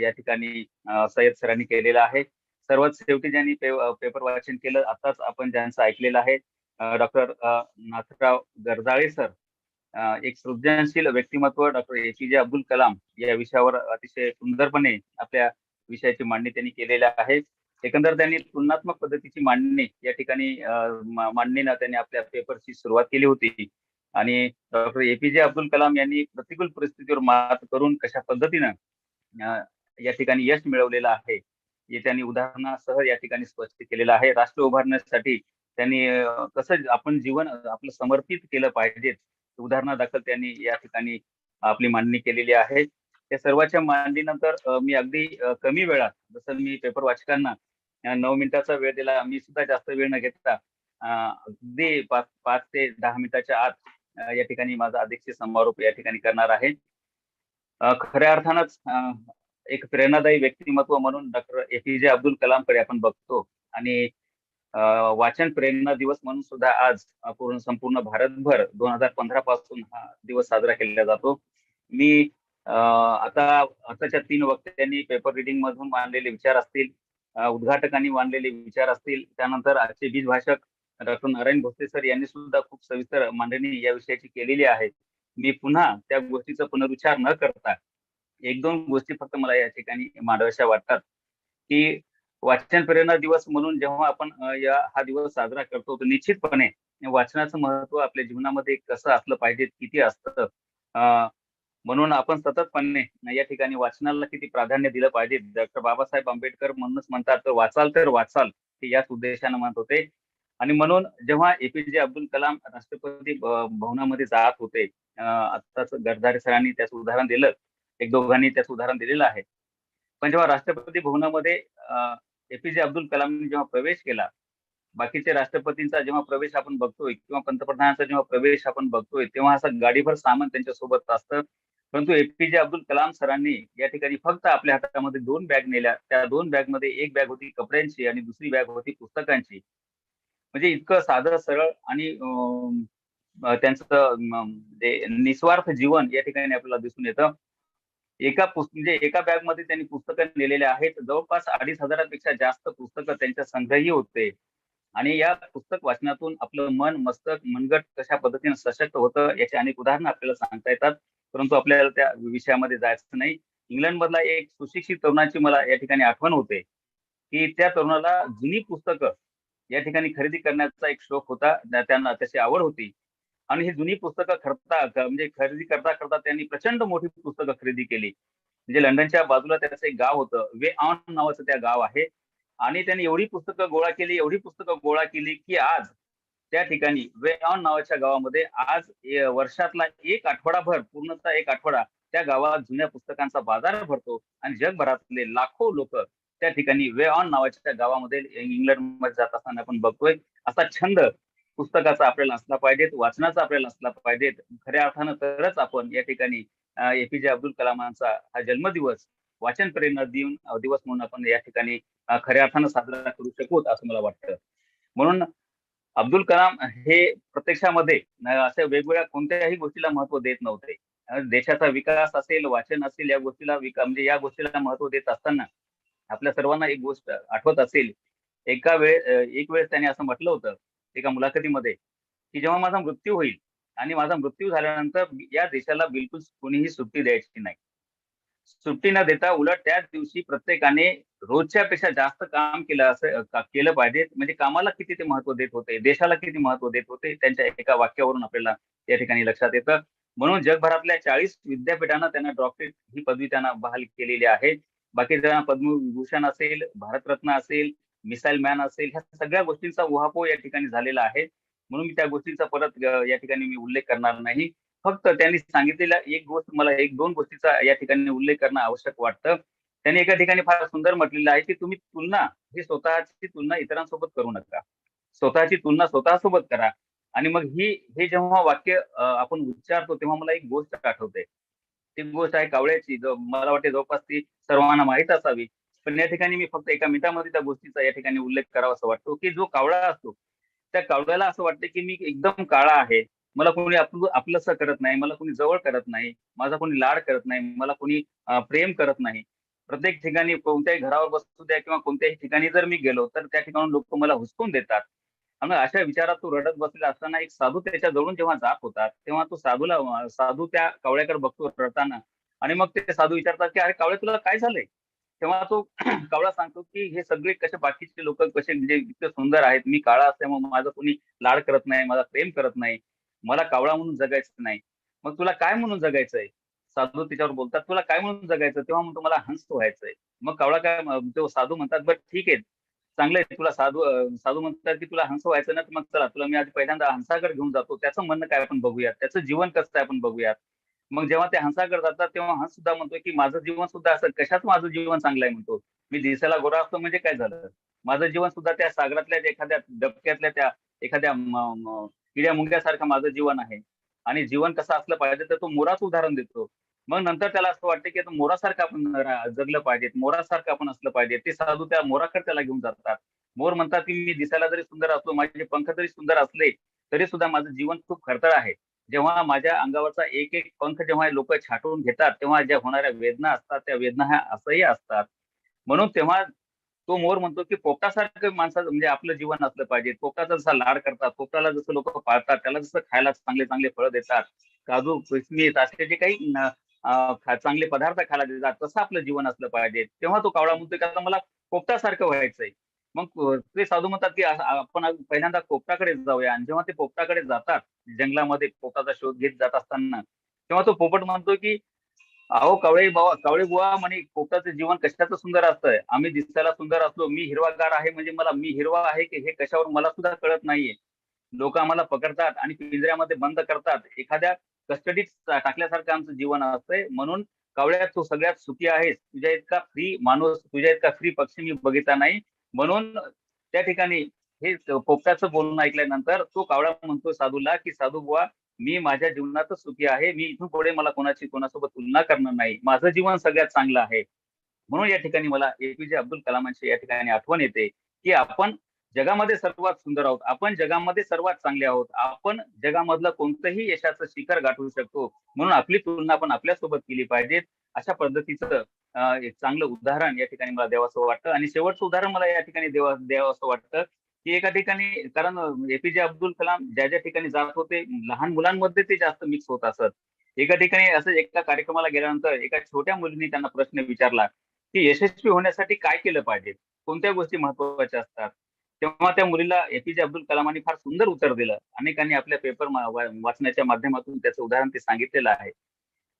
या ठिकाणी सय्यद सरांनी केलेला आहे. सर्वात शेवटी ज्यांनी पेपर वाचन केलं आताच आपण ज्यांचं ऐकलेलं आहे डॉक्टर नाथराव गरजाळे सर, एक सृजनशील व्यक्तिमत्व डॉक्टर एपीजे अब्दुल कलाम या विषयावर अतिशय सुंदरपणे आपल्या विषयाची मांडणी त्यांनी केलेली आहे. एकंदर त्यांनी तुलनात्मक पद्धतीची मांडणी या ठिकाणी मांडणीनं त्यांनी आपल्या पेपरची सुरुवात केली होती. आणि डॉक्टर APJ अब्दुल कलाम यांनी प्रतिकूल परिस्थितीवर मात करून कशा पद्धतीनं या ठिकाणी यश मिळवलेलं आहे हे त्यांनी उदाहरणासह या ठिकाणी स्पष्ट केलेलं आहे. राष्ट्र उभारण्यासाठी त्यांनी कसं आपण जीवन आपलं समर्पित केलं पाहिजे उदाहरणादाखल त्यांनी या ठिकाणी आपली मांडणी केलेली आहे. या सर्वांच्या मांडणीनंतर मी अगदी कमी वेळात, जसं मी पेपर वाचकांना 9 मिनिटाचा वेळ दिला, मी सुद्धा जास्त वेळ न घेता अगदी 5 ते 10 मिनिटाच्या आत या ठिकाणी माझा अध्यक्षीय समारोप या ठिकाणी करणार आहे. खऱ्या अर्थानंच एक प्रेरणादायी व्यक्तिमत्व म्हणून डॉक्टर APJ अब्दुल कलामकडे आपण बघतो. आणि वाचन प्रेरणा दिवस म्हणून सुद्धा आज संपूर्ण भारतभर 2015 पासून हा दिवस साजरा केला जातो. मी आताच्या 3 वक्त्यांनी पेपर रिडिंग मधून मांडलेले विचार असतील, उद्घाटकांनी मांडलेले विचार असतील, त्यानंतर आजचे बीज भाषक डॉक्टर नारायण भोसले सर यांनी सुद्धा खूप सविस्तर मांडणी या विषयाची केलेली आहे. मी पुन्हा त्या गोष्टीचा पुनरुच्चार न करता 1-2 गोष्टी फक्त मला या ठिकाणी मांडाव्याशा वाटतात की वाचन प्रेरणा दिवस म्हणून जेव्हा आपण हा दिवस साजरा करतो तर निश्चितपणे वाचनाचं महत्व आपल्या जीवनामध्ये कसं असलं पाहिजे, किती असतं, म्हणून आपण सततपणे या ठिकाणी वाचनाला किती प्राधान्य दिलं पाहिजे. डॉक्टर बाबासाहेब आंबेडकर म्हणूनच म्हणतात तर वाचाल हे याच उद्देशानं म्हणत होते. आणि म्हणून जेव्हा APJ अब्दुल कलाम राष्ट्रपती भवनामध्ये जात होते, आताच गरधारे सरांनी त्याचं उदाहरण दिलं, 1-2 त्याचं उदाहरण दिलेलं आहे. पण जेव्हा राष्ट्रपती भवनामध्ये APJ अब्दुल कलामने जेव्हा प्रवेश केला, बाकीचे राष्ट्रपतींचा जेव्हा प्रवेश आपण बघतोय किंवा पंतप्रधानांचा जेव्हा प्रवेश आपण बघतोय, तेव्हा असं गाडीभर सामान त्यांच्या सोबत असतं. परंतु APJ अब्दुल कलाम सरांनी या ठिकाणी फक्त आपल्या हातामध्ये 2 बॅग नेल्या. त्या 2 बॅगमध्ये एक बॅग होती कपड्यांची आणि दुसरी बॅग होती पुस्तकांची. म्हणजे इतकं साधं सरळ आणि त्यांचं निस्वार्थ जीवन या ठिकाणी आपल्याला दिसून येतं. एका बॅग मध्ये त्यांनी पुस्तकं नेलेले आहेत. जवळपास 2,500 पेक्षा जास्त पुस्तकं त्यांच्या संग्रही होते. आणि या पुस्तक वाचनातून आपलं मन, मस्तक, मनगट कशा पद्धतीने सशक्त होतं याची अनेक उदाहरणं आपल्याला सांगता येतात. परंतु आपल्याला त्या विषयामध्ये जायचं नाही. इंग्लंड मधला एक सुशिक्षित तरुणाची मला या ठिकाणी आठवण होते की त्या तरुणाला जुनी पुस्तकं या ठिकाणी खरेदी करण्याचा एक शौक होता, त्यांना त्याची आवड होती. आणि ही जुनी पुस्तकं खरेदी करता त्यांनी प्रचंड मोठी पुस्तकं खरेदी केली. म्हणजे लंडनच्या बाजूला त्याचं एक गाव होतं, वे ऑन नावाचं त्या गाव आहे. आणि त्यांनी एवढी पुस्तकं गोळा केली की आज त्या ठिकाणी वे ऑन नावाच्या गावामध्ये आज वर्षातला एक आठवडाभर, पूर्णतः एक आठवडा त्या गावात जुन्या पुस्तकांचा बाजार भरतो. आणि जगभरातले लाखो लोक त्या ठिकाणी वे ऑन नावाच्या गावामध्ये इंग्लंडमध्ये जात असताना आपण बघतोय. असा छंद पुस्तकाचा आपल्याला असला पाहिजे, वाचनाचा आपल्याला असला पाहिजे. खऱ्या अर्थानं तरच आपण या ठिकाणी APJ अब्दुल कलामांचा हा जन्मदिवस वाचन प्रेरणा दिवस म्हणून आपण या ठिकाणी खऱ्या अर्थानं साजरा करू शकू असं मला वाटतं. म्हणून अब्दुल कलाम हे प्रत्यक्षामध्ये अशा वेगवेगळ्या कोणत्याही गोष्टीला महत्व देत नव्हते. देशाचा विकास असेल, वाचन असेल, या गोष्टीला या गोष्टीला महत्व देत असताना आपल्या सर्वांना एक गोष्ट आठवत असेल, एक वेळेस त्याने असं म्हटलं होतं एका मुलाखतीमध्ये की जेव्हा माझा मृत्यू होईल आणि माझा मृत्यू झाल्यानंतर या देशाला बिलकुल कोणीही सुट्टी द्यायची नाही. सुट्टी न देता उलट त्याच दिवशी प्रत्येकाने रोजच्या पेक्षा जास्त काम केलं पाहिजे. म्हणजे कामाला किती ते महत्व देत होते, देशाला किती महत्व देत होते, त्यांच्या एका वाक्यावरून आपल्याला या ठिकाणी लक्षात येतं. म्हणून जगभरातल्या 40 विद्यापीठांना त्यांना डॉक्टरेट ही पदवी त्यांना बहाल केलेली आहे. बाकी त्यांना पद्मविभूषण असेल, भारतरत्न असेल, मिसाईल मॅन असेल, ह्या सगळ्या गोष्टींचा उहापोह या ठिकाणी झालेला आहे. म्हणून मी त्या गोष्टींचा परत या ठिकाणी मी उल्लेख करणार नाही. फक्त त्यांनी सांगितलेल्या एक गोष्ट, मला 1-2 गोष्टीचा या ठिकाणी उल्लेख करणं आवश्यक वाटतं. त्यांनी एका ठिकाणी फार सुंदर म्हटलेलं आहे की तुम्ही स्वतःची तुलना इतरांसोबत करू नका, स्वतःची तुलना स्वतःसोबत करा. आणि मग हे जेव्हा वाक्य आपण उच्चारतो तेव्हा मला एक गोष्ट आठवते. ती गोष्ट आहे कावळ्याची, मला वाटते जवळपास ती सर्वांना माहीत असावी. पण या ठिकाणी मी फक्त एका मिनिटामध्ये त्या गोष्टीचा या ठिकाणी उल्लेख करावा असं वाटतो की जो कावळा असतो त्या कावळ्याला असं वाटतं की मी एकदम काळा आहे, मला कोणी आपलंसं करत नाही, मला कोणी जवळ करत नाही, माझा कोणी लाड करत नाही, मला कोणी प्रेम करत नाही. प्रत्येक ठिकाणी कोणत्याही घरावर बसू द्या किंवा कोणत्याही ठिकाणी जर मी गेलो तर त्या ठिकाणी लोक मला हुसकून देतात. आणि अशा विचारात तो रडत बसलेला असताना एक साधू त्याच्या जवळून जेव्हा जात होतात तेव्हा तो साधू त्या कावळ्याकडे बघतो रडताना. आणि मग ते साधू विचारतात की अरे कावळे तुला काय झालंय. तेव्हा तो कावळा सांगतो की हे सगळे कसे बाकीचे लोक कसे म्हणजे इतके सुंदर आहेत, मी काळा असल्यामुळे माझं कोणी लाड करत नाही, माझा प्रेम करत नाही, मला कावळा म्हणून जगायचं नाही, मग तुला काय म्हणून जगायचंय? साधू तिच्यावर बोलतात, तुला काय म्हणून जगायचं? तेव्हा म्हणतो मला हंस व्हायचंय. मग कावळा काय तो साधू म्हणतात, बरं ठीक आहे, चांगलं आहे, तुला साधू म्हणतात की तुला हंस व्हायचं ना, तर मग चला तुला मी आधी पहिल्यांदा हंसाकडे घेऊन जातो, त्याचं म्हणणं काय आपण बघूयात, त्याचं जीवन कसं आहे आपण बघूयात. मग जेव्हा ते हंसाकडे जातात तेव्हा हंस सुद्धा म्हणतोय की माझं जीवन सुद्धा असं, कशात माझं जीवन चांगलं आहे म्हणतो, मी दिसायला गोरा असतो म्हणजे काय झालं, माझं जीवन सुद्धा त्या सागरातल्या एखाद्या डबक्यातल्या त्या एखाद्या किड्या मुंग्यासारखं माझं जीवन आहे. आणि जीवन कसं असलं पाहिजे तर तो मोराचं उदाहरण देतो. मग नंतर त्याला असं वाटतं की आता मोरासारखं आपण जगलं पाहिजे, मोरासारखं आपण असलं पाहिजे. ते साधू त्या मोराकडे त्याला घेऊन जातात. मोर म्हणतात की मी दिसायला जरी सुंदर असलो, माझे पंख जरी सुंदर असले, तरी सुद्धा माझं जीवन खूप खडतर आहे. जेव्हा माझ्या अंगावरचा एक एक पंख जेव्हा लोक छाटून घेतात, तेव्हा ज्या होणाऱ्या वेदना असतात, त्या वेदना ह्या असह्य असतात. म्हणून तेव्हा तो मोर म्हणतो की पोपटासारखं माणसाचं म्हणजे आपलं जीवन असलं पाहिजे. पोपटाचा जसा लाड करतात, पोपटाला जसं लोक पाळतात, त्याला जसं खायला चांगले चांगले फळं देतात, काजू किसमिस असे जे काही चांगले पदार्थ खायला देतात, तसं आपलं जीवन असलं पाहिजे. तेव्हा तो कावळा म्हणतो की आता मला पोपटासारखं व्हायचंय. मग ते साधू म्हणतात की आपण पहिल्यांदा पोपटाकडे जाऊया. आणि जेव्हा ते पोपटाकडे जातात, जंगलामध्ये पोपटाचा शोध घेत जात असताना, तेव्हा तो पोपट म्हणतो की अहो कावळे बुवा म्हणे, पोपटाचं जीवन कशाचं सुंदर असतंय, आम्ही दिसायला सुंदर असलो, मी हिरवागार आहे म्हणजे मला मी हिरवा आहे की हे कशावर मला सुद्धा कळत नाहीये. लोक आम्हाला पकडतात आणि पिंजऱ्यामध्ये बंद करतात, एखाद्या कस्टडीत टाकल्यासारखं आमचं जीवन असतंय. म्हणून कावळ्यात तू सगळ्यात सुखी आहेस, तुझ्या इतका फ्री माणूस, तुझ्या इतका फ्री पक्षी मी बघितला नाही. म्हणून त्या ठिकाणी हे पोपटाचं बोलणं ऐकल्यानंतर तो कावळा म्हणतो साधूला की साधू बुवा, मी माझ्या जीवनातच सुखी आहे, मी इथून पुढे मला कोणासोबत तुलना करणार नाही, माझं जीवन सगळ्यात चांगलं आहे. म्हणून या ठिकाणी मला एपीजे अब्दुल कलामांची या ठिकाणी आठवण येते की आपण जगामध्ये सर्वात सुंदर आहोत, आपण जगामध्ये सर्वात चांगले आहोत, आपण जगामधलं कोणतंही यशाचं शिखर गाठवू शकतो. म्हणून आपली तुलना आपण आपल्यासोबत केली पाहिजे. अशा पद्धतीचं एक चांगलं उदाहरण या ठिकाणी मला द्यावंसं वाटतं. आणि शेवटचं उदाहरण मला या ठिकाणी द्यावंसं वाटतं की एका ठिकाणी, कारण एपीजे अब्दुल कलाम ज्या ज्या ठिकाणी जात होते, लहान मुलांमध्ये ते जास्त मिक्स होत असत. एका ठिकाणी असं एका कार्यक्रमाला गेल्यानंतर एका छोट्या मुलीने त्यांना प्रश्न विचारला की यशस्वी होण्यासाठी काय केलं पाहिजे, कोणत्या गोष्टी महत्वाच्या असतात. तेव्हा त्या मुलीला एपीजे अब्दुल कलामांनी फार सुंदर उत्तर दिलं. अनेकांनी आपल्या पेपर वाचण्याच्या माध्यमातून त्याचं उदाहरण ते सांगितलेलं आहे.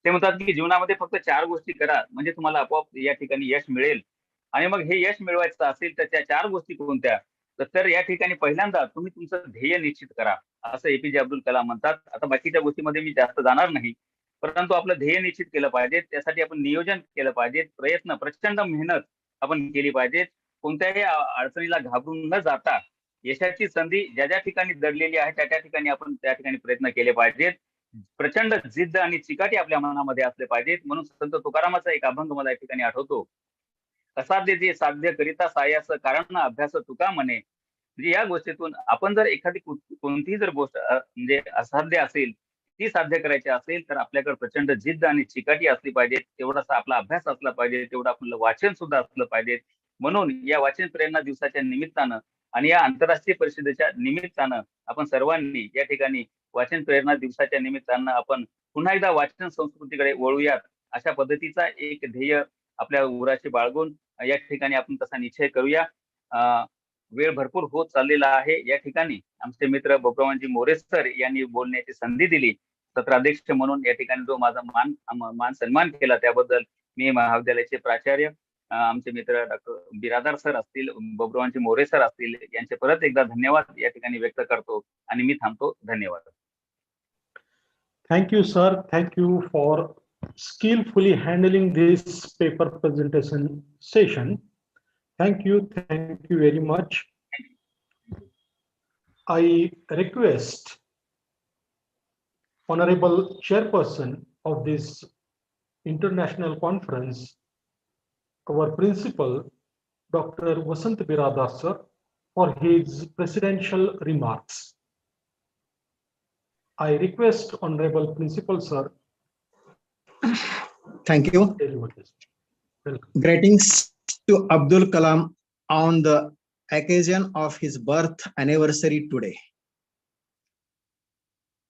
ते म्हणतात की जीवनामध्ये फक्त 4 गोष्टी करा म्हणजे तुम्हाला आपोआप या ठिकाणी यश मिळेल. आणि मग हे यश मिळवायचं असेल तर त्या 4 गोष्टी कोणत्या, तर या ठिकाणी पहिल्यांदा तुम्ही तुमचं ध्येय निश्चित करा, असं एपीजे अब्दुल कलाम म्हणतात. आता बाकीच्या गोष्टीमध्ये मी जास्त जाणार नाही, परंतु आपलं ध्येय निश्चित केलं पाहिजे, त्यासाठी आपण नियोजन केलं पाहिजे, प्रयत्न प्रचंड मेहनत आपण केली पाहिजे. कोणत्याही अडचणीला घाबरून न जाता यशाची संधी ज्या ज्या ठिकाणी दडलेली आहे त्या ठिकाणी आपण त्या ठिकाणी प्रयत्न केले पाहिजेत. प्रचंड जिद्द आणि चिकाटी आपल्या मनामध्ये असले पाहिजेत. म्हणून संत तुकारामाचा एक अभंग मला या ठिकाणी आठवतो, असाध्य जे साध्य करिता सायास कारण अभ्यास तुका म्हणे. म्हणजे या गोष्टीतून आपण जर एखादी कोणतीही जर गोष्ट म्हणजे असाध्य असेल, ती साध्य करायची असेल तर आपल्याकडे प्रचंड जिद्द आणि चिकाटी असली पाहिजे, तेवढासा आपला अभ्यास असला पाहिजे, तेवढं आपलं वाचन सुद्धा असलं पाहिजे. म्हणून या वाचन प्रेरणा दिवसाच्या निमित्तानं आणि या आंतरराष्ट्रीय परिषदेच्या निमित्तानं आपण सर्वांनी या ठिकाणी वाचन प्रेरणा दिवसाच्या निमित्तानं आपण पुन्हा एकदा वाचन संस्कृतीकडे वळूयात, अशा पद्धतीचा एक ध्येय आपल्या उराशी बाळगून या ठिकाणी आपण तसा निश्चय करूया. वेळ भरपूर होत चाललेला आहे. या ठिकाणी आमचे मित्र बबुरावांजी मोरे सर यांनी बोलण्याची संधी दिली, सत्राध्यक्ष म्हणून या ठिकाणी जो माझा मान सन्मान केला त्याबद्दल मी महाविद्यालयाचे प्राचार्य आमचे मित्र डॉक्टर बिरादार सर असतील, बबुरावांजी मोरे सर असतील, यांचे परत एकदा धन्यवाद या ठिकाणी व्यक्त करतो आणि मी थांबतो. धन्यवाद. Thank you, sir. Thank you for skillfully handling this paper presentation session. Thank you very much. I request Honorable Chairperson of this international conference, our principal, Dr. Vasant Biradar sir, for his presidential remarks. I request Honorable Principal sir. Thank you. Greetings to Abdul Kalam on the occasion of his birth anniversary today.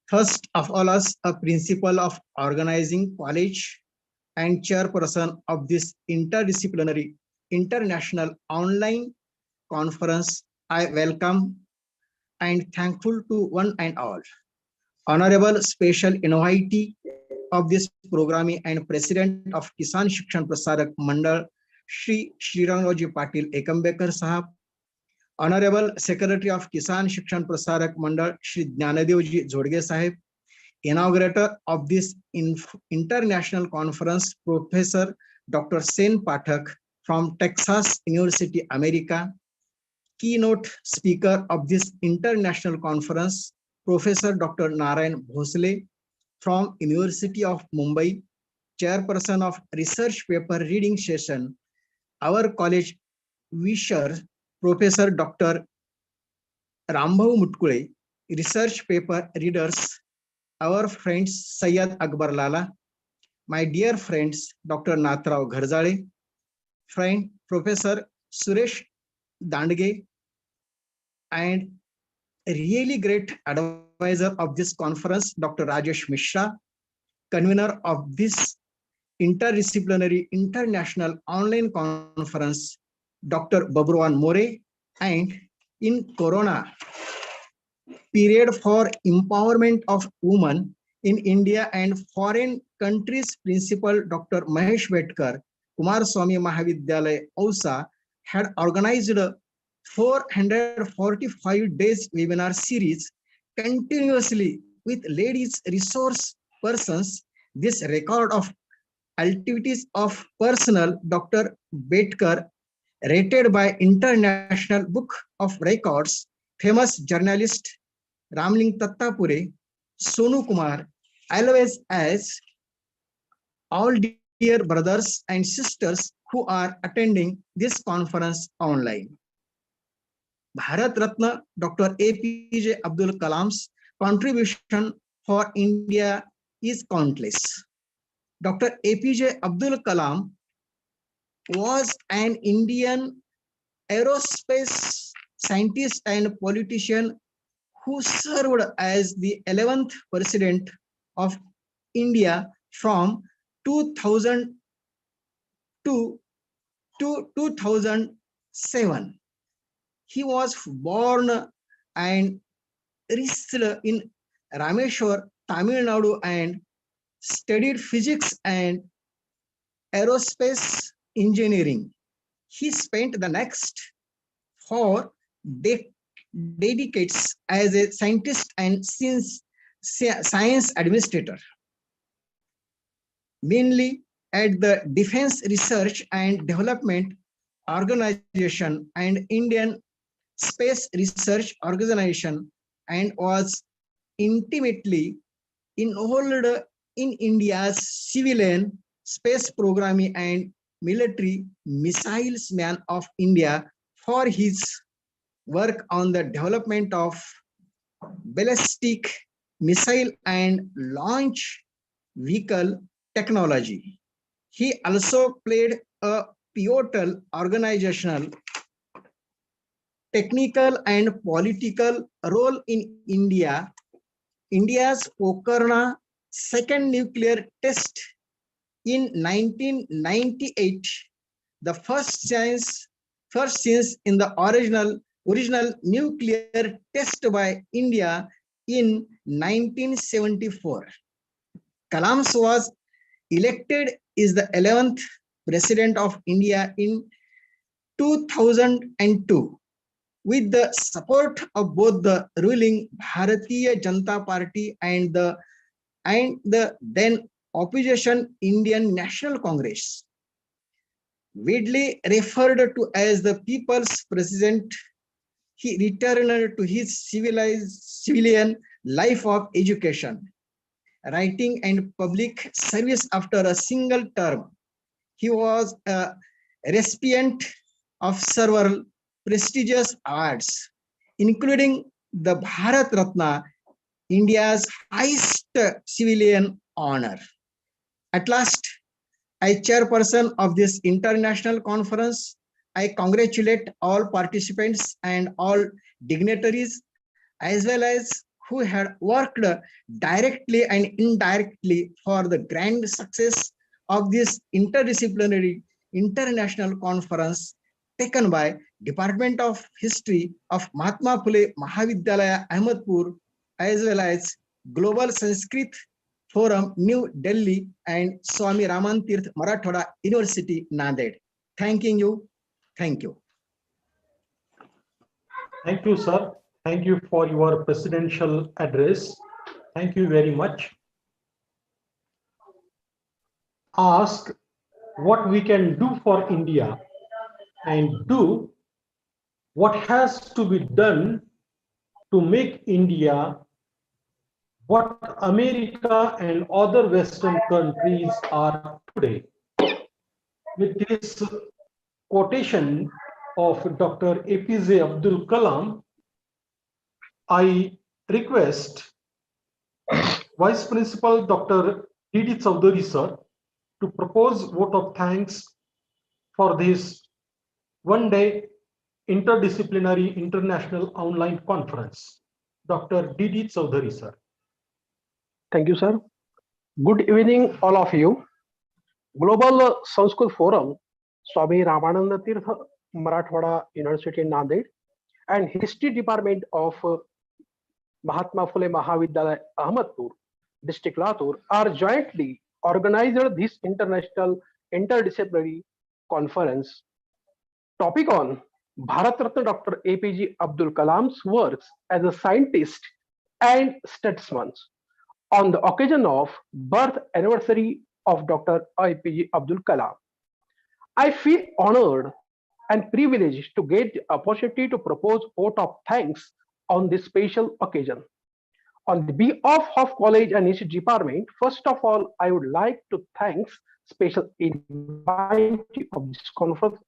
First of all, as a principal of organizing college and chairperson of this interdisciplinary International Online Conference, I welcome and thankful to one and all. Honorable Special Invitee of this program and President of Kisan Shikshan Prasarak Mandal, Shri Shriramji Patil Ekambekar Sahab, Honorable Secretary of Kisan Shikshan Prasarak Mandal, Shri Jnanadevji Jodge Sahib, inaugurator of this international conference, Professor Dr. Sen Pathak from Texas University, America, keynote speaker of this international conference, Professor Dr. Narayan Bhosle from University of Mumbai, chairperson of research paper reading session, our college wisher, Professor Dr. Rambhav Mutkule, research paper readers, our friends Syed Akbar Lala, my dear friends Dr. Nathrao Gharzale, friend Professor Suresh Dandge, and a really great advisor of this conference, Dr. Rajesh Mishra, convener of this interdisciplinary international online conference, Dr. Babruan More, and in Corona period for empowerment of women in India and foreign countries, Principal Dr. Mahesh Vetkar, Kumaraswamy Mahavidyalaya, OSA, had organized a 445 days webinar series continuously with ladies resource persons. This record of activities of personal Dr. Vetkar, rated by International Book of Records, famous journalist Ramling Tattapure, Sonu Kumar, always as all dear brothers and sisters who are attending this conference online. Bharat Ratna Dr. APJ Abdul Kalam's contribution for India is countless. Dr. APJ Abdul Kalam was an Indian aerospace scientist and politician who served as the 11th President of India from 2000 to 2007. He was born and raised in Rameshwar, Tamil Nadu, and studied physics and aerospace engineering. He spent the next 4 decades as a scientist and science administrator, mainly at the Defense Research and Development Organization and Indian Space Research Organization, and was intimately involved in India's civilian space programming and military missiles man of India for his work on the development of ballistic missile and launch vehicle technology. He also played a pivotal organizational, technical and political role in India's Pokhran second nuclear test in 1998, the first since in the original nuclear test by India in 1974. Kalam was elected as the 11th President of India in 2002 with the support of both the ruling Bharatiya Janata Party and the then opposition Indian National Congress. Widely referred to as the People's President, he returned to his civilian life of education, writing and public service after a single term. He was a recipient of several prestigious awards, including the Bharat Ratna, India's highest civilian honor. At last, as chairperson of this international conference, I congratulate all participants and all dignitaries, as well as who had worked directly and indirectly for the grand success of this interdisciplinary international conference taken by Department of History of Mahatma Phule Mahavidyalaya Ahmedpur as well as Global Sanskrit Forum New Delhi and Swami Raman Tirth Marathwada University Nanded. Thanking you. Thank you. Thank you, sir. Thank you for your presidential address. Thank you very much. Ask what we can do for India and do what has to be done to make India what America and other Western countries are today. With this quotation of Dr. APJ Abdul Kalam, I request Vice Principal Dr. D.D. Chaudhary sir to propose vote of thanks for this one-day interdisciplinary international online conference. Dr. D.D. Chaudhary sir. Thank you, sir. Good evening, all of you. Global Sanskrit Forum, Swami Ramananda Tirth Marathwada University Nanded, and History Department of Mahatma Phule Mahavidyalaya Ahmedpur, District Latur, are jointly organized this international interdisciplinary conference. Topic on Bharat Ratna Dr. APJ Abdul Kalam's works as a scientist and statesman on the occasion of birth anniversary of Dr. APJ Abdul Kalam. I feel honored and privileged to get the opportunity to propose vote of thanks on this special occasion. On the behalf of College and Institute Department, first of all, I would like to thank special invitee of this conference,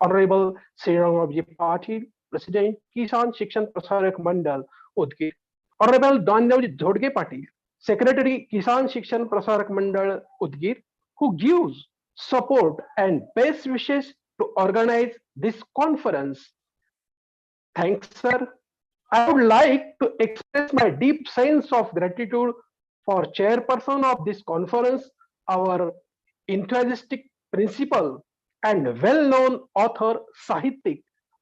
Honorable Sri Ramji Patil, President, Kisan Shikshan Prasarak Mandal, Udgir, Honorable Danjavji Dhodge Patil, Secretary, Kisan Shikshan Prasarak Mandal, Udgir, who gives support and best wishes to organize this conference. Thanks, sir. I would like to express my deep sense of gratitude for chairperson of this conference, our enthusiastic principal and well-known author, Sahityak,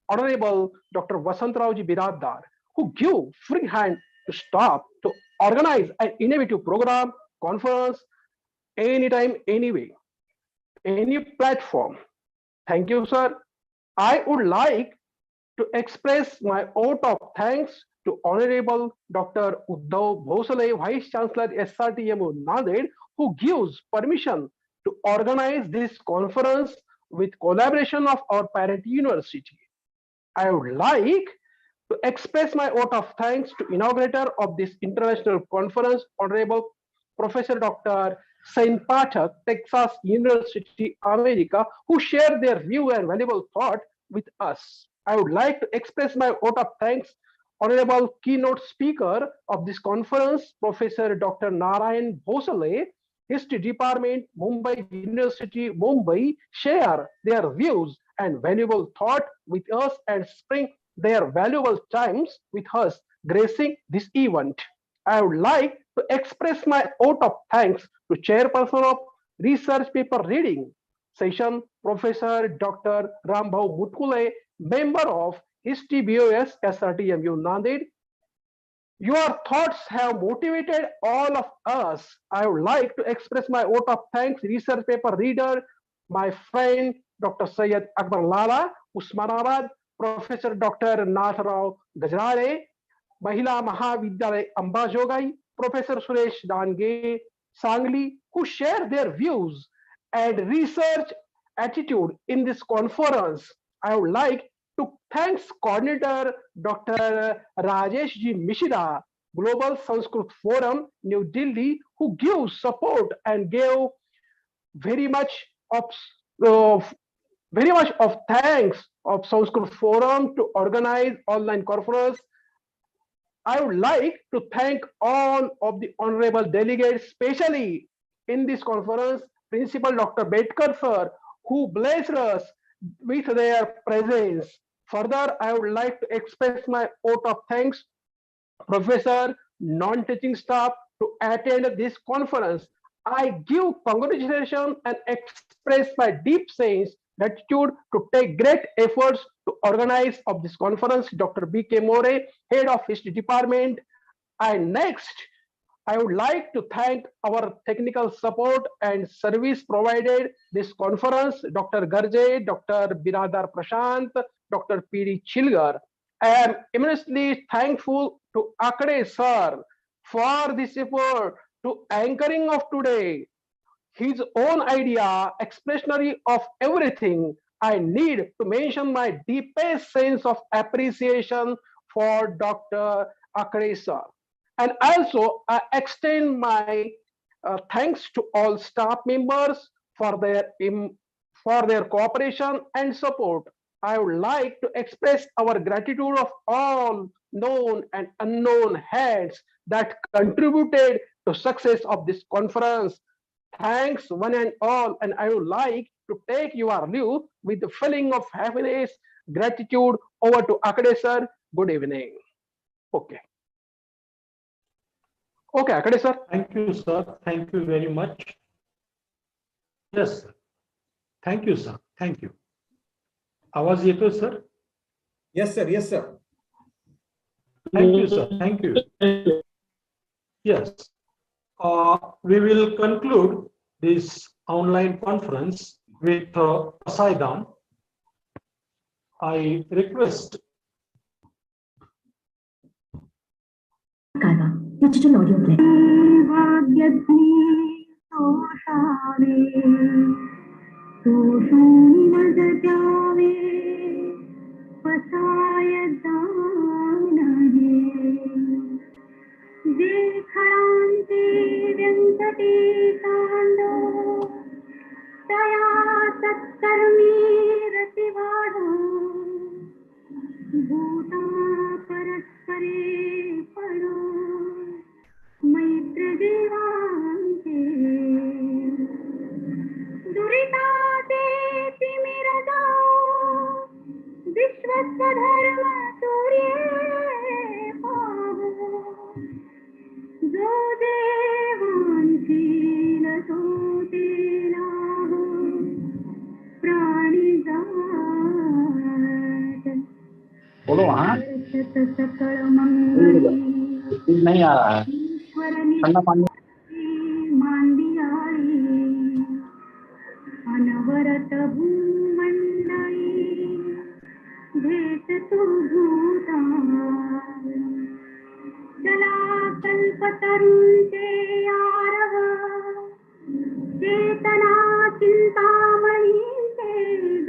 Honorable Dr. Vasantraoji Biradar, who give free hand to stop to organize an innovative program, conference, anytime, anyway, any platform. Thank you, sir. I would like to express my vote of thanks to Honorable Dr. Uddhav Bhosale, Vice Chancellor SRTMU Nanded, who gives permission to organize this conference with collaboration of our parent university. I would like to express my vote of thanks to inaugurator of this international conference, Honorable Professor Dr. Sain Pathak, Texas University, America, who shared their view and valuable thought with us. I would like to express my vote of thanks, Honorable keynote speaker of this conference, Professor Dr. Narayan Bhosale, History Department, Mumbai University, Mumbai, share their views and valuable thought with us and spring their valuable times with us, gracing this event. I would like to express my vote of thanks to Chairperson of Research Paper Reading Session, Professor Dr. Rambhau Mutkule, member of History BOS SRTMU Nanded. Your thoughts have motivated all of us. I would like to express my vote of thanks, research paper reader, my friend Dr. Syed Akbar Lala, Usmanabad, Professor Dr. Nathrao Gajrare, Mahila Mahavidyalaya Ambajogai, Professor Suresh Dange, Sangli, who share their views and research attitude in this conference. I would like to thank coordinator Dr. Rajesh G. Mishra, Global Sanskrit Forum, New Delhi, who gives support and gave very much of thanks of Sanskrit Forum to organize online conference. I would like to thank all of the honorable delegates, especially in this conference, Principal Dr. Bedkar sir, who blessed us with their presence. Further, I would like to express my vote of thanks, Professor, non-teaching staff, to attend this conference. I give congratulations and express my deep sense gratitude to take great efforts to organize of this conference, Dr. B.K. More, Head of History Department. And next, I would like to thank our technical support and service provided this conference, Dr. Garje, Dr. Biradar Prashant, Dr. P.D. Chilgar. I am immensely thankful to Akade sir for this effort to anchoring of today. His own idea, expressionary of everything. I need to mention my deepest sense of appreciation for Dr. Akade sir. And also, I extend my thanks to all staff members for their cooperation and support. I would like to express our gratitude of all known and unknown hands that contributed to success of this conference. Thanks one and all, and I would like to take your leave with the feeling of happiness, gratitude. Over to Akade sir. Good evening. Okay. Okay, Akade sir. Thank you, sir. Thank you very much. Yes, sir. Thank you, sir. Thank you. आवाज येतोय sir? Yes, sir. Yes, sir. Thank you, sir. Thank you. Yes. We will conclude this online conference with Pasaidam. I request. Digital audio play. बोलो हाँ नहीं आ रहा है ठंडा पानी अनवरत भूमंडळी भेट तू भूता चला कल्पतरुंचे आरव चेतना चिंतामणीचे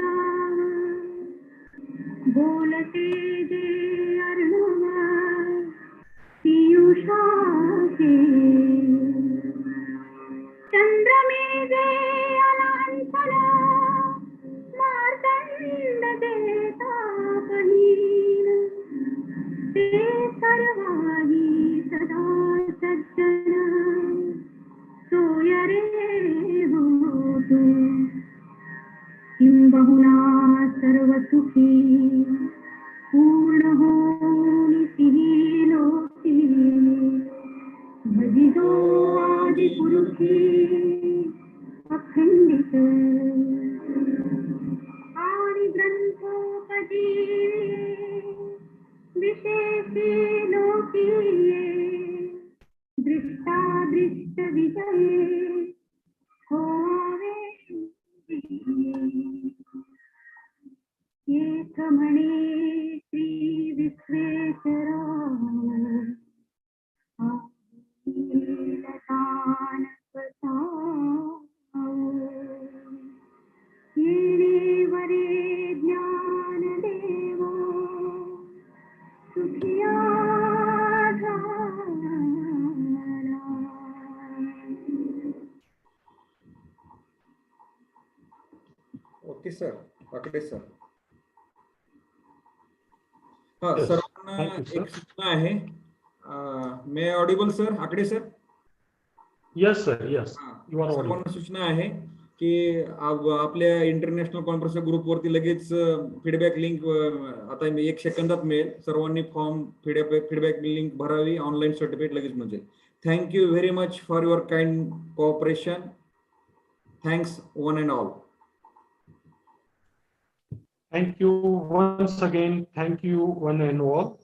गाव बोलते जे अर्णव पियुषाचे चंद्रमेघे अलांछना मार्तंड देता बहीण ते सर्वांगी सदा सज्जन सोय रे हो तू किंबहुना सर्व सुखी पूर्ण होनितिहि लोकी भजितो आदि पुरुषी अखंडित आणि ग्रंथोपजीवे विशेषे लोकीये दृष्टादृष्ट विजये होवे येथ म्हणे श्री विश्वेश्वरा वरे ज्ञान देवो सुखिया ओके सर. आकडे सर. हा सर्वांना एक सूचना आहे. मे ऑडिबल सर? आकडे सर? Yes sir. यस. सर्वांना सूचना आहे की आपल्या इंटरनॅशनल कॉन्फरन्सच्या ग्रुपवरती लगेच फीडबॅक लिंक आता 1 सेकंदात मिळेल. सर्वांनी फॉर्म फीडबॅक लिंक भरावी. ऑनलाईन सर्टिफिकेट लगेच मिळेल. Thank you very much for your kind cooperation. Thanks one and all. Thank you once again. Thank you one and all.